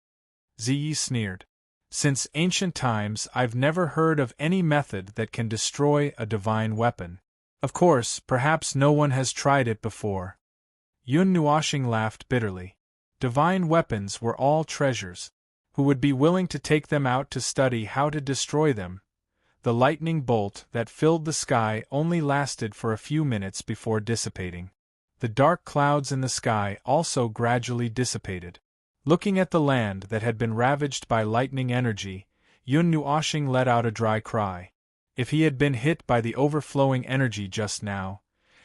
S1: Ziyi sneered. Since ancient times I've never heard of any method that can destroy a divine weapon. Of course, perhaps no one has tried it before. Yun Nuoxing laughed bitterly. Divine weapons were all treasures. Who would be willing to take them out to study how to destroy them? The lightning bolt that filled the sky only lasted for a few minutes before dissipating. The dark clouds in the sky also gradually dissipated. Looking at the land that had been ravaged by lightning energy, Yun Nuoshing let out a dry cry. If he had been hit by the overflowing energy just now,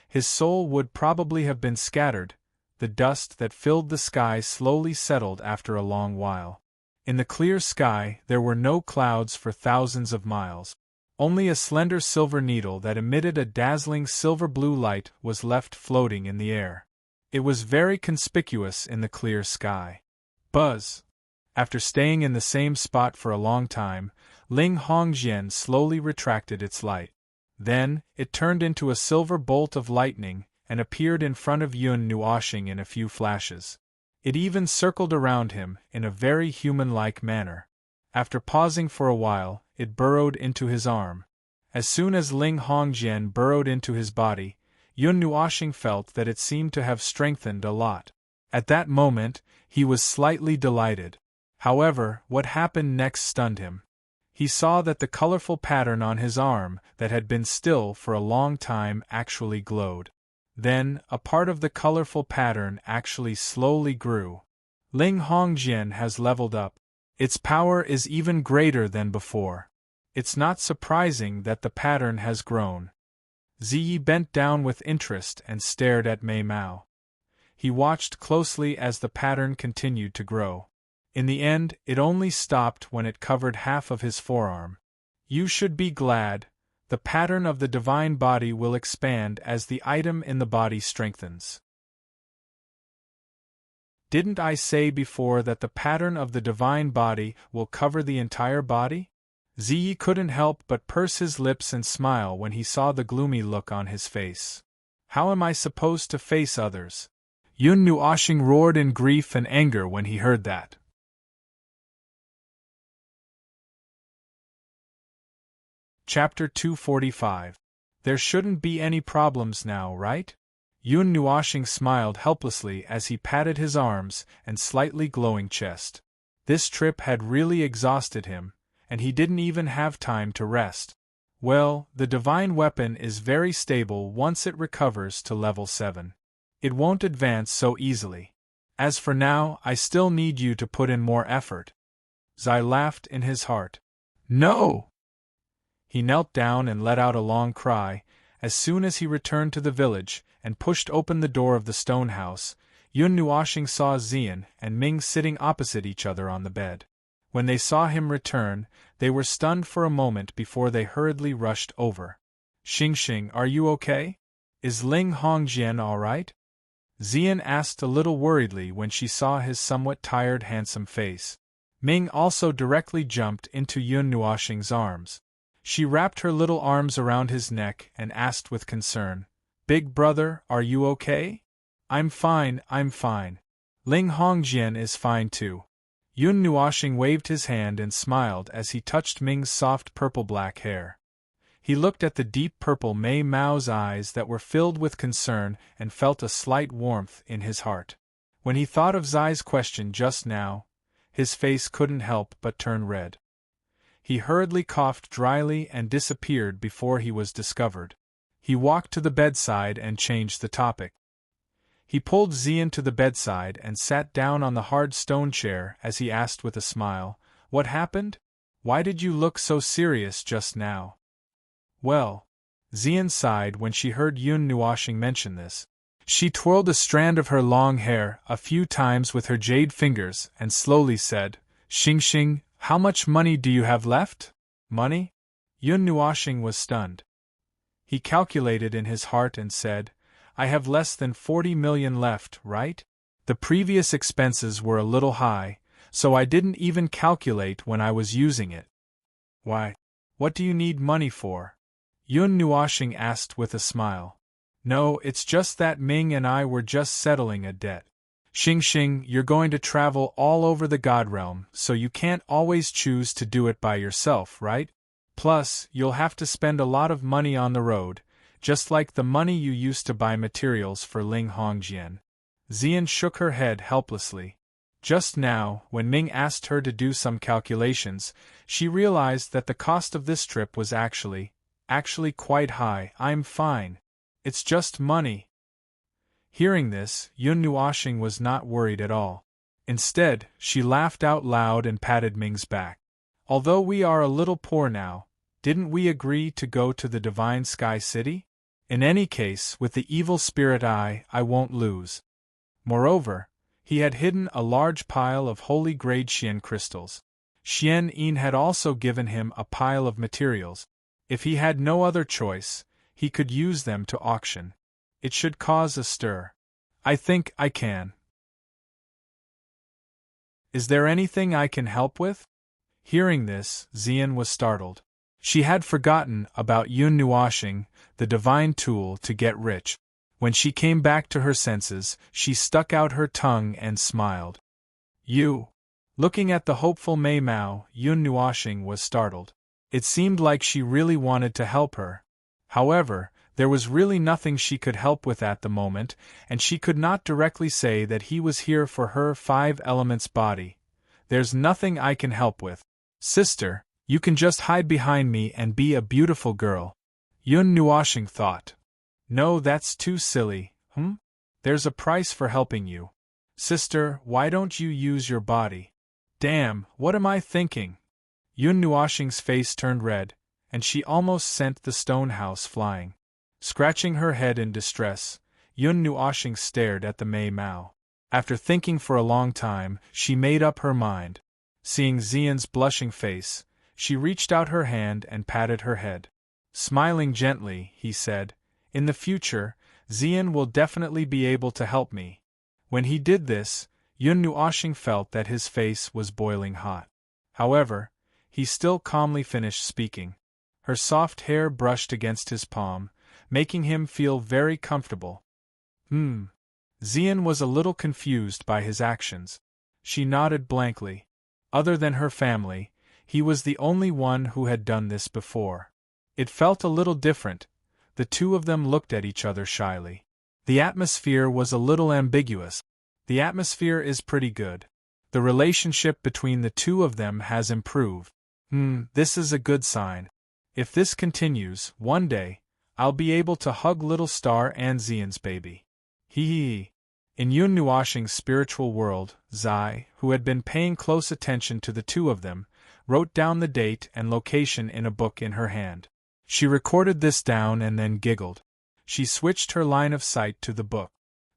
S1: his soul would probably have been scattered. The dust that filled the sky slowly settled after a long while. In the clear sky there were no clouds for thousands of miles. Only a slender silver needle that emitted a dazzling silver-blue light was left floating in the air. It was very conspicuous in the clear sky. Buzz! After staying in the same spot for a long time, Ling Hongjian slowly retracted its light. Then, it turned into a silver bolt of lightning and appeared in front of Yun Nuoshing in a few flashes. It even circled around him in a very human-like manner. After pausing for a while, it burrowed into his arm. As soon as Ling Hongjian burrowed into his body, Yun Nuoshing felt that it seemed to have strengthened a lot. At that moment, he was slightly delighted. However, what happened next stunned him. He saw that the colorful pattern on his arm that had been still for a long time actually glowed. Then, a part of the colorful pattern actually slowly grew. Ling Hongjian has leveled up. Its power is even greater than before. It's not surprising that the pattern has grown. Ziyi bent down with interest and stared at Mei Mao. He watched closely as the pattern continued to grow. In the end, it only stopped when it covered half of his forearm. You should be glad. The pattern of the divine body will expand as the item in the body strengthens. Didn't I say before that the pattern of the divine body will cover the entire body? Ziyi couldn't help but purse his lips and smile when he saw the gloomy look on his face. How am I supposed to face others? Yun Nuoshing roared in grief and anger when he heard that. Chapter 245. There shouldn't be any problems now, right? Yun Nuoshing smiled helplessly as he patted his arms and slightly glowing chest. This trip had really exhausted him, and he didn't even have time to rest. Well, the divine weapon is very stable once it recovers to level 7. It won't advance so easily. As for now, I still need you to put in more effort. Zai laughed in his heart. No! He knelt down and let out a long cry. As soon as he returned to the village and pushed open the door of the stone house, Yun Nuoshing saw Xian and Ming sitting opposite each other on the bed. When they saw him return, they were stunned for a moment before they hurriedly rushed over. Xingxing, are you okay? Is Ling Hongjian all right? Xian asked a little worriedly when she saw his somewhat tired, handsome face. Ming also directly jumped into Yun Nuoshing's arms. She wrapped her little arms around his neck and asked with concern, Big brother, are you okay? I'm fine, I'm fine. Ling Hongjian is fine too. Yun Nuoshing waved his hand and smiled as he touched Ming's soft purple-black hair. He looked at the deep purple Mei Mao's eyes that were filled with concern and felt a slight warmth in his heart. When he thought of Zai's question just now, his face couldn't help but turn red. He hurriedly coughed dryly and disappeared before he was discovered. He walked to the bedside and changed the topic. He pulled Xian to the bedside and sat down on the hard stone chair as he asked with a smile, What happened? Why did you look so serious just now? Well, Xian sighed when she heard Yun Nuoshing mention this. She twirled a strand of her long hair a few times with her jade fingers and slowly said, Xingxing, how much money do you have left? Money? Yun Nuoshing was stunned. He calculated in his heart and said, I have less than 40 million left, right? The previous expenses were a little high, so I didn't even calculate when I was using it. Why? What do you need money for? Yun Nuoshing asked with a smile. No, it's just that Ming and I were just settling a debt. Xingxing, you're going to travel all over the God Realm, so you can't always choose to do it by yourself, right? Plus, you'll have to spend a lot of money on the road, just like the money you used to buy materials for Ling Hongjian. Xian shook her head helplessly. Just now, when Ming asked her to do some calculations, she realized that the cost of this trip was actually quite high. I'm fine. It's just money. Hearing this, Yun Nuoshing was not worried at all. Instead, she laughed out loud and patted Ming's back. Although we are a little poor now, didn't we agree to go to the Divine Sky City? In any case, with the evil spirit I won't lose. Moreover, he had hidden a large pile of holy-grade Xian crystals. Xian Yin had also given him a pile of materials. If he had no other choice, he could use them to auction. It should cause a stir. I think I can. Is there anything I can help with? Hearing this, Xian was startled. She had forgotten about Yun Nuoshing, the divine tool to get rich. When she came back to her senses, she stuck out her tongue and smiled. You. Looking at the hopeful Mei Mao, Yun Nuoshing was startled. It seemed like she really wanted to help her. However, there was really nothing she could help with at the moment, and she could not directly say that he was here for her 5 elements body. There's nothing I can help with. Sister, you can just hide behind me and be a beautiful girl. Yun Nuoshing thought. No, that's too silly, There's a price for helping you. Sister, why don't you use your body? Damn, what am I thinking? Yun Nuoshing's face turned red, and she almost sent the stone house flying. Scratching her head in distress, Yun Nuoshing stared at the Mei Mao. After thinking for a long time, she made up her mind. Seeing Xian's blushing face, she reached out her hand and patted her head. Smiling gently, he said, In the future, Xian will definitely be able to help me. When he did this, Yun Nuoshing felt that his face was boiling hot. However, he still calmly finished speaking. Her soft hair brushed against his palm, making him feel very comfortable. Xian was a little confused by his actions. She nodded blankly. Other than her family, he was the only one who had done this before. It felt a little different. The two of them looked at each other shyly. The atmosphere was a little ambiguous. The atmosphere is pretty good. The relationship between the two of them has improved. This is a good sign. If this continues, one day, I'll be able to hug little Star and Xian's baby. Hee. In Yun Nuoshing's spiritual world, Zai, who had been paying close attention to the two of them, wrote down the date and location in a book in her hand. She recorded this down and then giggled. She switched her line of sight to the book.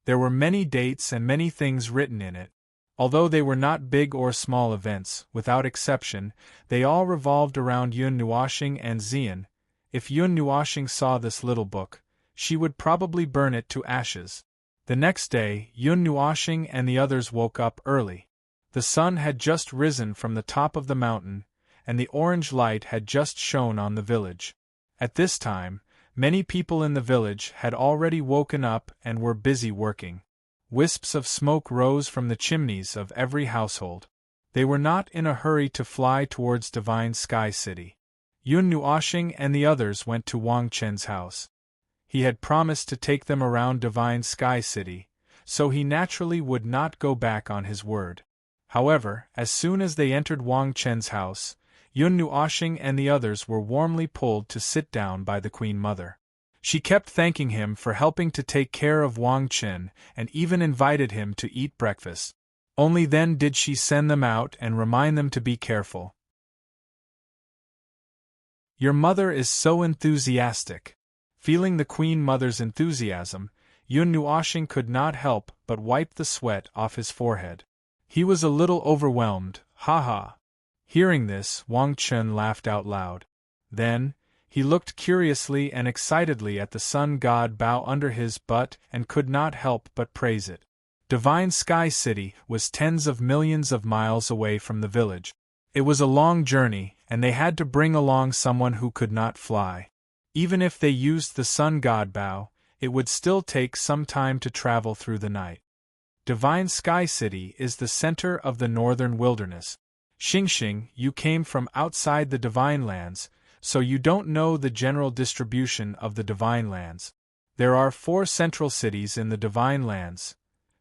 S1: There were many dates and many things written in it. Although they were not big or small events, without exception, they all revolved around Yun Nuoshing and Xian. If Yun Nuoshing saw this little book, she would probably burn it to ashes. The next day, Yun Nuoshing and the others woke up early. The sun had just risen from the top of the mountain, and the orange light had just shone on the village. At this time, many people in the village had already woken up and were busy working. Wisps of smoke rose from the chimneys of every household. They were not in a hurry to fly towards Divine Sky City. Yun Nuoshing and the others went to Wang Chen's house. He had promised to take them around Divine Sky City, so he naturally would not go back on his word. However, as soon as they entered Wang Chen's house, Yun Nuoshing and the others were warmly pulled to sit down by the Queen Mother. She kept thanking him for helping to take care of Wang Chen and even invited him to eat breakfast. Only then did she send them out and remind them to be careful. Your mother is so enthusiastic. Feeling the Queen Mother's enthusiasm, Yun Nuoshing could not help but wipe the sweat off his forehead. He was a little overwhelmed, ha. Hearing this, Wang Chen laughed out loud. Then, he looked curiously and excitedly at the sun god bow under his butt and could not help but praise it. Divine Sky City was tens of millions of miles away from the village. It was a long journey, and they had to bring along someone who could not fly. Even if they used the sun god bow, it would still take some time to travel through the night. Divine Sky City is the center of the northern wilderness. Xingxing, you came from outside the Divine Lands, so you don't know the general distribution of the Divine Lands. There are 4 central cities in the Divine Lands: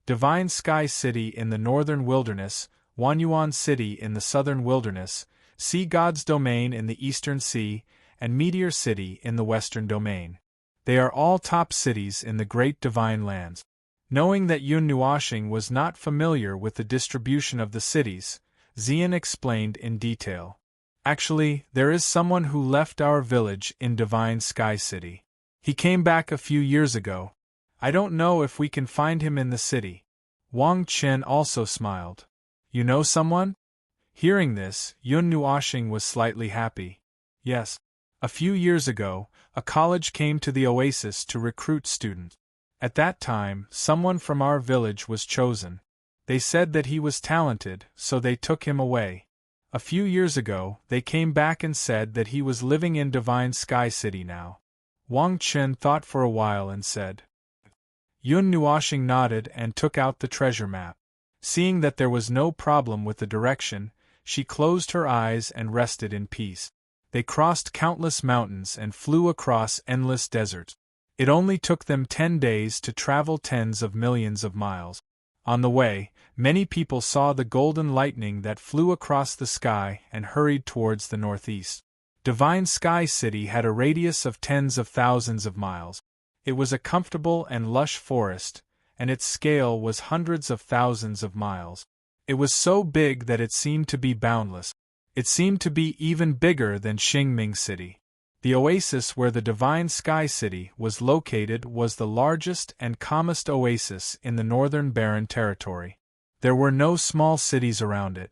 S1: Divine Sky City in the northern wilderness, Wanyuan City in the southern wilderness, Sea God's Domain in the eastern sea, and Meteor City in the western domain. They are all top cities in the Great Divine Lands. Knowing that Yun Nuoshing was not familiar with the distribution of the cities, Xian explained in detail. Actually, there is someone who left our village in Divine Sky City. He came back a few years ago. I don't know if we can find him in the city. Wang Chen also smiled. You know someone? Hearing this, Yun Nuoshing was slightly happy. Yes. A few years ago, a college came to the oasis to recruit students. At that time, someone from our village was chosen. They said that he was talented, so they took him away. A few years ago, they came back and said that he was living in Divine Sky City now. Wang Chen thought for a while and said. Yun Nuoshing nodded and took out the treasure map. Seeing that there was no problem with the direction, she closed her eyes and rested in peace. They crossed countless mountains and flew across endless deserts. It only took them 10 days to travel tens of millions of miles. On the way, many people saw the golden lightning that flew across the sky and hurried towards the northeast. Divine Sky City had a radius of tens of thousands of miles. It was a comfortable and lush forest, and its scale was hundreds of thousands of miles. It was so big that it seemed to be boundless. It seemed to be even bigger than Xingming City. The oasis where the Divine Sky City was located was the largest and calmest oasis in the northern barren territory. There were no small cities around it.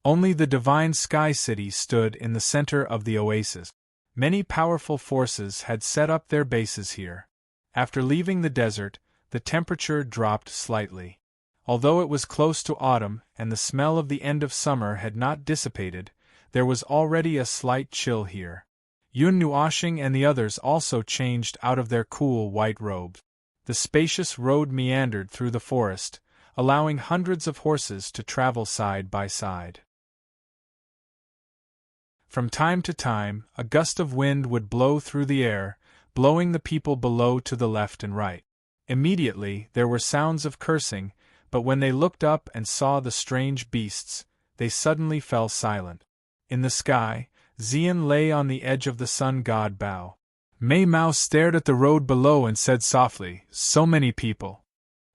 S1: Only the Divine Sky City stood in the center of the oasis. Many powerful forces had set up their bases here. After leaving the desert, the temperature dropped slightly. Although it was close to autumn and the smell of the end of summer had not dissipated, there was already a slight chill here. Yun Nuoshing and the others also changed out of their cool white robes. The spacious road meandered through the forest, allowing hundreds of horses to travel side by side. From time to time, a gust of wind would blow through the air, blowing the people below to the left and right. Immediately, there were sounds of cursing, but when they looked up and saw the strange beasts, they suddenly fell silent. In the sky, Xian lay on the edge of the sun god Bao. Mei Mao stared at the road below and said softly, "So many people.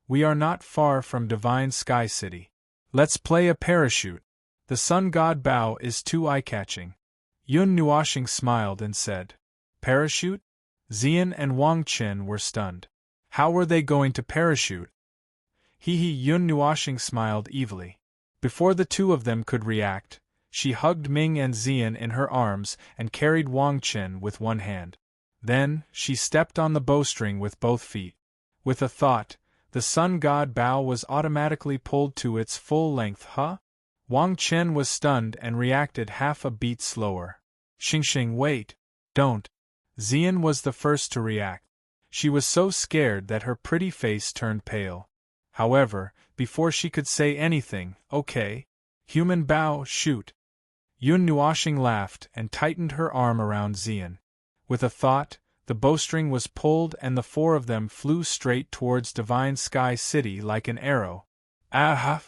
S1: We are not far from Divine Sky City. Let's play a parachute. The sun god Bao is too eye-catching." Yun Nuoshing smiled and said, "Parachute?" Xian and Wang Chen were stunned. How were they going to parachute? Yun Nuoshing smiled evilly. Before the two of them could react, she hugged Ming and Xian in her arms and carried Wang Chen with one hand. Then, she stepped on the bowstring with both feet. With a thought, the sun god Bao was automatically pulled to its full length. Wang Chen was stunned and reacted half a beat slower. Xingxing, wait. Don't. Xian was the first to react. She was so scared that her pretty face turned pale. However, before she could say anything, "Okay. Human Bao, shoot." Yun Nuoshing laughed and tightened her arm around Xian. With a thought, the bowstring was pulled and the four of them flew straight towards Divine Sky City like an arrow. Ah!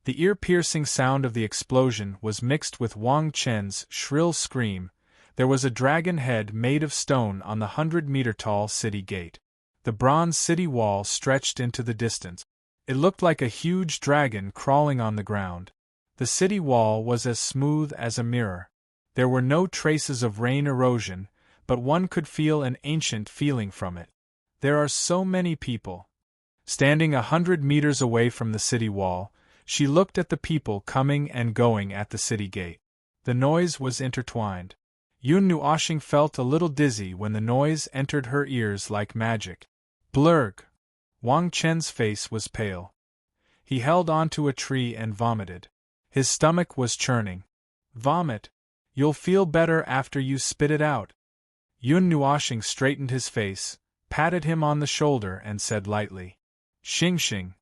S1: The ear-piercing sound of the explosion was mixed with Wang Chen's shrill scream. There was a dragon head made of stone on the 100-meter-tall city gate. The bronze city wall stretched into the distance. It looked like a huge dragon crawling on the ground. The city wall was as smooth as a mirror. There were no traces of rain erosion, but one could feel an ancient feeling from it. There are so many people. Standing 100 meters away from the city wall, she looked at the people coming and going at the city gate. The noise was intertwined. Yun Nuoshing felt a little dizzy when the noise entered her ears like magic. Blurg! Wang Chen's face was pale. He held onto a tree and vomited. His stomach was churning. Vomit. You'll feel better after you spit it out. Yun Nuoshing straightened his face, patted him on the shoulder and said lightly, "Xingxing."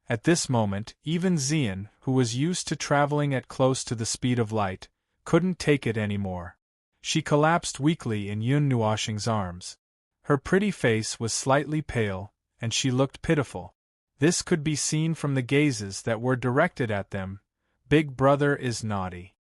S1: At this moment, even Xian, who was used to traveling at close to the speed of light, couldn't take it anymore. She collapsed weakly in Yun Nuoshing's arms. Her pretty face was slightly pale, and she looked pitiful. This could be seen from the gazes that were directed at them. Big brother is naughty.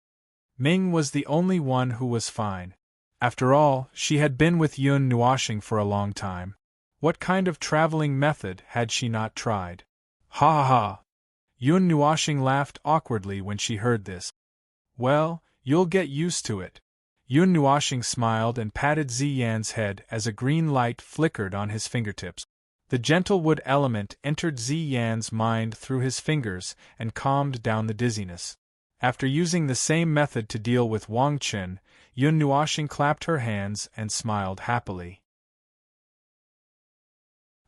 S1: Ming was the only one who was fine. After all, she had been with Yun Nuoshing for a long time. What kind of traveling method had she not tried? Ha ha ha! Yun Nuoshing laughed awkwardly when she heard this. Well, you'll get used to it. Yun Nuoshing smiled and patted Ziyan's head as a green light flickered on his fingertips. The gentle wood element entered Ziyan's mind through his fingers and calmed down the dizziness. After using the same method to deal with Wang Qin, Yun Nuoshing clapped her hands and smiled happily.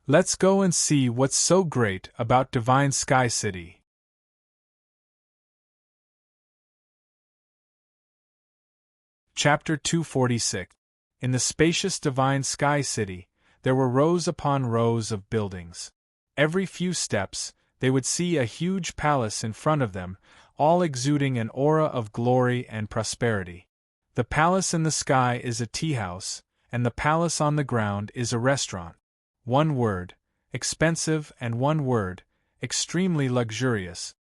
S1: Let's go and see what's so great about Divine Sky City. Chapter 246. In the spacious Divine Sky City, there were rows upon rows of buildings. Every few steps, they would see a huge palace in front of them, all exuding an aura of glory and prosperity. The palace in the sky is a tea-house, and the palace on the ground is a restaurant. One word, expensive, and one word, extremely luxurious.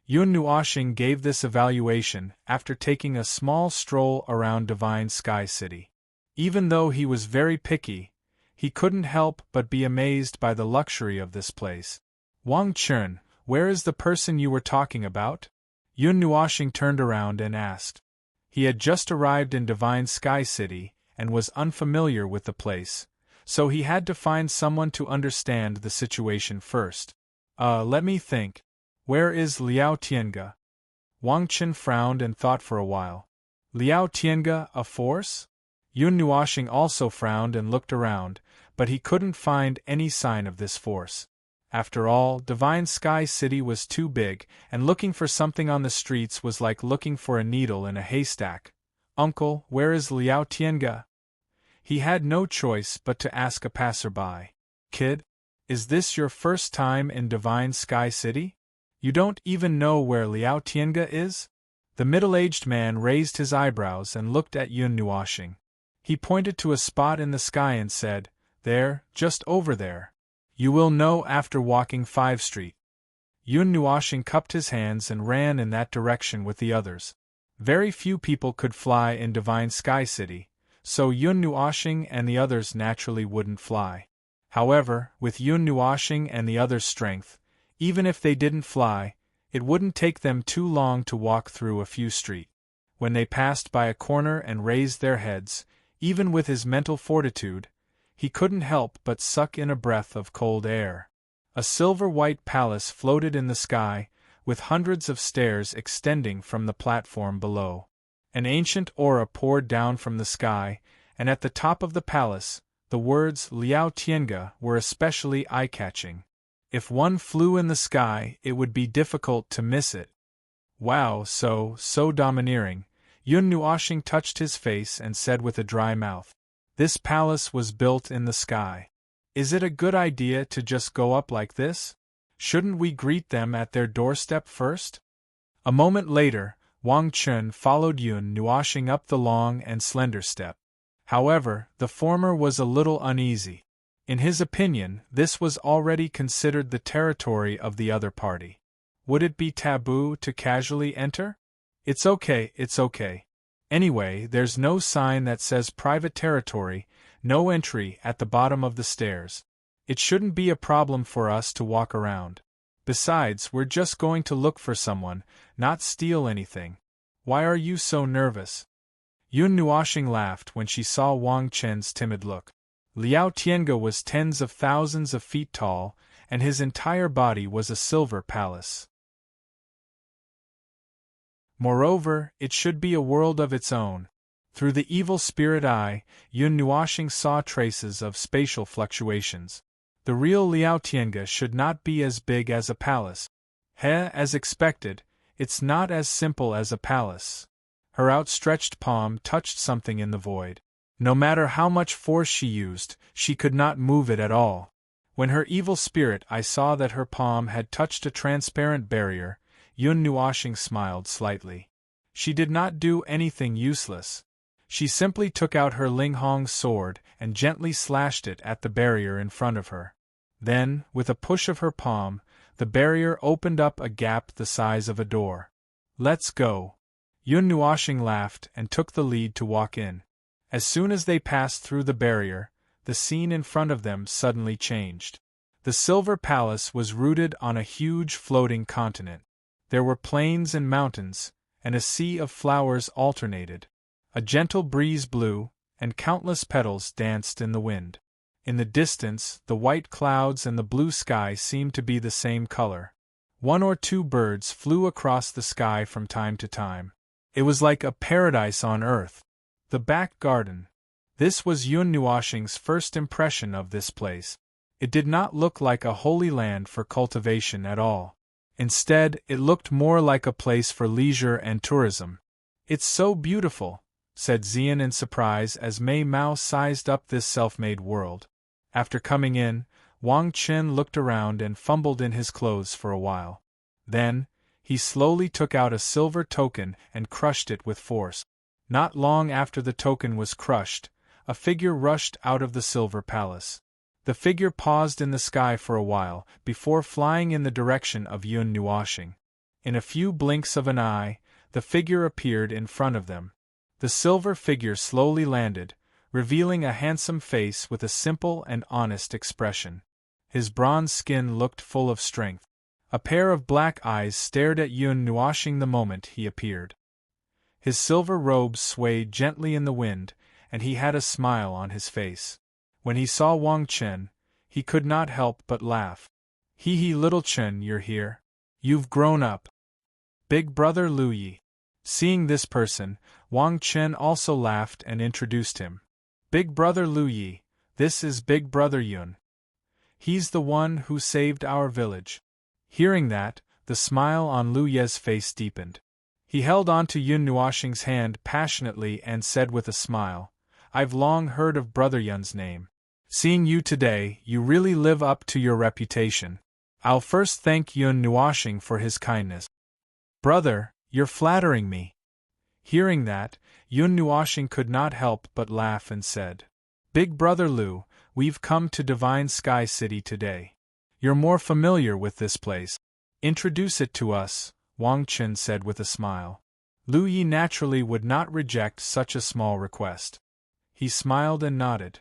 S1: Yun Nuoshing gave this evaluation after taking a small stroll around Divine Sky City. Even though he was very picky, he couldn't help but be amazed by the luxury of this place. Wang Qin, where is the person you were talking about? Yun Nuoshing turned around and asked. He had just arrived in Divine Sky City and was unfamiliar with the place, so he had to find someone to understand the situation first. Let me think. Where is Liao Tiange? Wang Qin frowned and thought for a while. Liao Tiange, a force? Yun Nuoshing also frowned and looked around, but he couldn't find any sign of this force. After all, Divine Sky City was too big, and looking for something on the streets was like looking for a needle in a haystack. Uncle, where is Liao Tiange? He had no choice but to ask a passerby. Kid, is this your first time in Divine Sky City? You don't even know where Liao Tiange is? The middle-aged man raised his eyebrows and looked at Yun Nuoshing. He pointed to a spot in the sky and said, There, just over there. You will know after walking 5 Street. Yun Nuoshing cupped his hands and ran in that direction with the others. Very few people could fly in Divine Sky City, so Yun Nuoshing and the others naturally wouldn't fly. However, with Yun Nuoshing and the others' strength, even if they didn't fly, it wouldn't take them too long to walk through a few streets. When they passed by a corner and raised their heads, even with his mental fortitude, he couldn't help but suck in a breath of cold air. A silver-white palace floated in the sky, with hundreds of stairs extending from the platform below. An ancient aura poured down from the sky, and at the top of the palace, the words Liao Tiange were especially eye-catching. If one flew in the sky, it would be difficult to miss it. Wow, so domineering. Yun Nuoshing touched his face and said with a dry mouth, This palace was built in the sky. Is it a good idea to just go up like this? Shouldn't we greet them at their doorstep first? A moment later, Wang Qin followed Yun Nuoshing up the long and slender step. However, the former was a little uneasy. In his opinion, this was already considered the territory of the other party. Would it be taboo to casually enter? It's okay. Anyway, there's no sign that says private territory, no entry at the bottom of the stairs. It shouldn't be a problem for us to walk around. Besides, we're just going to look for someone, not steal anything. Why are you so nervous? Yun Nuoshing laughed when she saw Wang Qin's timid look. Liao Tiange was tens of thousands of feet tall, and his entire body was a silver palace. Moreover, it should be a world of its own. Through the evil spirit eye, Yun Nuoshing saw traces of spatial fluctuations. The real Liao Tiange should not be as big as a palace. As expected, it's not as simple as a palace. Her outstretched palm touched something in the void. No matter how much force she used, she could not move it at all. When her evil spirit eye saw that her palm had touched a transparent barrier, Yun Nuoshing smiled slightly. She did not do anything useless. She simply took out her Linghong sword and gently slashed it at the barrier in front of her. Then, with a push of her palm, the barrier opened up a gap the size of a door. Let's go. Yun Nuoshing laughed and took the lead to walk in. As soon as they passed through the barrier, the scene in front of them suddenly changed. The Silver Palace was rooted on a huge floating continent. There were plains and mountains, and a sea of flowers alternated. A gentle breeze blew, and countless petals danced in the wind. In the distance, the white clouds and the blue sky seemed to be the same color. One or two birds flew across the sky from time to time. It was like a paradise on earth. The back garden. This was Yun Nuoshing's first impression of this place. It did not look like a holy land for cultivation at all. Instead, it looked more like a place for leisure and tourism. "It's so beautiful," said Xian in surprise as Mei Mao sized up this self-made world. After coming in, Wang Qin looked around and fumbled in his clothes for a while. Then, he slowly took out a silver token and crushed it with force. Not long after the token was crushed, a figure rushed out of the Silver Palace. The figure paused in the sky for a while, before flying in the direction of Yun Nuoshing. In a few blinks of an eye, the figure appeared in front of them. The silver figure slowly landed, revealing a handsome face with a simple and honest expression. His bronze skin looked full of strength. A pair of black eyes stared at Yun Nuoshing the moment he appeared. His silver robes swayed gently in the wind, and he had a smile on his face. When he saw Wang Qin, he could not help but laugh. "Hee, little Qin, you're here. You've grown up." Big brother Lu Yi. Seeing this person, Wang Qin also laughed and introduced him. "Big brother Lu Yi, this is big brother Yun. He's the one who saved our village." Hearing that, the smile on Lu Ye's face deepened. He held on to Yun Nuoshing's hand passionately and said with a smile, "I've long heard of brother Yun's name. Seeing you today, you really live up to your reputation. I'll first thank Yun Nuoshing for his kindness." "Brother, you're flattering me." Hearing that, Yun Nuoshing could not help but laugh and said, "Big brother Lu, we've come to Divine Sky City today. You're more familiar with this place. Introduce it to us," Wang Qin said with a smile. Lu Yi naturally would not reject such a small request. He smiled and nodded.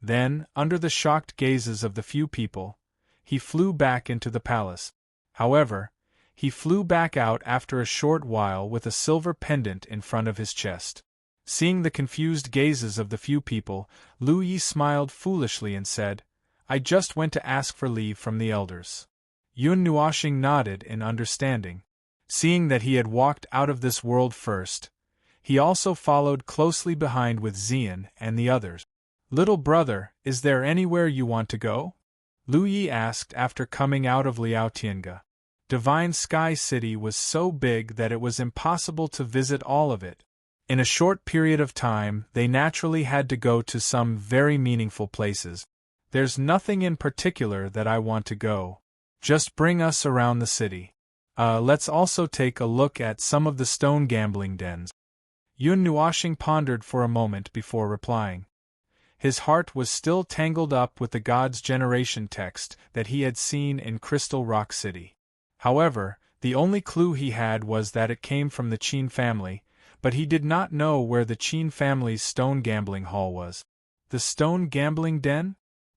S1: Then, under the shocked gazes of the few people, he flew back into the palace. However, he flew back out after a short while with a silver pendant in front of his chest. Seeing the confused gazes of the few people, Lu Yi smiled foolishly and said, "I just went to ask for leave from the elders." Yun Nuoshing nodded in understanding. Seeing that he had walked out of this world first, he also followed closely behind with Xian and the others. "Little brother, is there anywhere you want to go?" Lu Yi asked after coming out of Liaotianga. Divine Sky City was so big that it was impossible to visit all of it. In a short period of time, they naturally had to go to some very meaningful places. "There's nothing in particular that I want to go. Just bring us around the city. Let's also take a look at some of the stone gambling dens." Yun Nuoshing pondered for a moment before replying. His heart was still tangled up with the God's Generation text that he had seen in Crystal Rock City. However, the only clue he had was that it came from the Qin family, but he did not know where the Qin family's stone gambling hall was. The stone gambling den?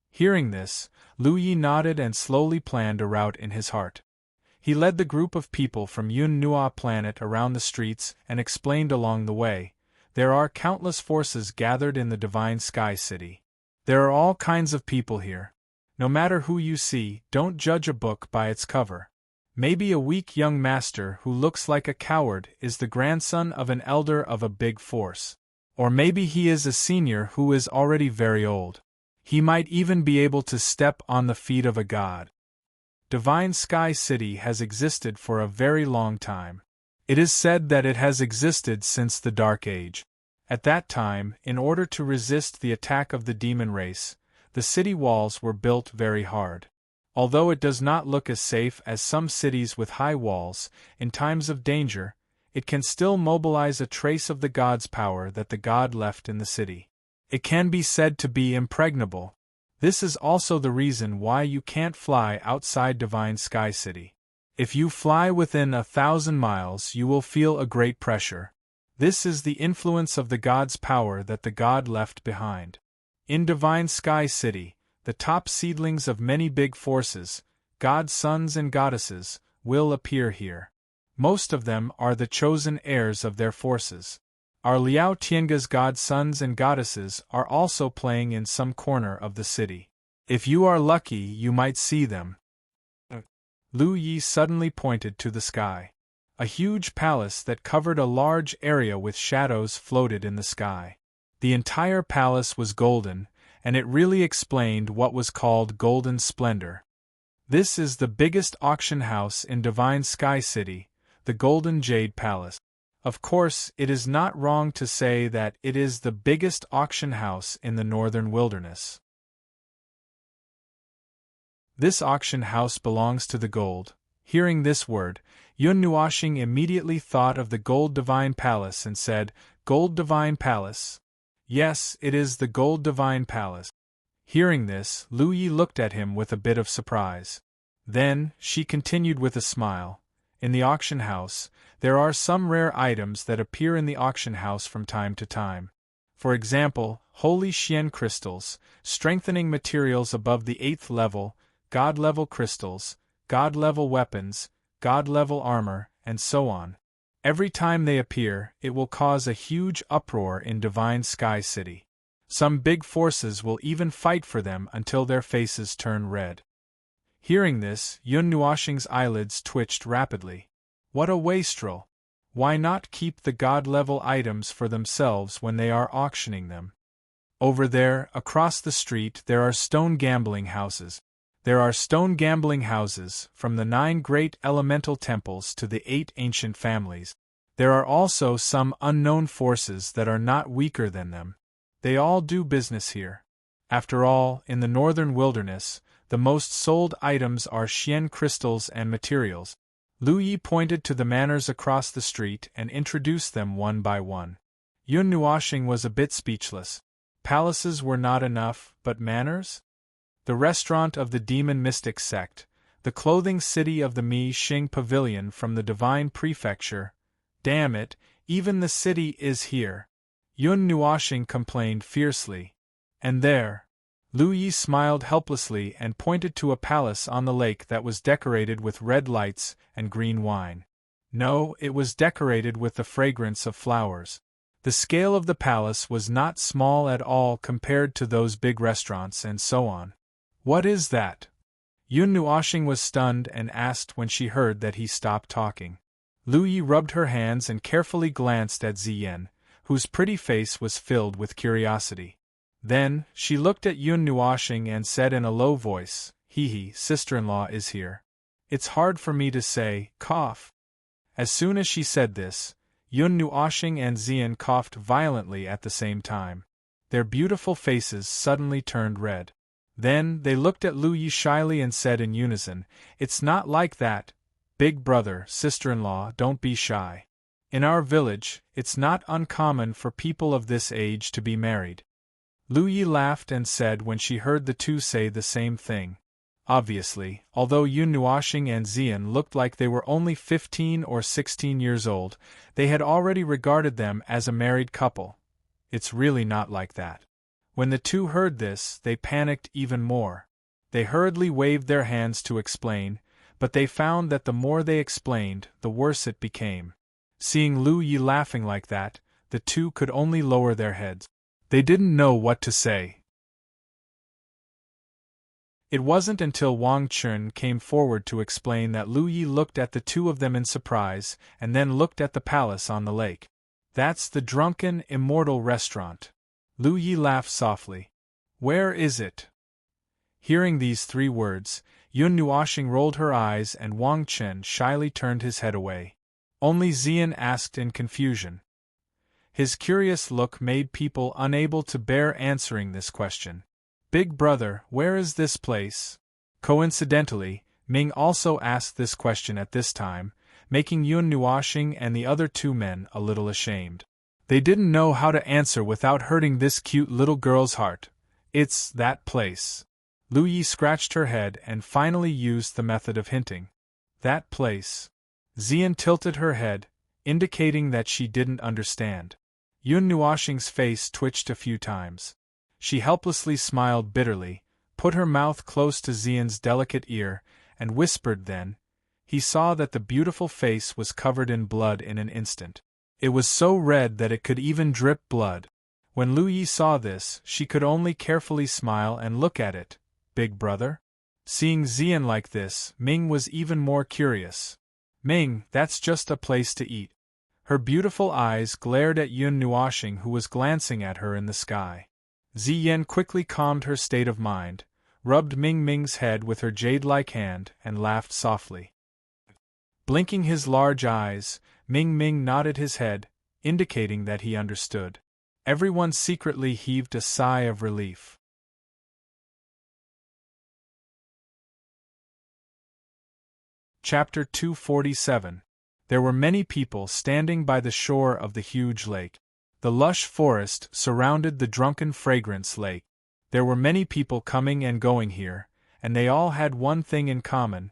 S1: Hearing this, Lu Yi nodded and slowly planned a route in his heart. He led the group of people from Yun Nua planet around the streets and explained along the way, "There are countless forces gathered in the Divine Sky City. There are all kinds of people here. No matter who you see, don't judge a book by its cover. Maybe a weak young master who looks like a coward is the grandson of an elder of a big force. Or maybe he is a senior who is already very old. He might even be able to step on the feet of a god. Divine Sky City has existed for a very long time. It is said that it has existed since the Dark Age. At that time, in order to resist the attack of the demon race, the city walls were built very hard. Although it does not look as safe as some cities with high walls, in times of danger, it can still mobilize a trace of the god's power that the god left in the city. It can be said to be impregnable. This is also the reason why you can't fly outside Divine Sky City. If you fly within 1,000 miles, you will feel a great pressure. This is the influence of the god's power that the god left behind. In Divine Sky City, the top seedlings of many big forces, god's sons and goddesses, will appear here. Most of them are the chosen heirs of their forces. Our Liao Tianga's god's sons and goddesses are also playing in some corner of the city. If you are lucky, you might see them. Lu Yi suddenly pointed to the sky. A huge palace that covered a large area with shadows floated in the sky. The entire palace was golden, and it really explained what was called golden splendor. This is the biggest auction house in Divine Sky City, the Golden Jade Palace. Of course, it is not wrong to say that it is the biggest auction house in the northern wilderness. This auction house belongs to the gold. Hearing this word, Yun Nuoxing immediately thought of the Gold Divine Palace and said, "Gold Divine Palace?" "Yes, it is the Gold Divine Palace." Hearing this, Lu Yi looked at him with a bit of surprise. Then, she continued with a smile, "In the auction house, there are some rare items that appear in the auction house from time to time. For example, holy Xian crystals, strengthening materials above the 8th level, God-level crystals, God-level weapons, God-level armor, and so on. Every time they appear, it will cause a huge uproar in Divine Sky City. Some big forces will even fight for them until their faces turn red." Hearing this, Yun Nuoxing's eyelids twitched rapidly. What a wastrel! Why not keep the God-level items for themselves when they are auctioning them? Over there, across the street, there are stone gambling houses. There are stone gambling houses, from the 9 great elemental temples to the 8 ancient families. There are also some unknown forces that are not weaker than them. They all do business here. After all, in the northern wilderness, the most sold items are Xian crystals and materials. Lu Yi pointed to the manors across the street and introduced them one by one. Yun Nuoxing was a bit speechless. Palaces were not enough, but manors? The restaurant of the demon mystic sect, the clothing city of the Mi Xing Pavilion from the Divine Prefecture. Damn it, even the city is here. Yun Nuoxing complained fiercely. And there. Lu Yi smiled helplessly and pointed to a palace on the lake that was decorated with red lights and green wine. No, it was decorated with the fragrance of flowers. The scale of the palace was not small at all compared to those big restaurants and so on. What is that? Yun Nuoxing was stunned and asked when she heard that he stopped talking. Lu Yi rubbed her hands and carefully glanced at Ziyan, whose pretty face was filled with curiosity. Then, she looked at Yun Nuoxing and said in a low voice, "Hee, sister-in-law is here. It's hard for me to say, cough." As soon as she said this, Yun Nuoxing and Ziyan coughed violently at the same time. Their beautiful faces suddenly turned red. Then, they looked at Lu Yi shyly and said in unison, "It's not like that. Big brother, sister-in-law, don't be shy. In our village, it's not uncommon for people of this age to be married." Lu Yi laughed and said when she heard the two say the same thing. Obviously, although Yun Nuoxing and Ziyan looked like they were only 15 or 16 years old, they had already regarded them as a married couple. It's really not like that. When the two heard this, they panicked even more. They hurriedly waved their hands to explain, but they found that the more they explained, the worse it became. Seeing Lu Yi laughing like that, the two could only lower their heads. They didn't know what to say. It wasn't until Wang Chun came forward to explain that Lu Yi looked at the two of them in surprise and then looked at the palace on the lake. "That's the drunken, immortal restaurant." Lu Yi laughed softly. "Where is it?" Hearing these 3 words, Yun Nuoxing rolled her eyes and Wang Chun shyly turned his head away. Only Ziyan asked in confusion. His curious look made people unable to bear answering this question. "Big brother, where is this place?" Coincidentally, Ming also asked this question at this time, making Yun Nuoxing and the other 2 men a little ashamed. They didn't know how to answer without hurting this cute little girl's heart. "It's that place." Lu Yi scratched her head and finally used the method of hinting. "That place." Ziyan tilted her head. indicating that she didn't understand. Yun Nuoshing's face twitched a few times. She helplessly smiled bitterly, put her mouth close to Xian's delicate ear, and whispered. Then he saw that the beautiful face was covered in blood in an instant. It was so red that it could even drip blood. When Lu Yi saw this, she could only carefully smile and look at it. Big brother? Seeing Xian like this, Ming was even more curious. Ming, that's just a place to eat. Her beautiful eyes glared at Yun Nuoshing, who was glancing at her in the sky. Ziyan quickly calmed her state of mind, rubbed Ming Ming's head with her jade-like hand, and laughed softly. Blinking his large eyes, Ming Ming nodded his head, indicating that he understood. Everyone secretly heaved a sigh of relief. Chapter 247. There were many people standing by the shore of the huge lake. The lush forest surrounded the drunken fragrance lake. There were many people coming and going here, and they all had one thing in common.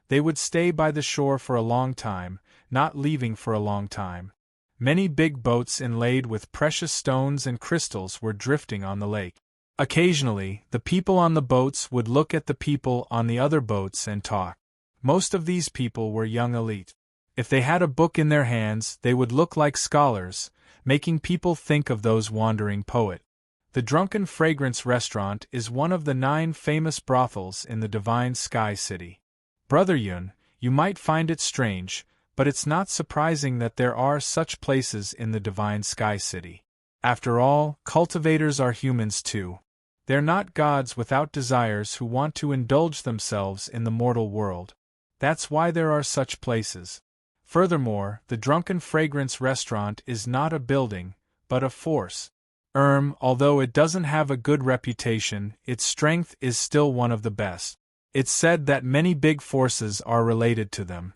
S1: They would stay by the shore for a long time, not leaving for a long time. Many big boats inlaid with precious stones and crystals were drifting on the lake. Occasionally, the people on the boats would look at the people on the other boats and talk. Most of these people were young elite. If they had a book in their hands, they would look like scholars, making people think of those wandering poets. The Drunken Fragrance Restaurant is one of the 9 famous brothels in the Divine Sky City. Brother Yun, you might find it strange, but it's not surprising that there are such places in the Divine Sky City. After all, cultivators are humans too. They're not gods without desires who want to indulge themselves in the mortal world. That's why there are such places. Furthermore, the Drunken Fragrance Restaurant is not a building, but a force. Although it doesn't have a good reputation, its strength is still one of the best. It's said that many big forces are related to them.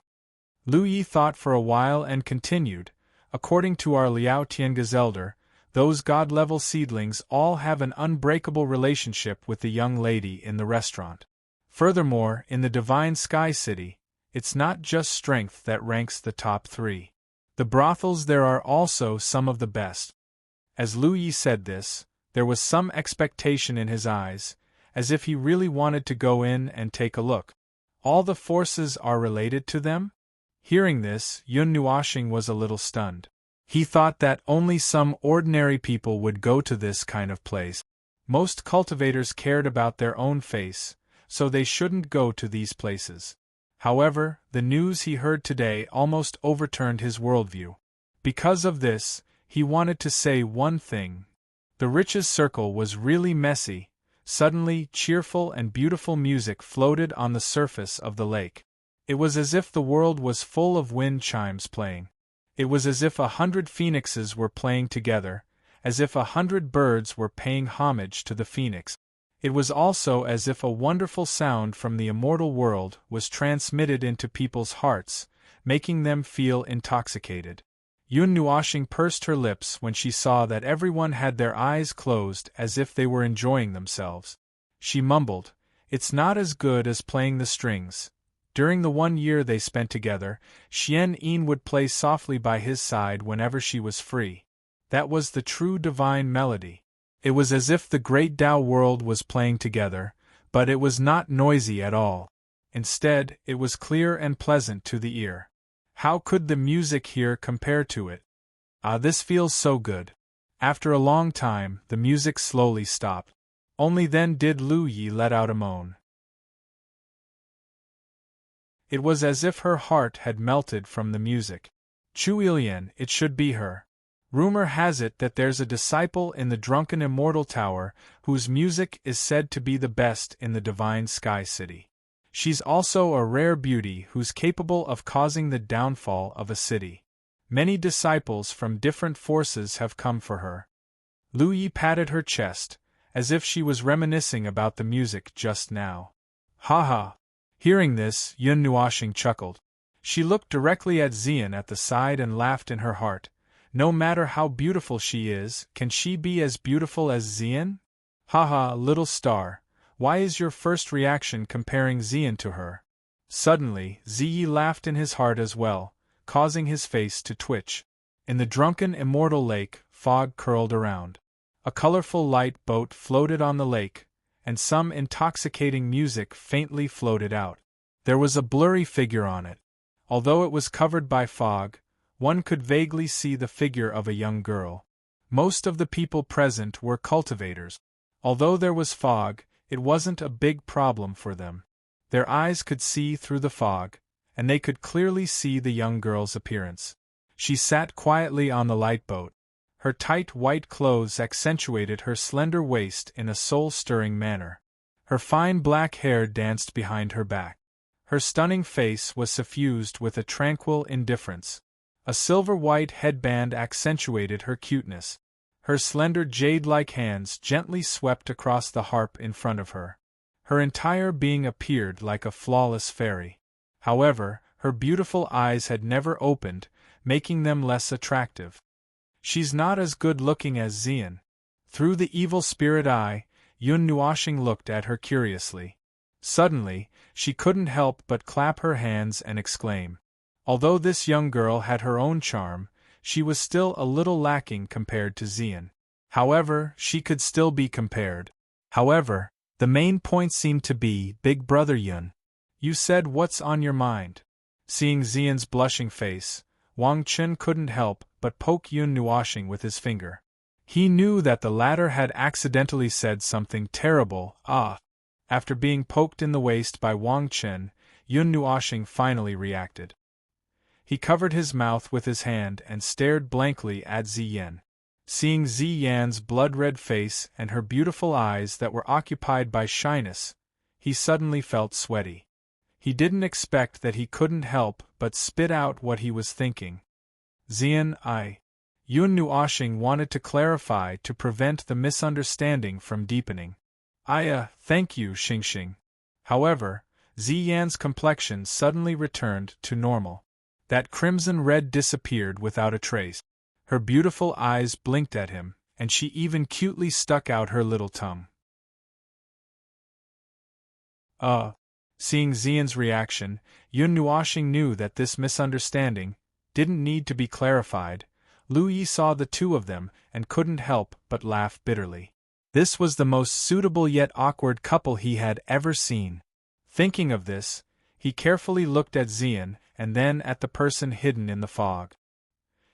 S1: Lu Yi thought for a while and continued, according to our Liao Tiangazelder, those god-level seedlings all have an unbreakable relationship with the young lady in the restaurant. Furthermore, in the Divine Sky City, it's not just strength that ranks the top 3. The brothels there are also some of the best. As Lu Yi said this, there was some expectation in his eyes, as if he really wanted to go in and take a look. All the forces are related to them? Hearing this, Yun Nuoshing was a little stunned. He thought that only some ordinary people would go to this kind of place. Most cultivators cared about their own face, so they shouldn't go to these places. However, the news he heard today almost overturned his worldview. Because of this, he wanted to say one thing. The riches circle was really messy. Suddenly, cheerful and beautiful music floated on the surface of the lake. It was as if the world was full of wind chimes playing. It was as if 100 phoenixes were playing together, as if 100 birds were paying homage to the phoenix. It was also as if a wonderful sound from the immortal world was transmitted into people's hearts, making them feel intoxicated. Yun Nuoshing pursed her lips when she saw that everyone had their eyes closed as if they were enjoying themselves. She mumbled, "It's not as good as playing the strings." During the 1 year they spent together, Xian Yin would play softly by his side whenever she was free. That was the true divine melody. It was as if the great Tao world was playing together, but it was not noisy at all. Instead, it was clear and pleasant to the ear. How could the music here compare to it? Ah, this feels so good. After a long time, the music slowly stopped. Only then did Lu Yi let out a moan. It was as if her heart had melted from the music. Chu Ilian, it should be her. Rumor has it that there's a disciple in the Drunken Immortal Tower whose music is said to be the best in the Divine Sky City. She's also a rare beauty who's capable of causing the downfall of a city. Many disciples from different forces have come for her. Lu Yi patted her chest, as if she was reminiscing about the music just now. Ha ha! Hearing this, Yun Nuoshing chuckled. She looked directly at Xian at the side and laughed in her heart. No matter how beautiful she is, can she be as beautiful as Xian? Ha ha, little star, why is your first reaction comparing Xian to her? Suddenly, Ziyi laughed in his heart as well, causing his face to twitch. In the drunken immortal lake, fog curled around. A colorful light boat floated on the lake, and some intoxicating music faintly floated out. There was a blurry figure on it. Although it was covered by fog, one could vaguely see the figure of a young girl. Most of the people present were cultivators. Although there was fog, it wasn't a big problem for them. Their eyes could see through the fog, and they could clearly see the young girl's appearance. She sat quietly on the lightboat. Her tight white clothes accentuated her slender waist in a soul-stirring manner. Her fine black hair danced behind her back. Her stunning face was suffused with a tranquil indifference. A silver-white headband accentuated her cuteness. Her slender jade-like hands gently swept across the harp in front of her. Her entire being appeared like a flawless fairy. However, her beautiful eyes had never opened, making them less attractive. She's not as good-looking as Xian. Through the evil spirit eye, Yun Nuoshing looked at her curiously. Suddenly, she couldn't help but clap her hands and exclaim. Although this young girl had her own charm, she was still a little lacking compared to Xian. However, she could still be compared. However, the main point seemed to be, Big Brother Yun. You said what's on your mind. Seeing Xian's blushing face, Wang Chen couldn't help but poke Yun Nuoshing with his finger. He knew that the latter had accidentally said something terrible. After being poked in the waist by Wang Chen, Yun Nuoshing finally reacted. He covered his mouth with his hand and stared blankly at Ziyan. Seeing Ziyan's blood-red face and her beautiful eyes that were occupied by shyness, he suddenly felt sweaty. He didn't expect that he couldn't help but spit out what he was thinking. Xian, Yun Nuoshing wanted to clarify to prevent the misunderstanding from deepening. Thank you, Xingxing. However, Ziyan's complexion suddenly returned to normal. That crimson red disappeared without a trace. Her beautiful eyes blinked at him, and she even cutely stuck out her little tongue. Seeing Xian's reaction, Yun Nuoshing knew that this misunderstanding didn't need to be clarified. Lu Yi saw the two of them and couldn't help but laugh bitterly. This was the most suitable yet awkward couple he had ever seen. Thinking of this, he carefully looked at Xian and then at the person hidden in the fog.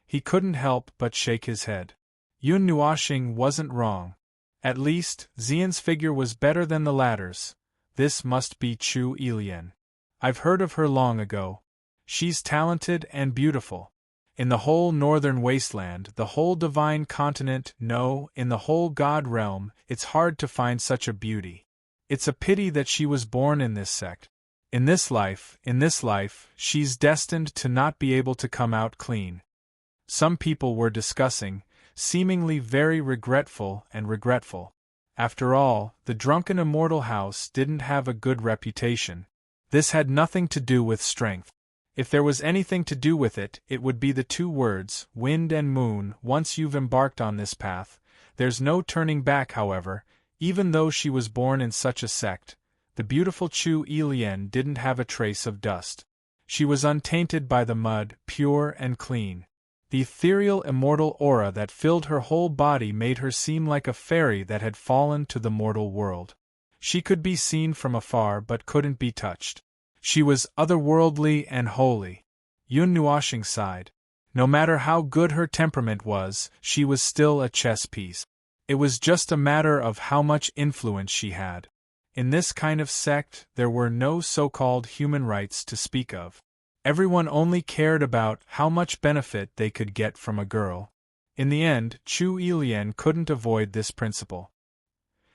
S1: He couldn't help but shake his head. Yun Nuoshing wasn't wrong. At least, Xian's figure was better than the latter's. This must be Chu Yilian. I've heard of her long ago. She's talented and beautiful. In the whole northern wasteland, the whole divine continent, no, in the whole god realm, it's hard to find such a beauty. It's a pity that she was born in this sect. In this life, she's destined to not be able to come out clean. Some people were discussing, seemingly very regretful. After all, the drunken immortal house didn't have a good reputation. This had nothing to do with strength. If there was anything to do with it, it would be the two words, wind and moon. Once you've embarked on this path, there's no turning back. However, even though she was born in such a sect, the beautiful Chu Yilian didn't have a trace of dust. She was untainted by the mud, pure and clean. The ethereal immortal aura that filled her whole body made her seem like a fairy that had fallen to the mortal world. She could be seen from afar but couldn't be touched. She was otherworldly and holy. Yun Nuoshing sighed. No matter how good her temperament was, she was still a chess piece. It was just a matter of how much influence she had. In this kind of sect, there were no so-called human rights to speak of. Everyone only cared about how much benefit they could get from a girl. In the end, Chu Yilian couldn't avoid this principle.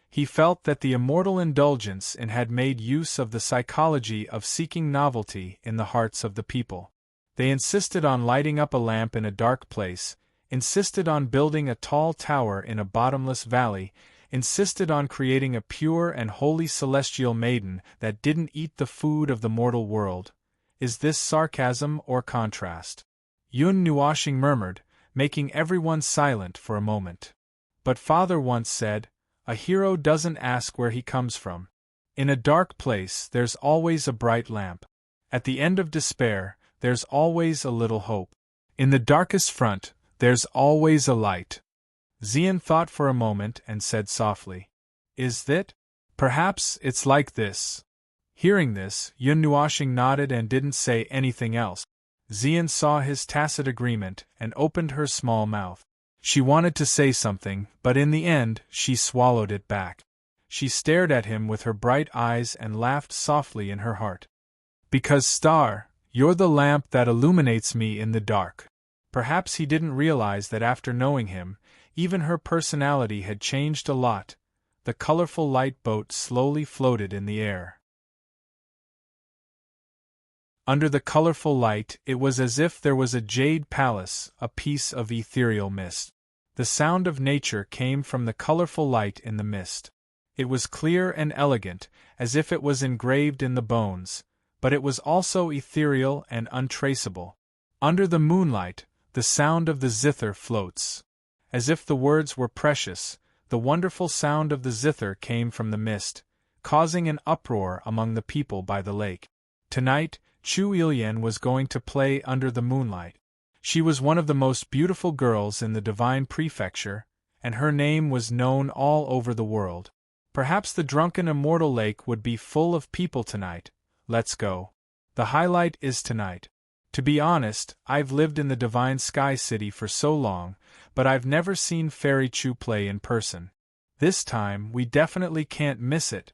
S1: He felt that the immortal indulgence in had made use of the psychology of seeking novelty in the hearts of the people. They insisted on lighting up a lamp in a dark place, insisted on building a tall tower in a bottomless valley, insisted on creating a pure and holy celestial maiden that didn't eat the food of the mortal world. Is this sarcasm or contrast? Yun Nuoshing murmured, making everyone silent for a moment. But father once said, a hero doesn't ask where he comes from. In a dark place there's always a bright lamp. At the end of despair, there's always a little hope. In the darkest front, there's always a light. Xian thought for a moment and said softly, Is that? Perhaps it's like this. Hearing this, Yun Nuoshing nodded and didn't say anything else. Xian saw his tacit agreement and opened her small mouth. She wanted to say something, but in the end, she swallowed it back. She stared at him with her bright eyes and laughed softly in her heart. Because, Star, you're the lamp that illuminates me in the dark. Perhaps he didn't realize that after knowing him, even her personality had changed a lot. The colorful light boat slowly floated in the air. Under the colorful light, it was as if there was a jade palace, a piece of ethereal mist. The sound of nature came from the colorful light in the mist. It was clear and elegant, as if it was engraved in the bones, but it was also ethereal and untraceable. Under the moonlight, the sound of the zither floats. As if the words were precious, the wonderful sound of the zither came from the mist, causing an uproar among the people by the lake. Tonight, Chu Ilyan was going to play under the moonlight. She was one of the most beautiful girls in the Divine Prefecture, and her name was known all over the world. Perhaps the drunken immortal lake would be full of people tonight. Let's go. The highlight is tonight. To be honest, I've lived in the Divine Sky City for so long, but I've never seen Fairy Chu play in person. This time, we definitely can't miss it.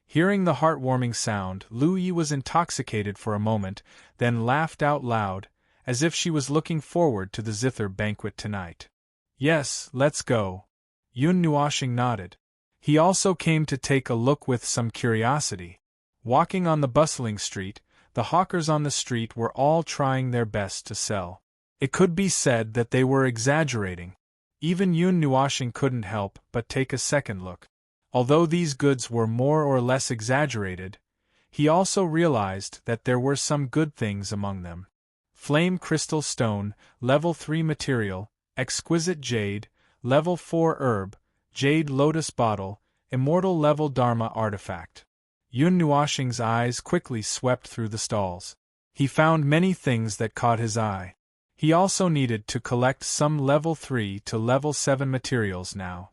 S1: Hearing the heartwarming sound, Lu Yi was intoxicated for a moment, then laughed out loud, as if she was looking forward to the zither banquet tonight. Yes, let's go. Yun Nuoshing nodded. He also came to take a look with some curiosity. Walking on the bustling street, the hawkers on the street were all trying their best to sell. It could be said that they were exaggerating. Even Yun Nuoshing couldn't help but take a second look. Although these goods were more or less exaggerated, he also realized that there were some good things among them. Flame crystal stone, level 3 material, exquisite jade, level 4 herb, jade lotus bottle, immortal level dharma artifact. Yun Nuoshing's eyes quickly swept through the stalls. He found many things that caught his eye. He also needed to collect some level 3 to level 7 materials now.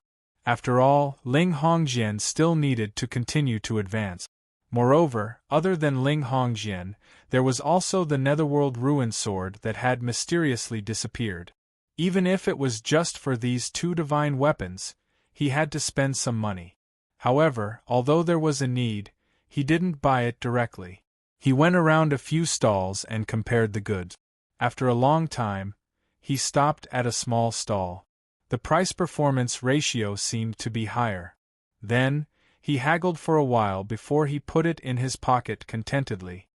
S1: After all, Ling Hongjian still needed to continue to advance. Moreover, other than Ling Hongjian, there was also the Netherworld Ruin Sword that had mysteriously disappeared. Even if it was just for these two divine weapons, he had to spend some money. However, although there was a need, he didn't buy it directly. He went around a few stalls and compared the goods. After a long time, he stopped at a small stall. The price-performance ratio seemed to be higher. Then, he haggled for a while before he put it in his pocket contentedly.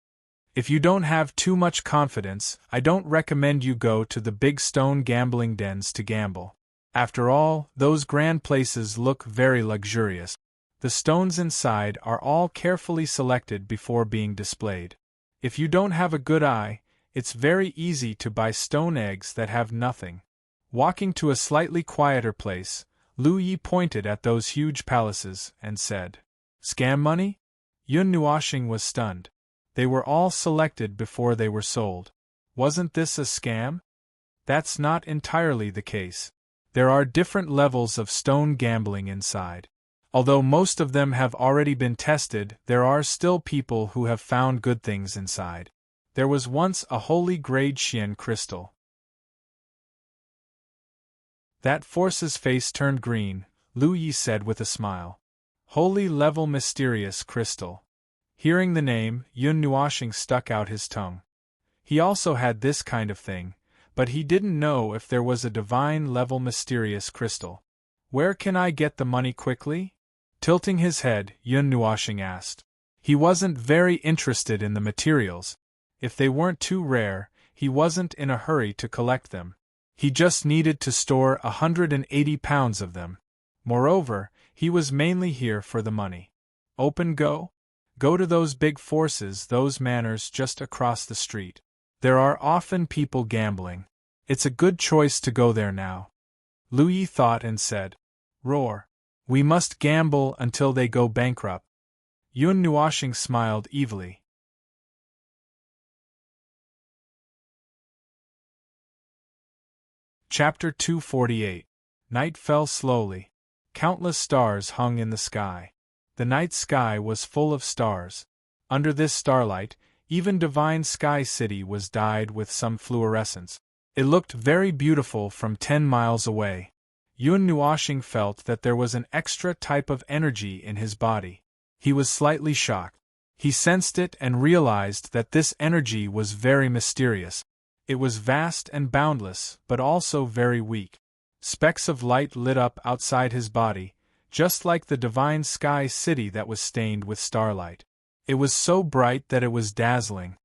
S1: If you don't have too much confidence, I don't recommend you go to the big stone gambling dens to gamble. After all, those grand places look very luxurious. The stones inside are all carefully selected before being displayed. If you don't have a good eye, it's very easy to buy stone eggs that have nothing. Walking to a slightly quieter place, Lu Yi pointed at those huge palaces and said, "Scam money?" Yun Nuoshing was stunned. They were all selected before they were sold. Wasn't this a scam? That's not entirely the case. There are different levels of stone gambling inside. Although most of them have already been tested, there are still people who have found good things inside. There was once a holy grade Xian crystal. That Force's face turned green, Lu Yi said with a smile. Holy level mysterious crystal. Hearing the name, Yun Nuoshing stuck out his tongue. He also had this kind of thing, but he didn't know if there was a divine level mysterious crystal. Where can I get the money quickly? Tilting his head, Yun Nuoshing asked. He wasn't very interested in the materials. If they weren't too rare, he wasn't in a hurry to collect them. He just needed to store 180 pounds of them. Moreover, he was mainly here for the money. Open go? Go to those big forces, those manors just across the street. There are often people gambling. It's a good choice to go there now. Lu Yi thought and said, Roar. We must gamble until they go bankrupt. Yun Nuoshing smiled evilly. Chapter 248. Night fell slowly. Countless stars hung in the sky. The night sky was full of stars. Under this starlight, even Divine Sky City was dyed with some fluorescence. It looked very beautiful from 10 miles away. Yun Nuoxing felt that there was an extra type of energy in his body. He was slightly shocked. He sensed it and realized that this energy was very mysterious. It was vast and boundless, but also very weak. Specks of light lit up outside his body, just like the Divine Sky City that was stained with starlight. It was so bright that it was dazzling.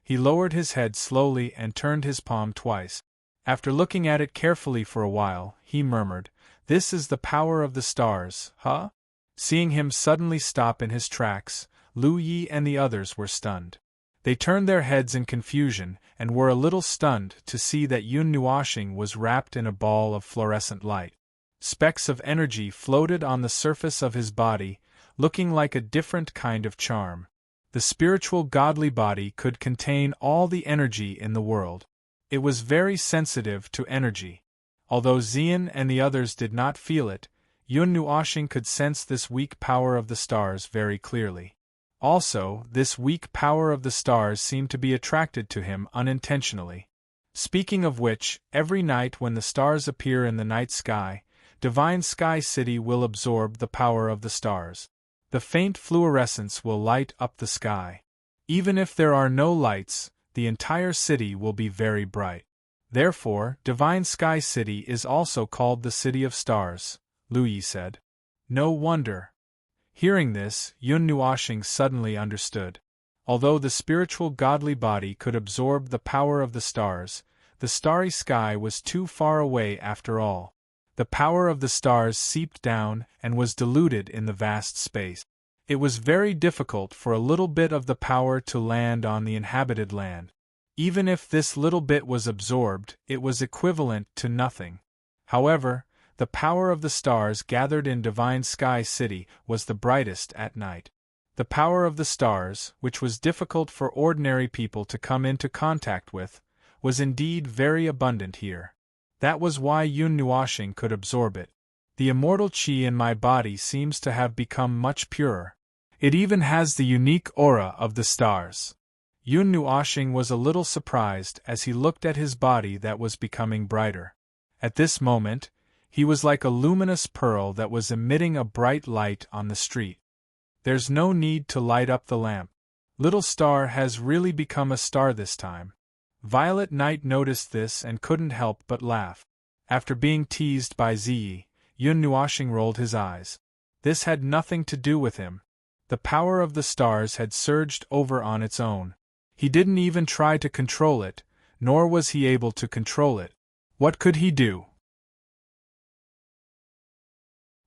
S1: He lowered his head slowly and turned his palm twice. After looking at it carefully for a while, he murmured, "This is the power of the stars, huh?" Seeing him suddenly stop in his tracks, Lu Yi and the others were stunned. They turned their heads in confusion and were a little stunned to see that Yun Nuoxing was wrapped in a ball of fluorescent light. Specks of energy floated on the surface of his body, looking like a different kind of charm. The spiritual godly body could contain all the energy in the world. It was very sensitive to energy. Although Xian and the others did not feel it, Yun Nuoxing could sense this weak power of the stars very clearly. Also, this weak power of the stars seemed to be attracted to him unintentionally. Speaking of which, every night when the stars appear in the night sky, Divine Sky City will absorb the power of the stars. The faint fluorescence will light up the sky. Even if there are no lights, the entire city will be very bright. Therefore, Divine Sky City is also called the City of Stars, Lu Yi said. No wonder. Hearing this, Yun Nuoxing suddenly understood. Although the spiritual godly body could absorb the power of the stars, the starry sky was too far away after all. The power of the stars seeped down and was diluted in the vast space. It was very difficult for a little bit of the power to land on the inhabited land. Even if this little bit was absorbed, it was equivalent to nothing. However, the power of the stars gathered in Divine Sky City was the brightest at night. The power of the stars, which was difficult for ordinary people to come into contact with, was indeed very abundant here. That was why Yun Nuoxing could absorb it. The immortal qi in my body seems to have become much purer. It even has the unique aura of the stars. Yun Nuoxing was a little surprised as he looked at his body that was becoming brighter. At this moment, he was like a luminous pearl that was emitting a bright light on the street. There's no need to light up the lamp. Little star has really become a star this time. Violet Knight noticed this and couldn't help but laugh. After being teased by Ziyi, Yun Nuoxing rolled his eyes. This had nothing to do with him. The power of the stars had surged over on its own. He didn't even try to control it, nor was he able to control it. What could he do?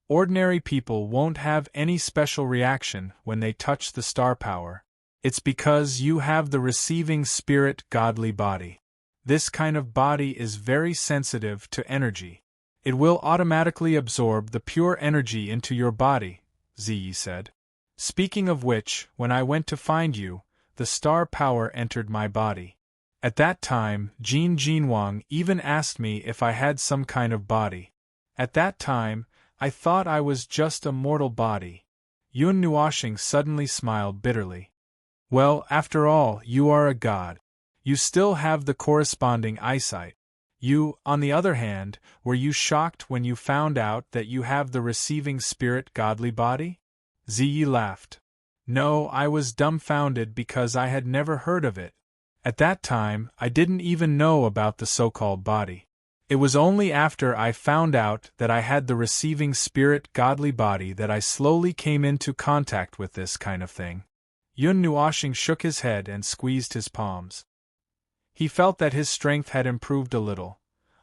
S1: Ordinary people won't have any special reaction when they touch the star power. It's because you have the receiving spirit godly body. This kind of body is very sensitive to energy. It will automatically absorb the pure energy into your body, Ziyi said. Speaking of which, when I went to find you, the star power entered my body. At that time, Jin Jinwang even asked me if I had some kind of body. At that time, I thought I was just a mortal body. Yun Nuoxing suddenly smiled bitterly. Well, after all, you are a god. You still have the corresponding eyesight. You, on the other hand, were you shocked when you found out that you have the receiving spirit godly body? Ziyi laughed. No, I was dumbfounded because I had never heard of it. At that time, I didn't even know about the so-called body. It was only after I found out that I had the receiving spirit godly body that I slowly came into contact with this kind of thing. Yun Nuoxing shook his head and squeezed his palms. He felt that his strength had improved a little.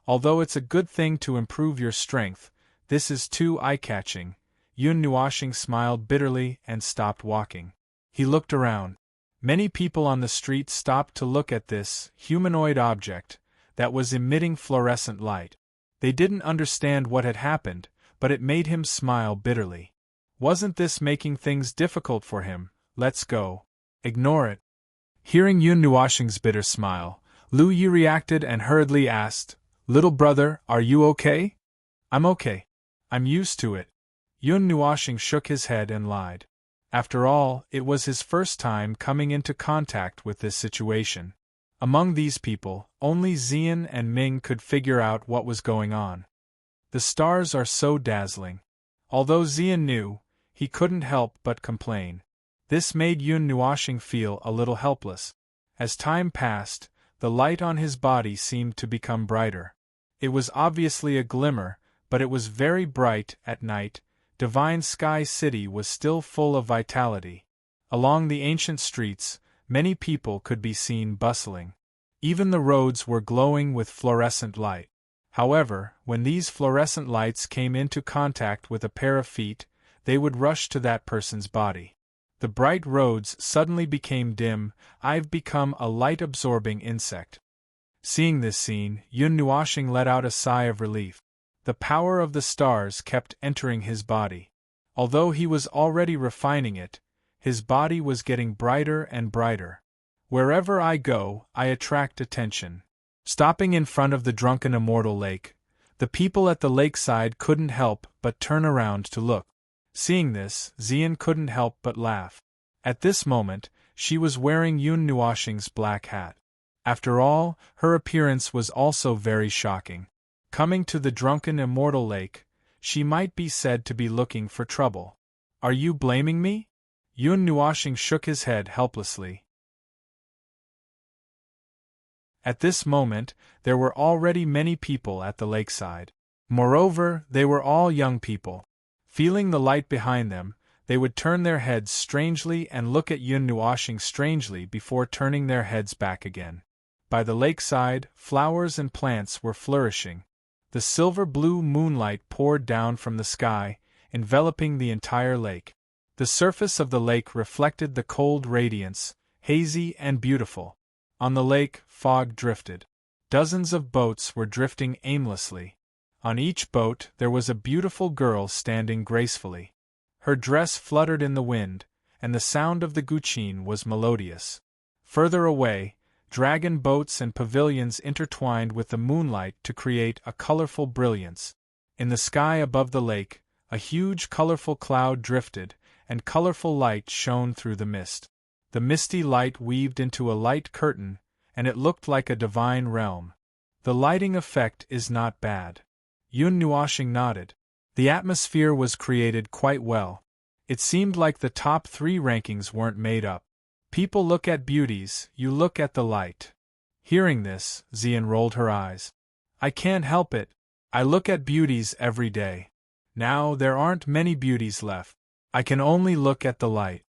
S1: Although it's a good thing to improve your strength, this is too eye-catching. Yun Nuoxing smiled bitterly and stopped walking. He looked around. Many people on the street stopped to look at this humanoid object that was emitting fluorescent light. They didn't understand what had happened, but it made him smile bitterly. Wasn't this making things difficult for him? Let's go. Ignore it. Hearing Yun Nuoxing's bitter smile, Lu Yi reacted and hurriedly asked, Little brother, are you okay? I'm okay. I'm used to it. Yun Nuoshing shook his head and lied. After all, it was his first time coming into contact with this situation. Among these people, only Xian and Ming could figure out what was going on. The stars are so dazzling. Although Xian knew, he couldn't help but complain. This made Yun Nuoshing feel a little helpless. As time passed, the light on his body seemed to become brighter. It was obviously a glimmer, but it was very bright at night. Divine Sky City was still full of vitality. Along the ancient streets, many people could be seen bustling. Even the roads were glowing with fluorescent light. However, when these fluorescent lights came into contact with a pair of feet, they would rush to that person's body. The bright roads suddenly became dim. I've become a light-absorbing insect. Seeing this scene, Yun Nuoshing let out a sigh of relief. The power of the stars kept entering his body. Although he was already refining it, his body was getting brighter and brighter. Wherever I go, I attract attention. Stopping in front of the drunken immortal lake, the people at the lakeside couldn't help but turn around to look. Seeing this, Xian couldn't help but laugh. At this moment, she was wearing Yun Nuoshing's black hat. After all, her appearance was also very shocking. Coming to the drunken immortal lake, she might be said to be looking for trouble. Are you blaming me? Yun Nuoshing shook his head helplessly. At this moment, there were already many people at the lakeside. Moreover, they were all young people. Feeling the light behind them, they would turn their heads strangely and look at Yun Nuoshing strangely before turning their heads back again. By the lakeside, flowers and plants were flourishing. The silver-blue moonlight poured down from the sky, enveloping the entire lake. The surface of the lake reflected the cold radiance, hazy and beautiful. On the lake, fog drifted. Dozens of boats were drifting aimlessly. On each boat there was a beautiful girl standing gracefully. Her dress fluttered in the wind, and the sound of the guqin was melodious. Further away, dragon boats and pavilions intertwined with the moonlight to create a colorful brilliance. In the sky above the lake, a huge colorful cloud drifted, and colorful light shone through the mist. The misty light weaved into a light curtain, and it looked like a divine realm. The lighting effect is not bad. Yun Nuoshing nodded. The atmosphere was created quite well. It seemed like the top 3 rankings weren't made up. People look at beauties, you look at the light. Hearing this, Xian rolled her eyes. I can't help it. I look at beauties every day. Now there aren't many beauties left. I can only look at the light.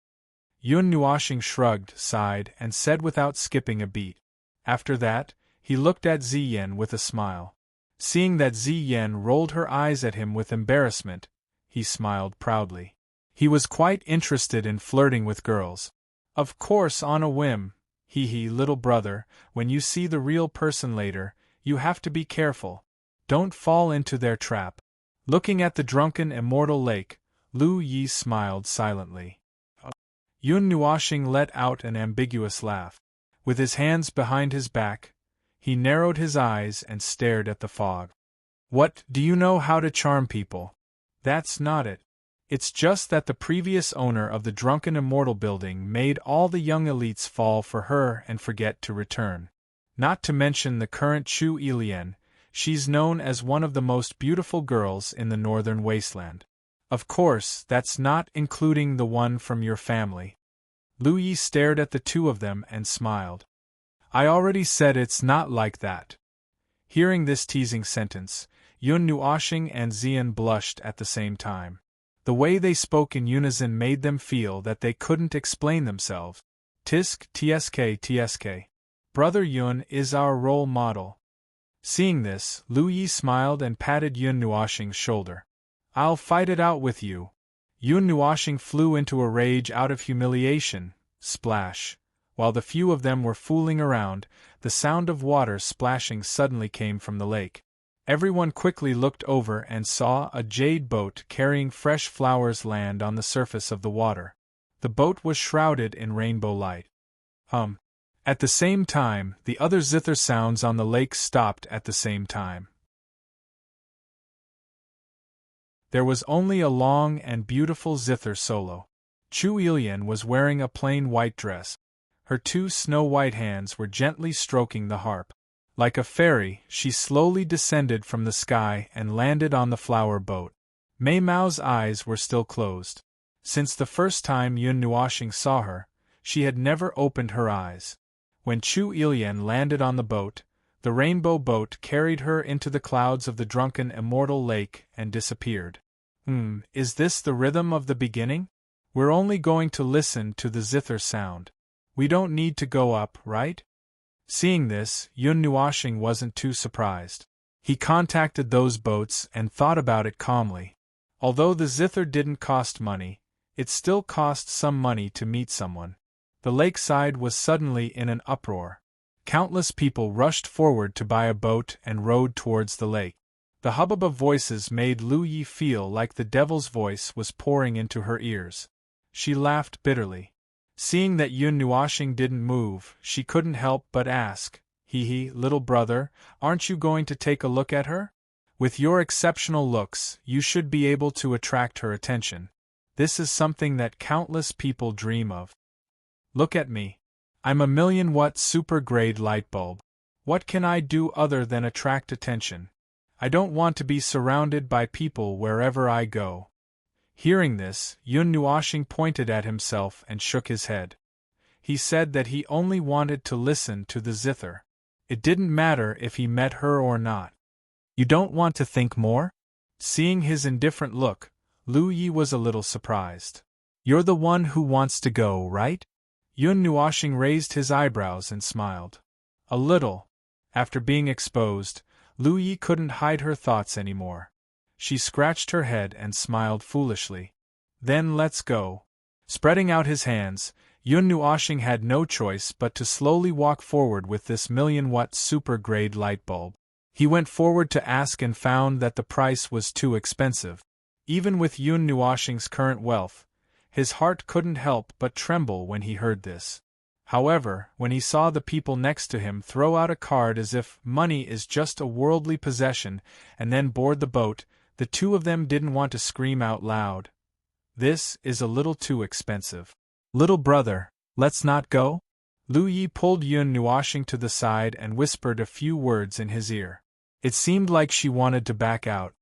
S1: Yun Nuoshing shrugged, sighed, and said without skipping a beat. After that, he looked at Ziyen with a smile. Seeing that Ziyen rolled her eyes at him with embarrassment, he smiled proudly. He was quite interested in flirting with girls. Of course, on a whim. Little brother, when you see the real person later, you have to be careful. Don't fall into their trap. Looking at the drunken immortal lake, Lu Yi smiled silently. Yun Nuoshing let out an ambiguous laugh. With his hands behind his back, he narrowed his eyes and stared at the fog. What, do you know how to charm people? That's not it. It's just that the previous owner of the Drunken Immortal building made all the young elites fall for her and forget to return. Not to mention the current Chu Ilian, she's known as one of the most beautiful girls in the northern wasteland. Of course, that's not including the one from your family. Lu Yi stared at the two of them and smiled. I already said it's not like that. Hearing this teasing sentence, Yun Nuoshing and Xian blushed at the same time. The way they spoke in unison made them feel that they couldn't explain themselves. Tisk, tsk. Brother Yun is our role model. Seeing this, Lu Yi smiled and patted Yun Nuoshing's shoulder. I'll fight it out with you. Yun Nuoshing flew into a rage out of humiliation. Splash. While the few of them were fooling around, the sound of water splashing suddenly came from the lake. Everyone quickly looked over and saw a jade boat carrying fresh flowers land on the surface of the water. The boat was shrouded in rainbow light. At the same time, the other zither sounds on the lake stopped at the same time. There was only a long and beautiful zither solo. Chu Ilian was wearing a plain white dress. Her 2 snow-white hands were gently stroking the harp. Like a fairy, she slowly descended from the sky and landed on the flower boat. Mei Mao's eyes were still closed. Since the first time Yun Nuoxing saw her, she had never opened her eyes. When Chu Ilian landed on the boat, the rainbow boat carried her into the clouds of the drunken immortal lake and disappeared. Is this the rhythm of the beginning? We're only going to listen to the zither sound. We don't need to go up, right? Seeing this, Yun Nuoxing wasn't too surprised. He contacted those boats and thought about it calmly. Although the zither didn't cost money, it still cost some money to meet someone. The lakeside was suddenly in an uproar. Countless people rushed forward to buy a boat and rowed towards the lake. The hubbub of voices made Lu Yi feel like the devil's voice was pouring into her ears. She laughed bitterly. Seeing that Yun Nuoxing didn't move, she couldn't help but ask, "Hee, little brother, aren't you going to take a look at her? With your exceptional looks, you should be able to attract her attention. This is something that countless people dream of. Look at me. I'm a 1,000,000-watt super-grade light bulb. What can I do other than attract attention? I don't want to be surrounded by people wherever I go." Hearing this, Yun Nuoxing pointed at himself and shook his head. He said that he only wanted to listen to the zither. It didn't matter if he met her or not. "You don't want to think more?" Seeing his indifferent look, Lu Yi was a little surprised. "You're the one who wants to go, right?" Yun Nuoxing raised his eyebrows and smiled. A little. After being exposed, Lu Yi couldn't hide her thoughts anymore. She scratched her head and smiled foolishly. "Then let's go." Spreading out his hands, Yun Nuoxing had no choice but to slowly walk forward with this 1,000,000-watt super-grade light bulb. He went forward to ask and found that the price was too expensive. Even with Yun Nuoxing's current wealth, his heart couldn't help but tremble when he heard this. However, when he saw the people next to him throw out a card as if money is just a worldly possession and then board the boat, the 2 of them didn't want to scream out loud. "This is a little too expensive. Little brother, let's not go?" Lu Yi pulled Yun Nuoxing to the side and whispered a few words in his ear. It seemed like she wanted to back out.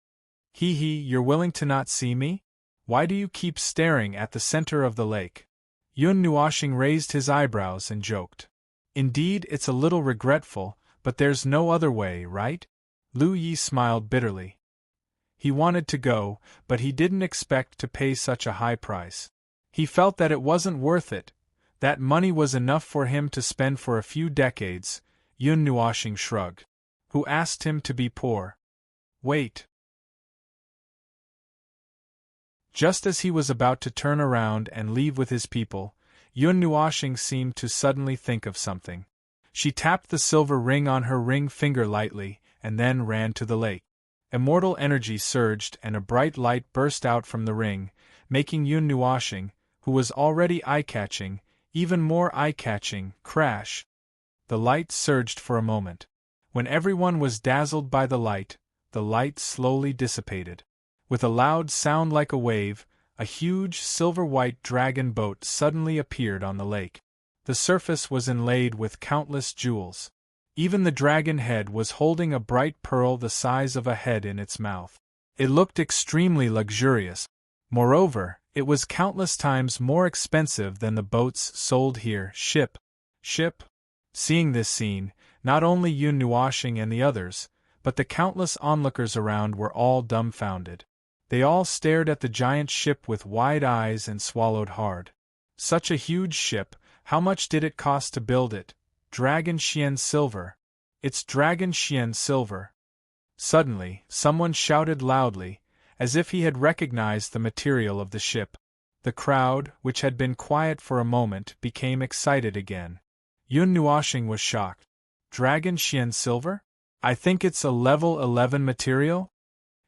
S1: "Hee, you're willing to not see me? Why do you keep staring at the center of the lake?" Yun Nuoxing raised his eyebrows and joked. "Indeed, it's a little regretful, but there's no other way, right?" Lu Yi smiled bitterly. He wanted to go, but he didn't expect to pay such a high price. He felt that it wasn't worth it. That money was enough for him to spend for a few decades. Yun Nuoxing shrugged. "Who asked him to be poor?" "Wait." Just as he was about to turn around and leave with his people, Yun Nuoxing seemed to suddenly think of something. She tapped the silver ring on her ring finger lightly, and then ran to the lake. Immortal energy surged and a bright light burst out from the ring, making Yun Nuoxing, who was already eye-catching, even more eye-catching, crash. The light surged for a moment. When everyone was dazzled by the light slowly dissipated. With a loud sound like a wave, a huge silver-white dragon boat suddenly appeared on the lake. The surface was inlaid with countless jewels. Even the dragon head was holding a bright pearl the size of a head in its mouth. It looked extremely luxurious. Moreover, it was countless times more expensive than the boats sold here. Ship. Seeing this scene, not only Yun Nuoxing and the others, but the countless onlookers around were all dumbfounded. They all stared at the giant ship with wide eyes and swallowed hard. Such a huge ship, how much did it cost to build it? Dragon Xian silver. It's Dragon Xian silver. Suddenly, someone shouted loudly, as if he had recognized the material of the ship. The crowd, which had been quiet for a moment, became excited again. Yun Nuoxing was shocked. Dragon Xian silver? I think it's a level 11 material?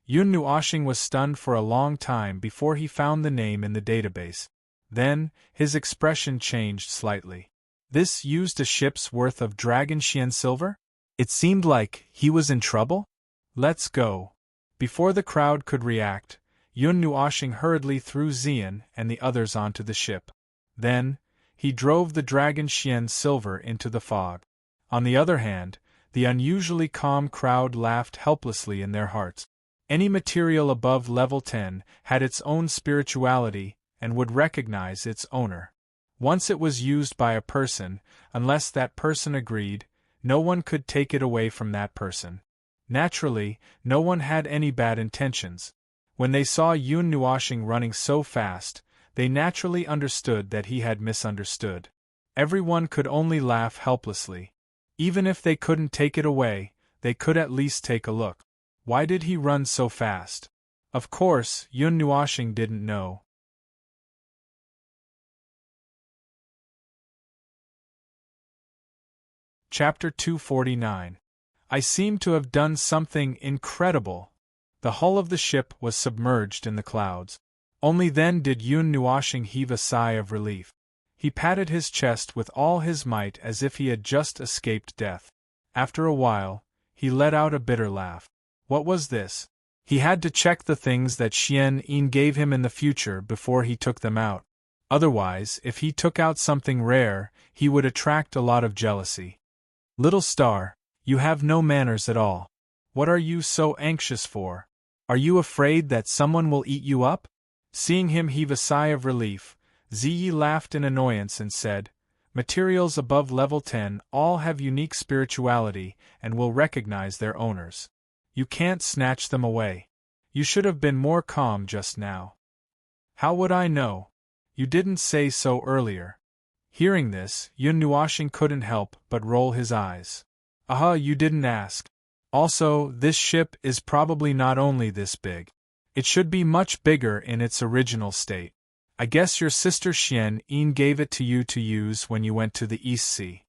S1: Yun Nuoxing was stunned for a long time before he found the name in the database. Then, his expression changed slightly. This used a ship's worth of dragon Xian silver? It seemed like he was in trouble? Let's go. Before the crowd could react, Yun Nuoshing hurriedly threw Xian and the others onto the ship. Then, he drove the dragon Xian silver into the fog. On the other hand, the unusually calm crowd laughed helplessly in their hearts. Any material above level 10 had its own spirituality and would recognize its owner. Once it was used by a person, unless that person agreed, no one could take it away from that person. Naturally, no one had any bad intentions. When they saw Yun Nuoshing running so fast, they naturally understood that he had misunderstood. Everyone could only laugh helplessly. Even if they couldn't take it away, they could at least take a look. Why did he run so fast? Of course, Yun Nuoshing didn't know. Chapter 249. I seem to have done something incredible. The hull of the ship was submerged in the clouds. Only then did Yun Nuoshing heave a sigh of relief. He patted his chest with all his might as if he had just escaped death. After a while, he let out a bitter laugh. What was this? He had to check the things that Xian Yin gave him in the future before he took them out. Otherwise, if he took out something rare, he would attract a lot of jealousy. Little star, you have no manners at all. What are you so anxious for? Are you afraid that someone will eat you up? Seeing him heave a sigh of relief, Ziyi laughed in annoyance and said, Materials above level 10 all have unique spirituality and will recognize their owners. You can't snatch them away. You should have been more calm just now. How would I know? You didn't say so earlier. Hearing this, Yun Nuoshing couldn't help but roll his eyes. Aha, you didn't ask. Also, this ship is probably not only this big. It should be much bigger in its original state. I guess your sister Xian Yin gave it to you to use when you went to the East Sea.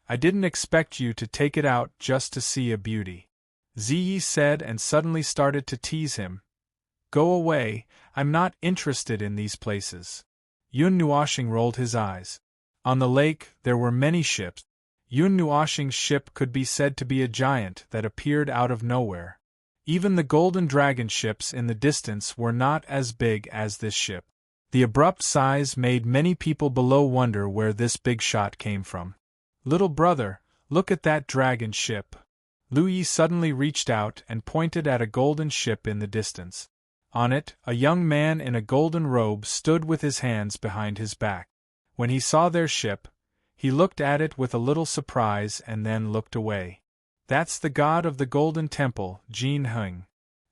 S1: I didn't expect you to take it out just to see a beauty. Ziyi said and suddenly started to tease him. Go away, I'm not interested in these places. Yun Nuoshing rolled his eyes. On the lake, there were many ships. Yun Nuoshing's ship could be said to be a giant that appeared out of nowhere. Even the golden dragon ships in the distance were not as big as this ship. The abrupt size made many people below wonder where this big shot came from. Little brother, look at that dragon ship. Lu Yi suddenly reached out and pointed at a golden ship in the distance. On it, a young man in a golden robe stood with his hands behind his back. When he saw their ship, he looked at it with a little surprise and then looked away. That's the god of the Golden Temple, Jin Heng.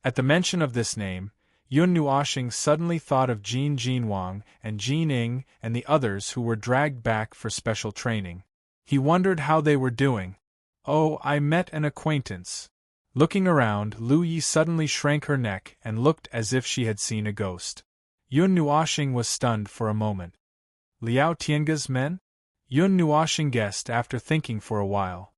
S1: At the mention of this name, Yun Nuoshing suddenly thought of Jin Jinwang and Jin Ing and the others who were dragged back for special training. He wondered how they were doing. Oh, I met an acquaintance. Looking around, Lu Yi suddenly shrank her neck and looked as if she had seen a ghost. Yun Nuoshing was stunned for a moment. Liao Tiange's men? Yun Nuoshing guessed after thinking for a while.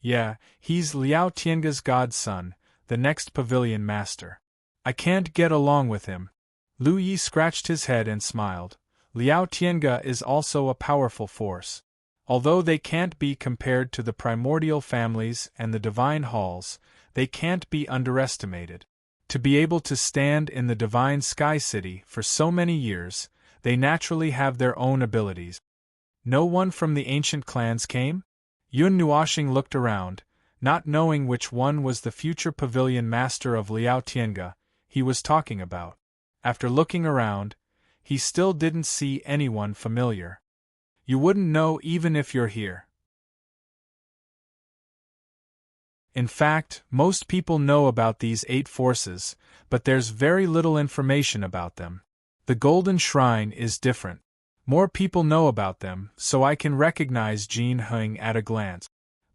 S1: Yeah, he's Liao Tiange's godson, the next pavilion master. I can't get along with him. Lu Yi scratched his head and smiled. Liao Tiange is also a powerful force. Although they can't be compared to the primordial families and the divine halls, they can't be underestimated. To be able to stand in the divine sky city for so many years, they naturally have their own abilities. No one from the ancient clans came? Yun Nuoshing looked around, not knowing which one was the future pavilion master of Liao Tiange he was talking about. After looking around, he still didn't see anyone familiar. You wouldn't know even if you're here. In fact, most people know about these 8 forces, but there's very little information about them. The Golden Shrine is different. More people know about them, so I can recognize Jin Heng at a glance.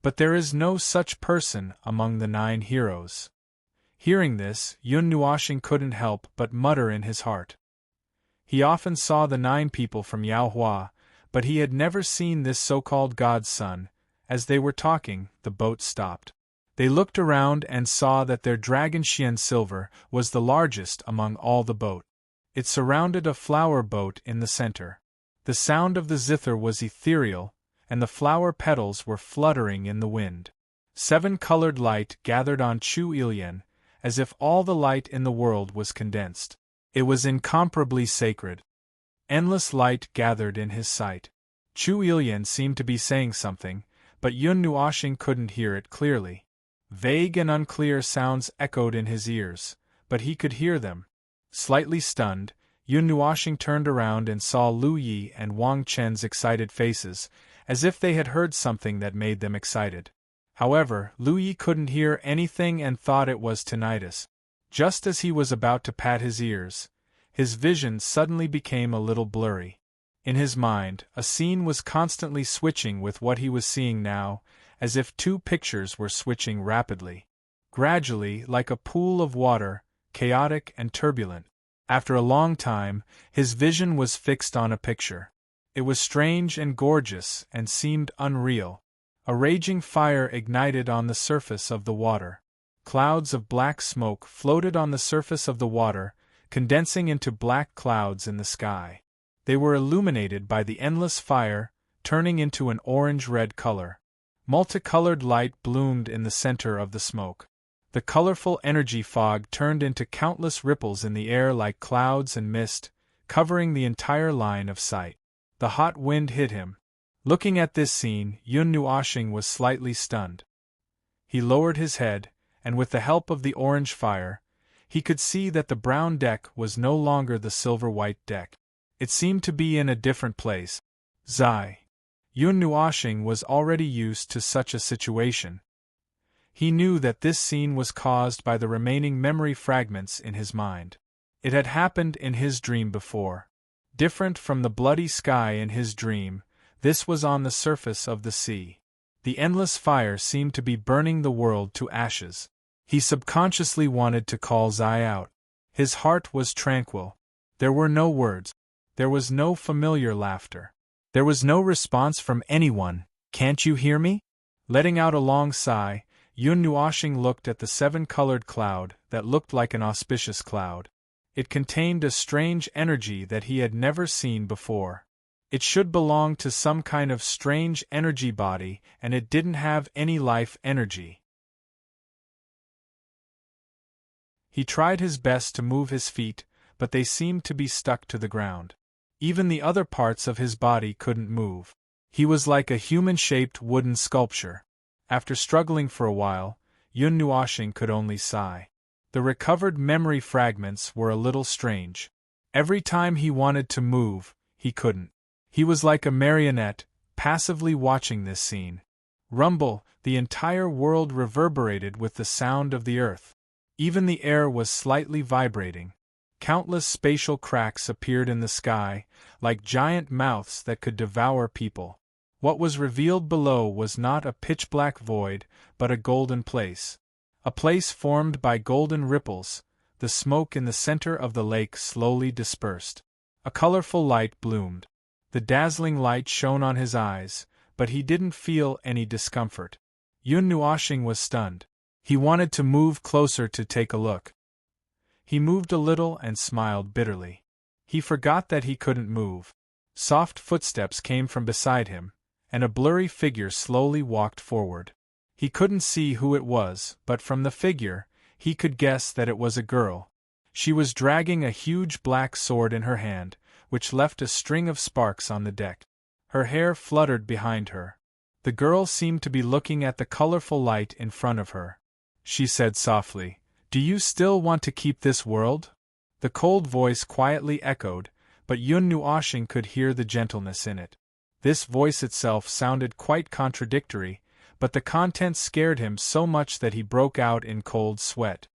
S1: But there is no such person among the 9 heroes. Hearing this, Yun Nuoshing couldn't help but mutter in his heart. He often saw the 9 people from Yaohua, but he had never seen this so-called god's son. As they were talking, the boat stopped. They looked around and saw that their dragon Xian silver was the largest among all the boat. It surrounded a flower boat in the center. The sound of the zither was ethereal, and the flower petals were fluttering in the wind. 7-colored light gathered on Chu Ilian, as if all the light in the world was condensed. It was incomparably sacred. Endless light gathered in his sight. Chu Ilian seemed to be saying something, but Yun Nuoxing couldn't hear it clearly. Vague and unclear sounds echoed in his ears, but he could hear them. Slightly stunned, Yun Nuoxing turned around and saw Lu Yi and Wang Chen's excited faces, as if they had heard something that made them excited. However, Lu Yi couldn't hear anything and thought it was tinnitus. Just as he was about to pat his ears, his vision suddenly became a little blurry. In his mind, a scene was constantly switching with what he was seeing now, as if two pictures were switching rapidly. Gradually, like a pool of water, chaotic and turbulent. After a long time, his vision was fixed on a picture. It was strange and gorgeous and seemed unreal. A raging fire ignited on the surface of the water. Clouds of black smoke floated on the surface of the water, condensing into black clouds in the sky. They were illuminated by the endless fire, turning into an orange-red color. Multicolored light bloomed in the center of the smoke. The colorful energy fog turned into countless ripples in the air like clouds and mist, covering the entire line of sight. The hot wind hit him. Looking at this scene, Yun Nuoxing was slightly stunned. He lowered his head, and with the help of the orange fire, he could see that the brown deck was no longer the silver-white deck. It seemed to be in a different place. Zai. Yun Nuoxing was already used to such a situation. He knew that this scene was caused by the remaining memory fragments in his mind. It had happened in his dream before. Different from the bloody sky in his dream, this was on the surface of the sea. The endless fire seemed to be burning the world to ashes. He subconsciously wanted to call Zai out. His heart was tranquil. There were no words. There was no familiar laughter. There was no response from anyone. "Can't you hear me?" Letting out a long sigh, Yun Nuoxing looked at the 7-colored cloud that looked like an auspicious cloud. It contained a strange energy that he had never seen before. It should belong to some kind of strange energy body, and it didn't have any life energy. He tried his best to move his feet, but they seemed to be stuck to the ground. Even the other parts of his body couldn't move. He was like a human-shaped wooden sculpture. After struggling for a while, Yun Nuoxing could only sigh. The recovered memory fragments were a little strange. Every time he wanted to move, he couldn't. He was like a marionette, passively watching this scene. Rumble, the entire world reverberated with the sound of the earth. Even the air was slightly vibrating. Countless spatial cracks appeared in the sky, like giant mouths that could devour people. What was revealed below was not a pitch-black void, but a golden place. A place formed by golden ripples. The smoke in the center of the lake slowly dispersed. A colorful light bloomed. The dazzling light shone on his eyes, but he didn't feel any discomfort. Yun Nuoxing was stunned. He wanted to move closer to take a look. He moved a little and smiled bitterly. He forgot that he couldn't move. Soft footsteps came from beside him, and a blurry figure slowly walked forward. He couldn't see who it was, but from the figure, he could guess that it was a girl. She was dragging a huge black sword in her hand, which left a string of sparks on the deck. Her hair fluttered behind her. The girl seemed to be looking at the colorful light in front of her. She said softly, "Do you still want to keep this world?" The cold voice quietly echoed, but Yun Nuoxing could hear the gentleness in it. This voice itself sounded quite contradictory, but the content scared him so much that he broke out in cold sweat.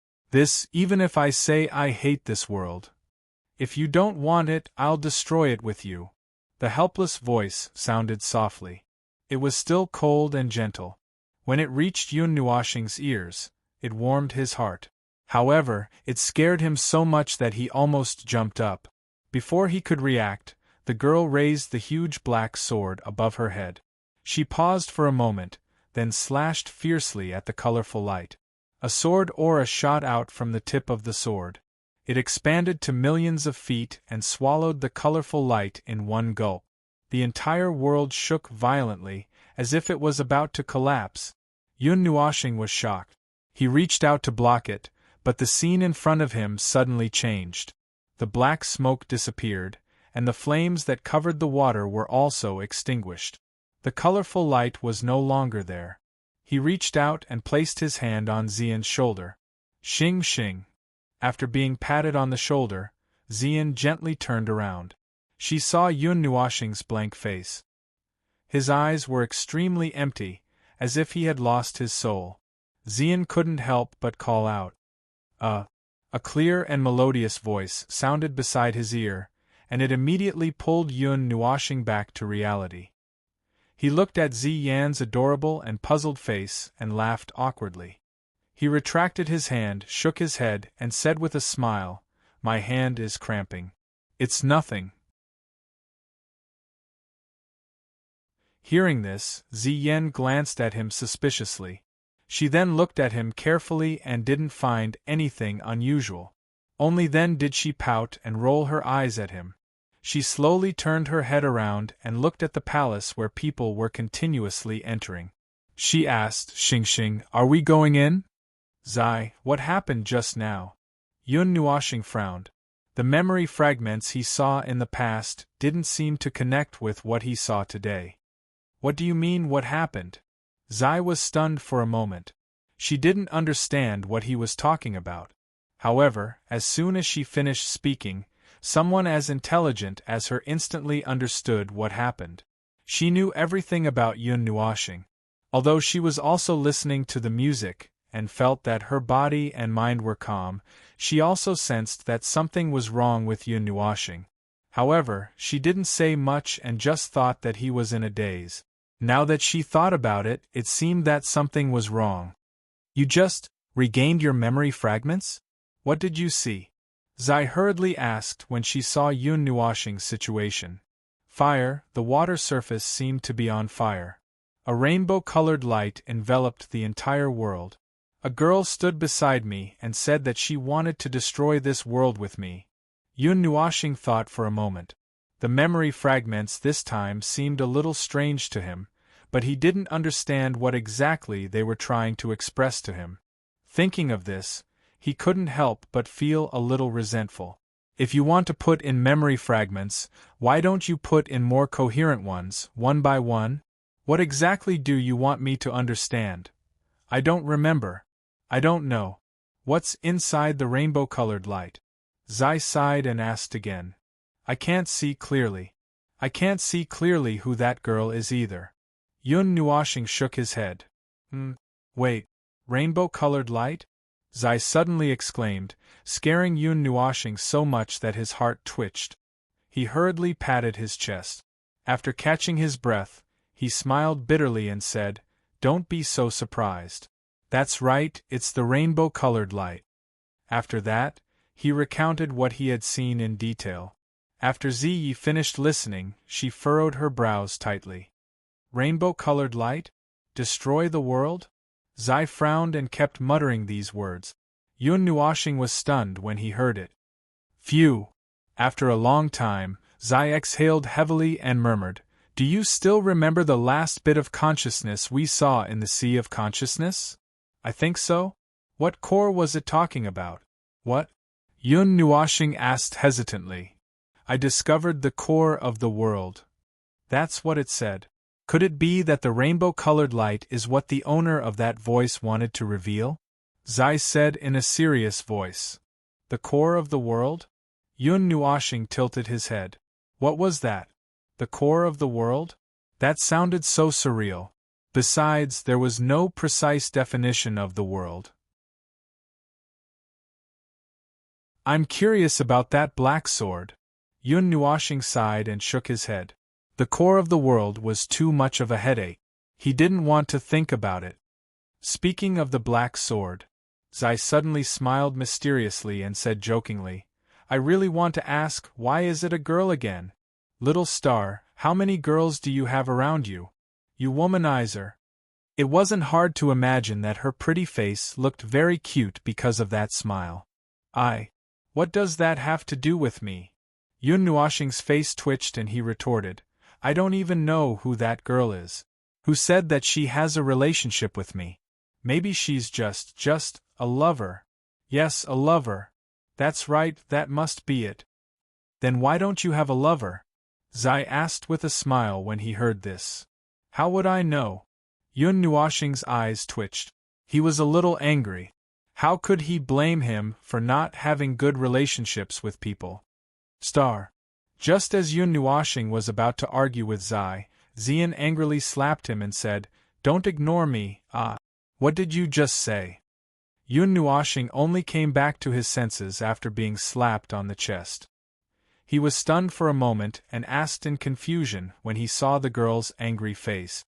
S1: Even if I say I hate this world. If you don't want it, I'll destroy it with you." The helpless voice sounded softly. It was still cold and gentle. When it reached Yun Nuoxing's ears, it warmed his heart. However, it scared him so much that he almost jumped up. Before he could react, the girl raised the huge black sword above her head. She paused for a moment, then slashed fiercely at the colorful light. A sword aura shot out from the tip of the sword. It expanded to millions of feet and swallowed the colorful light in one gulp. The entire world shook violently, as if it was about to collapse. Yun Nuoshing was shocked. He reached out to block it, but the scene in front of him suddenly changed. The black smoke disappeared, and the flames that covered the water were also extinguished. The colorful light was no longer there. He reached out and placed his hand on Xian's shoulder. Xing Xing. After being patted on the shoulder, Xian gently turned around. She saw Yun Nuoshing's blank face. His eyes were extremely empty, as if he had lost his soul. Xian couldn't help but call out. A clear and melodious voice sounded beside his ear, and it immediately pulled Yun Nuoshing back to reality. He looked at Xian's adorable and puzzled face and laughed awkwardly. He retracted his hand, shook his head, and said with a smile, "My hand is cramping. It's nothing." Hearing this, Xian glanced at him suspiciously. She then looked at him carefully and didn't find anything unusual. Only then did she pout and roll her eyes at him. She slowly turned her head around and looked at the palace where people were continuously entering. She asked, "Xing Xing, are we going in?" "Zai, what happened just now?" Yun Nuoshing frowned. The memory fragments he saw in the past didn't seem to connect with what he saw today. "What do you mean, what happened?" Zai was stunned for a moment. She didn't understand what he was talking about. However, as soon as she finished speaking, someone as intelligent as her instantly understood what happened. She knew everything about Yun Nuoshing. Although she was also listening to the music, and felt that her body and mind were calm, she also sensed that something was wrong with Yun Nuoshing. However, she didn't say much and just thought that he was in a daze. Now that she thought about it, it seemed that something was wrong. "You just regained your memory fragments? What did you see?" Zai hurriedly asked when she saw Yun Nuoshing's situation. Fire, the water surface seemed to be on fire. A rainbow-colored light enveloped the entire world. A girl stood beside me and said that she wanted to destroy this world with me. Yun Nuoshing thought for a moment. The memory fragments this time seemed a little strange to him, but he didn't understand what exactly they were trying to express to him. Thinking of this, he couldn't help but feel a little resentful. "If you want to put in memory fragments, why don't you put in more coherent ones, one by one? What exactly do you want me to understand? I don't remember. I don't know. What's inside the rainbow-colored light?" Zai sighed and asked again. "I can't see clearly. I can't see clearly who that girl is either." Yun Nuoshing shook his head. Wait, rainbow-colored light?" Zai suddenly exclaimed, scaring Yun Nuoshing so much that his heart twitched. He hurriedly patted his chest. After catching his breath, he smiled bitterly and said, "Don't be so surprised. That's right, it's the rainbow-colored light." After that, he recounted what he had seen in detail. After Ziyi finished listening, she furrowed her brows tightly. "Rainbow-colored light? Destroy the world?" Zai frowned and kept muttering these words. Yun Nuoshing was stunned when he heard it. Phew! After a long time, Zai exhaled heavily and murmured, "Do you still remember the last bit of consciousness we saw in the Sea of Consciousness?" "I think so." "What core was it talking about?" "What?" Yun Nuoshing asked hesitantly. "I discovered the core of the world." That's what it said. Could it be that the rainbow-colored light is what the owner of that voice wanted to reveal? Zai said in a serious voice. "The core of the world?" Yun Nuoshing tilted his head. What was that? The core of the world? That sounded so surreal. Besides, there was no precise definition of the world. "I'm curious about that black sword." Yun Nuoshing sighed and shook his head. The core of the world was too much of a headache. He didn't want to think about it. Speaking of the black sword, Zai suddenly smiled mysteriously and said jokingly, "I really want to ask, why is it a girl again? Little star, how many girls do you have around you? You womanizer." It wasn't hard to imagine that her pretty face looked very cute because of that smile. What does that have to do with me?" Yun Nuoshing's face twitched and he retorted, I don't even know who that girl is. Who said that she has a relationship with me? Maybe she's just a lover. Yes, a lover. That's right, that must be it. Then why don't you have a lover? Zai asked with a smile when he heard this. How would I know? Yun Nuoxing's eyes twitched. He was a little angry. How could he blame him for not having good relationships with people? Just as Yun Nuoxing was about to argue with Zai, Xian angrily slapped him and said, Don't ignore me, What did you just say? Yun Nuoxing only came back to his senses after being slapped on the chest. He was stunned for a moment and asked in confusion when he saw the girl's angry face.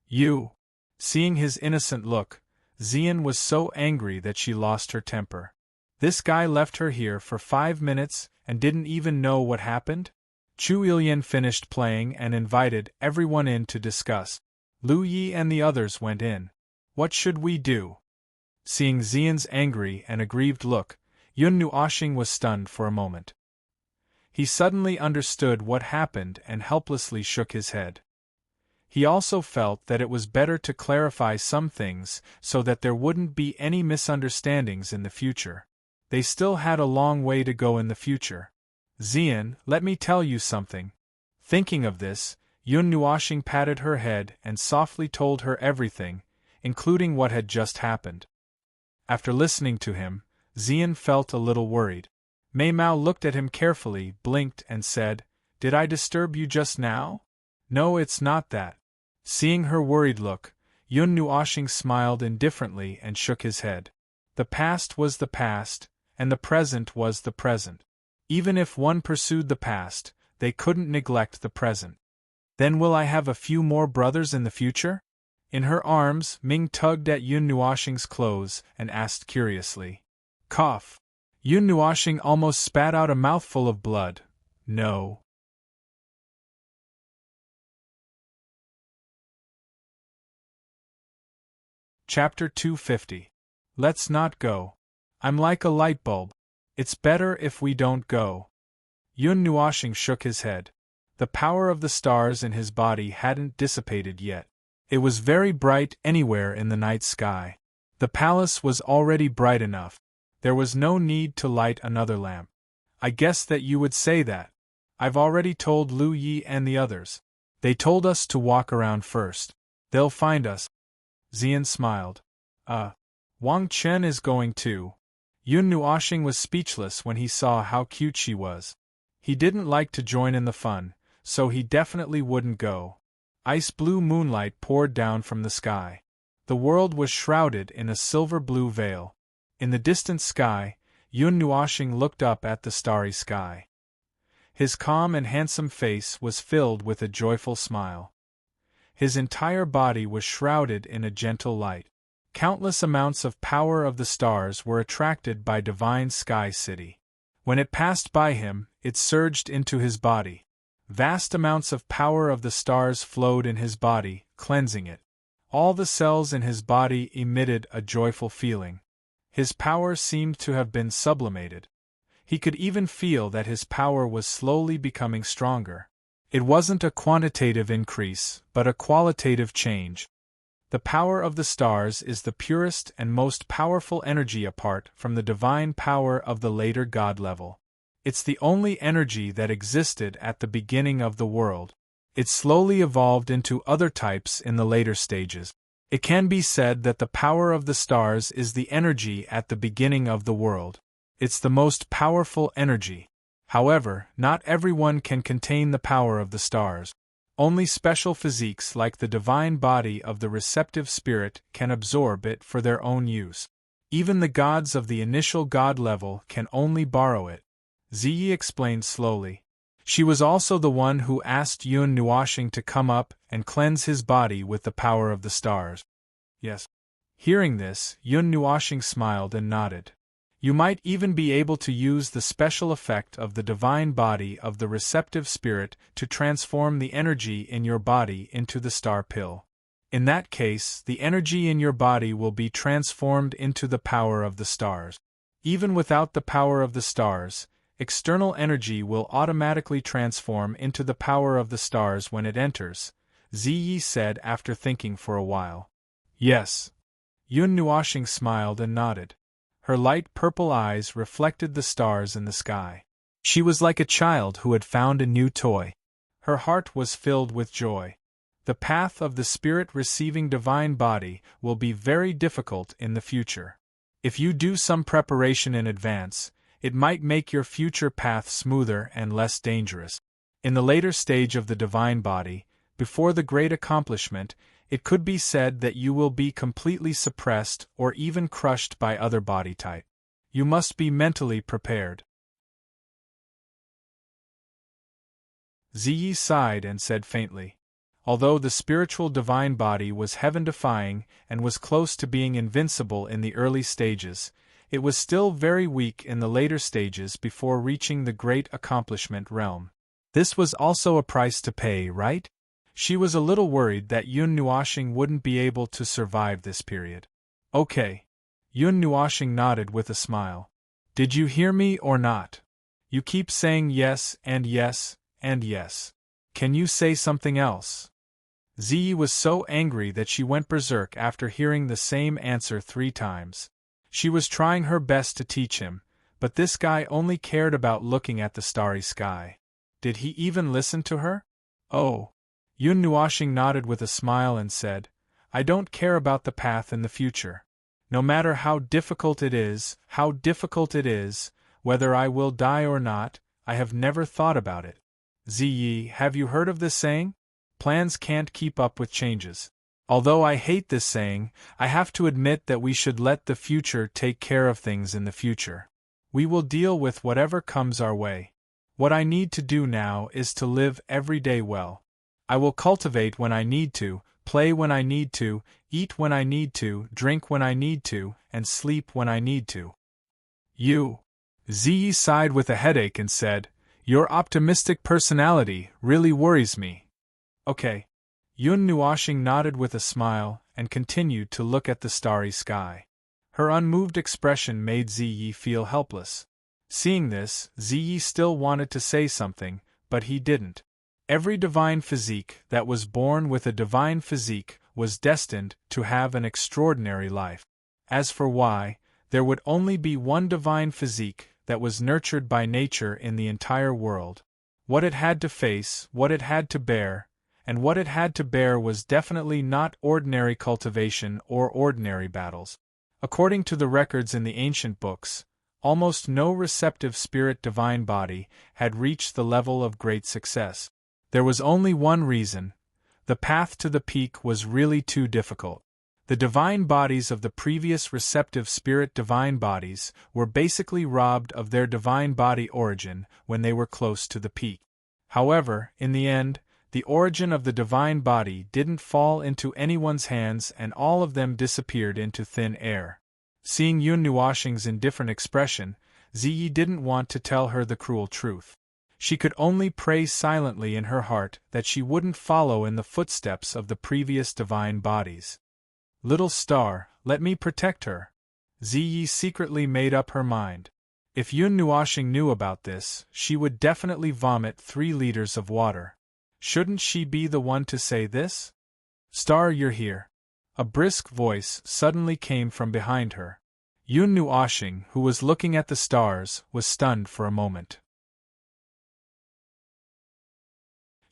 S1: You. Seeing his innocent look, Xian was so angry that she lost her temper. This guy left her here for 5 minutes and didn't even know what happened? Chu Ilyan finished playing and invited everyone in to discuss. Lu Yi and the others went in. What should we do? Seeing Xian's angry and aggrieved look, Yun Nuoxing was stunned for a moment. He suddenly understood what happened and helplessly shook his head. He also felt that it was better to clarify some things so that there wouldn't be any misunderstandings in the future. They still had a long way to go in the future. Xian, let me tell you something. Thinking of this, Yun Nuoxing patted her head and softly told her everything, including what had just happened. After listening to him, Xian felt a little worried. Mei Mao looked at him carefully, blinked and said, Did I disturb you just now? No, it's not that. Seeing her worried look, Yun Nuoxing smiled indifferently and shook his head. The past was the past, and the present was the present. Even if one pursued the past, they couldn't neglect the present. Then will I have a few more brothers in the future? In her arms, Ming tugged at Yun Nuoxing's clothes and asked curiously. Cough. Yun Nuoxing almost spat out a mouthful of blood. No. Chapter 250. Let's not go. I'm like a light bulb. It's better if we don't go. Yun Nuoxing shook his head. The power of the stars in his body hadn't dissipated yet. It was very bright anywhere in the night sky. The palace was already bright enough. There was no need to light another lamp. I guess that you would say that. I've already told Lu Yi and the others. They told us to walk around first. They'll find us. Xian smiled. Wang Chen is going too. Yun Nuoxing was speechless when he saw how cute she was. He didn't like to join in the fun, so he definitely wouldn't go. Ice-blue moonlight poured down from the sky. The world was shrouded in a silver-blue veil. In the distant sky, Yun Nuoxing looked up at the starry sky. His calm and handsome face was filled with a joyful smile. His entire body was shrouded in a gentle light. Countless amounts of power of the stars were attracted by divine Sky City. When it passed by him, it surged into his body. Vast amounts of power of the stars flowed in his body, cleansing it. All the cells in his body emitted a joyful feeling. His power seemed to have been sublimated. He could even feel that his power was slowly becoming stronger. It wasn't a quantitative increase, but a qualitative change. The power of the stars is the purest and most powerful energy apart from the divine power of the later God level. It's the only energy that existed at the beginning of the world. It slowly evolved into other types in the later stages. It can be said that the power of the stars is the energy at the beginning of the world. It's the most powerful energy. However, not everyone can contain the power of the stars. Only special physiques like the divine body of the receptive spirit can absorb it for their own use. Even the gods of the initial god level can only borrow it. Ziyi explained slowly. She was also the one who asked Yun Nuoxing to come up and cleanse his body with the power of the stars. Yes. Hearing this, Yun Nuoxing smiled and nodded. You might even be able to use the special effect of the divine body of the receptive spirit to transform the energy in your body into the star pill. In that case, the energy in your body will be transformed into the power of the stars. Even without the power of the stars, External energy will automatically transform into the power of the stars when it enters, Ziyi said after thinking for a while. Yes. Yun Nuoxing smiled and nodded. Her light purple eyes reflected the stars in the sky. She was like a child who had found a new toy. Her heart was filled with joy. The path of the spirit receiving divine body will be very difficult in the future. If you do some preparation in advance, it might make your future path smoother and less dangerous. In the later stage of the divine body, before the great accomplishment, it could be said that you will be completely suppressed or even crushed by other body type. You must be mentally prepared. Ziyi sighed and said faintly. Although the spiritual divine body was heaven-defying and was close to being invincible in the early stages, it was still very weak in the later stages before reaching the great accomplishment realm. This was also a price to pay, right? She was a little worried that Yun Nuoxing wouldn't be able to survive this period. Okay. Yun Nuoxing nodded with a smile. Did you hear me or not? You keep saying yes and yes and yes. Can you say something else? Ziyi was so angry that she went berserk after hearing the same answer 3 times. She was trying her best to teach him, but this guy only cared about looking at the starry sky. Did he even listen to her? Oh. Yun Nuoxing nodded with a smile and said, I don't care about the path in the future. No matter how difficult it is, whether I will die or not, I have never thought about it. Ziyi, have you heard of this saying? Plans can't keep up with changes. Although I hate this saying, I have to admit that we should let the future take care of things in the future. We will deal with whatever comes our way. What I need to do now is to live every day well. I will cultivate when I need to, play when I need to, eat when I need to, drink when I need to, and sleep when I need to. You. Ziyi sighed with a headache and said, Your optimistic personality really worries me. Okay. Yun Nuoxing nodded with a smile and continued to look at the starry sky. Her unmoved expression made Ziyi feel helpless. Seeing this, Ziyi still wanted to say something, but he didn't. Every divine physique that was born with a divine physique was destined to have an extraordinary life. As for why, there would only be one divine physique that was nurtured by nature in the entire world. What it had to face, what it had to bear, and what it had to bear was definitely not ordinary cultivation or ordinary battles. According to the records in the ancient books, almost no receptive spirit divine body had reached the level of great success. There was only one reason. The path to the peak was really too difficult. The divine bodies of the previous receptive spirit divine bodies were basically robbed of their divine body origin when they were close to the peak. However, in the end, the origin of the divine body didn't fall into anyone's hands and all of them disappeared into thin air. Seeing Yun Nuoxing's indifferent expression, Ziyi didn't want to tell her the cruel truth. She could only pray silently in her heart that she wouldn't follow in the footsteps of the previous divine bodies. Little star, let me protect her. Ziyi secretly made up her mind. If Yun Nuoxing knew about this, she would definitely vomit 3 liters of water. Shouldn't she be the one to say this? Star, you're here. A brisk voice suddenly came from behind her. Yun Nuoxing, who was looking at the stars, was stunned for a moment.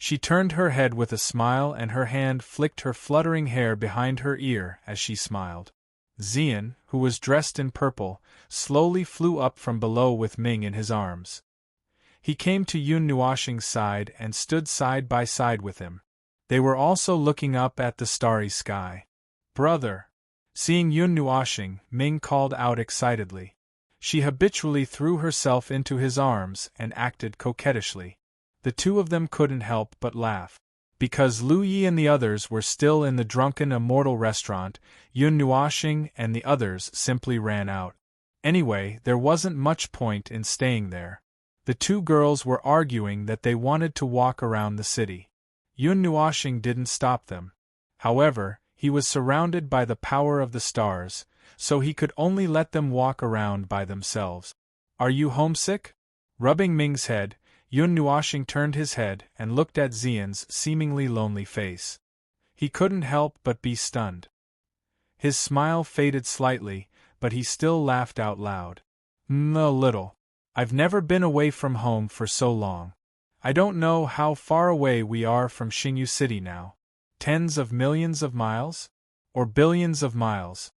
S1: She turned her head with a smile and her hand flicked her fluttering hair behind her ear as she smiled. Xian, who was dressed in purple, slowly flew up from below with Ming in his arms. He came to Yun Nuoxing's side and stood side by side with him. They were also looking up at the starry sky. Brother! Seeing Yun Nuoxing, Ming called out excitedly. She habitually threw herself into his arms and acted coquettishly. The two of them couldn't help but laugh. Because Lu Yi and the others were still in the drunken immortal restaurant, Yun Nuoxing and the others simply ran out. Anyway, there wasn't much point in staying there. The 2 girls were arguing that they wanted to walk around the city. Yun Nuoxing didn't stop them. However, he was surrounded by the power of the stars, so he could only let them walk around by themselves. Are you homesick? Rubbing Ming's head, Yun Nuoxing turned his head and looked at Xian's seemingly lonely face. He couldn't help but be stunned. His smile faded slightly, but he still laughed out loud. A little. I've never been away from home for so long. I don't know how far away we are from Xingyu City now. Tens of millions of miles? Or billions of miles?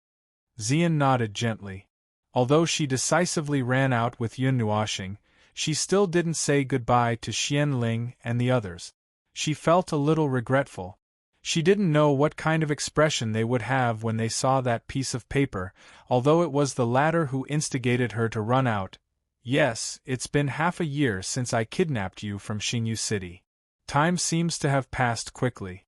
S1: Xian nodded gently. Although she decisively ran out with Yun Nuoxing, she still didn't say goodbye to Xian Ling and the others. She felt a little regretful. She didn't know what kind of expression they would have when they saw that piece of paper, although it was the latter who instigated her to run out. Yes, it's been half a year since I kidnapped you from Xingyu City. Time seems to have passed quickly.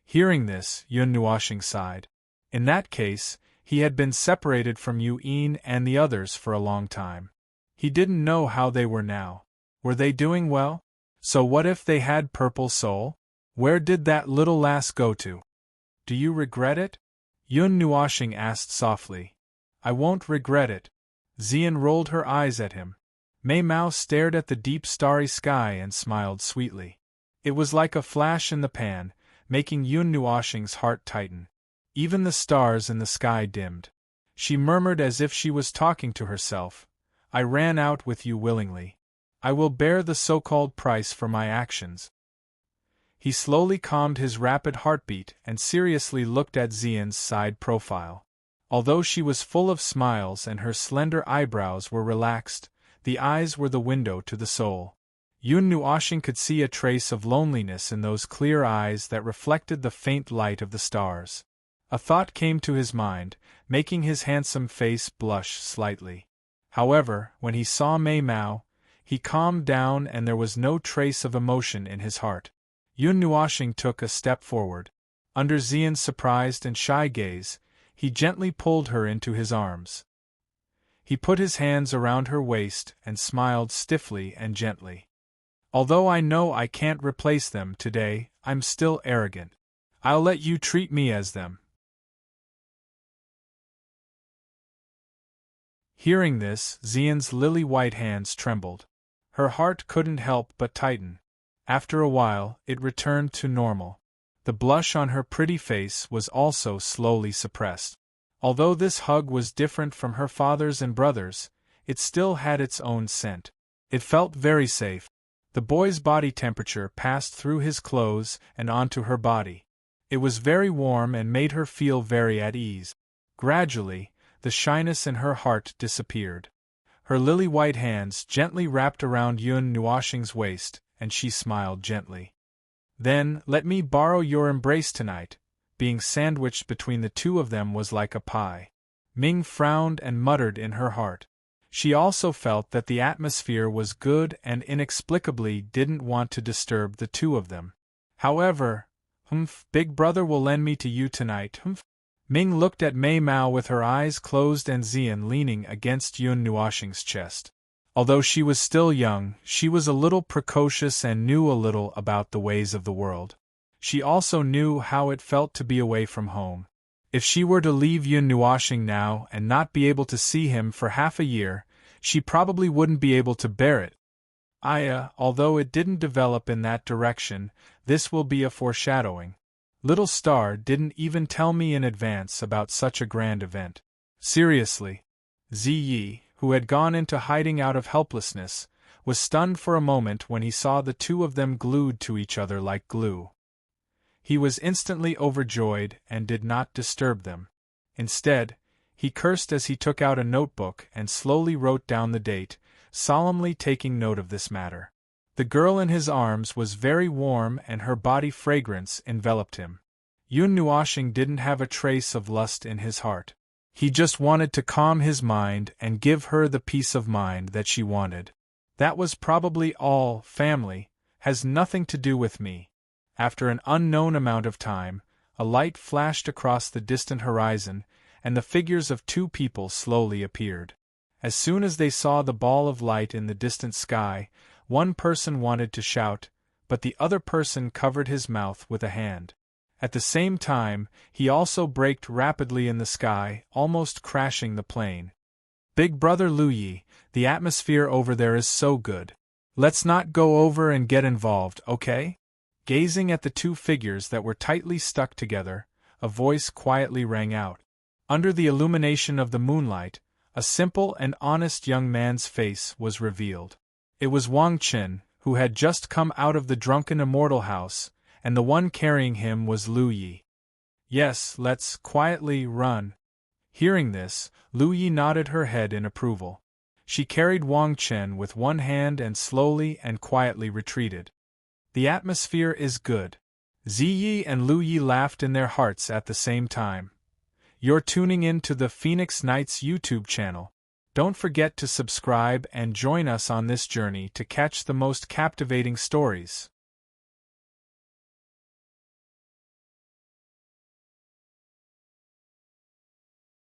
S1: Hearing this, Yun Nuoxing sighed. In that case, he had been separated from Yu Yin and the others for a long time. He didn't know how they were now. Were they doing well? So what if they had purple soul? Where did that little lass go to? Do you regret it? Yun Nuoxing asked softly. I won't regret it. Xian rolled her eyes at him. Mei Mao stared at the deep starry sky and smiled sweetly. It was like a flash in the pan, making Yun Nuoxing's heart tighten. Even the stars in the sky dimmed. She murmured as if she was talking to herself. I ran out with you willingly. I will bear the so-called price for my actions. He slowly calmed his rapid heartbeat and seriously looked at Xian's side profile. Although she was full of smiles and her slender eyebrows were relaxed, the eyes were the window to the soul. Yun Nuoxing could see a trace of loneliness in those clear eyes that reflected the faint light of the stars. A thought came to his mind, making his handsome face blush slightly. However, when he saw Mei Mao, he calmed down and there was no trace of emotion in his heart. Yun Nuoxing took a step forward. Under Xian's surprised and shy gaze, he gently pulled her into his arms. He put his hands around her waist and smiled stiffly and gently. Although I know I can't replace them today, I'm still arrogant. I'll let you treat me as them. Hearing this, Xian's lily-white hands trembled. Her heart couldn't help but tighten. After a while, it returned to normal. The blush on her pretty face was also slowly suppressed. Although this hug was different from her father's and brother's, it still had its own scent. It felt very safe. The boy's body temperature passed through his clothes and onto her body. It was very warm and made her feel very at ease. Gradually, the shyness in her heart disappeared. Her lily-white hands gently wrapped around Yun Nuoxing's waist, and she smiled gently. Then, let me borrow your embrace tonight. Being sandwiched between the two of them was like a pie. Ming frowned and muttered in her heart. She also felt that the atmosphere was good and inexplicably didn't want to disturb the two of them. However, Big Brother will lend me to you tonight, Ming looked at Mei Mao with her eyes closed and Xian leaning against Yun Nuoxing's chest. Although she was still young, she was a little precocious and knew a little about the ways of the world. She also knew how it felt to be away from home. If she were to leave Yun Nuoxing now and not be able to see him for half a year, she probably wouldn't be able to bear it. Although it didn't develop in that direction, this will be a foreshadowing. Little Star didn't even tell me in advance about such a grand event. Seriously. Ziyi, who had gone into hiding out of helplessness, was stunned for a moment when he saw the two of them glued to each other like glue. He was instantly overjoyed and did not disturb them. Instead, he cursed as he took out a notebook and slowly wrote down the date, solemnly taking note of this matter. The girl in his arms was very warm and her body fragrance enveloped him. Yun Nuoxing didn't have a trace of lust in his heart. He just wanted to calm his mind and give her the peace of mind that she wanted. That was probably all. Family has nothing to do with me. After an unknown amount of time, a light flashed across the distant horizon, and the figures of two people slowly appeared. As soon as they saw the ball of light in the distant sky, one person wanted to shout, but the other person covered his mouth with a hand. At the same time, he also braked rapidly in the sky, almost crashing the plane. Big brother Lu Yi, the atmosphere over there is so good. Let's not go over and get involved, okay? Gazing at the two figures that were tightly stuck together, a voice quietly rang out. Under the illumination of the moonlight, a simple and honest young man's face was revealed. It was Wang Qin, who had just come out of the drunken immortal house, and the one carrying him was Lu Yi. Yes, let's quietly run. Hearing this, Lu Yi nodded her head in approval. She carried Wang Qin with one hand and slowly and quietly retreated. The atmosphere is good. Ziyi and Lu Yi laughed in their hearts at the same time. You're tuning in to the Phoenix Nights YouTube channel. Don't forget to subscribe and join us on this journey to catch the most captivating stories.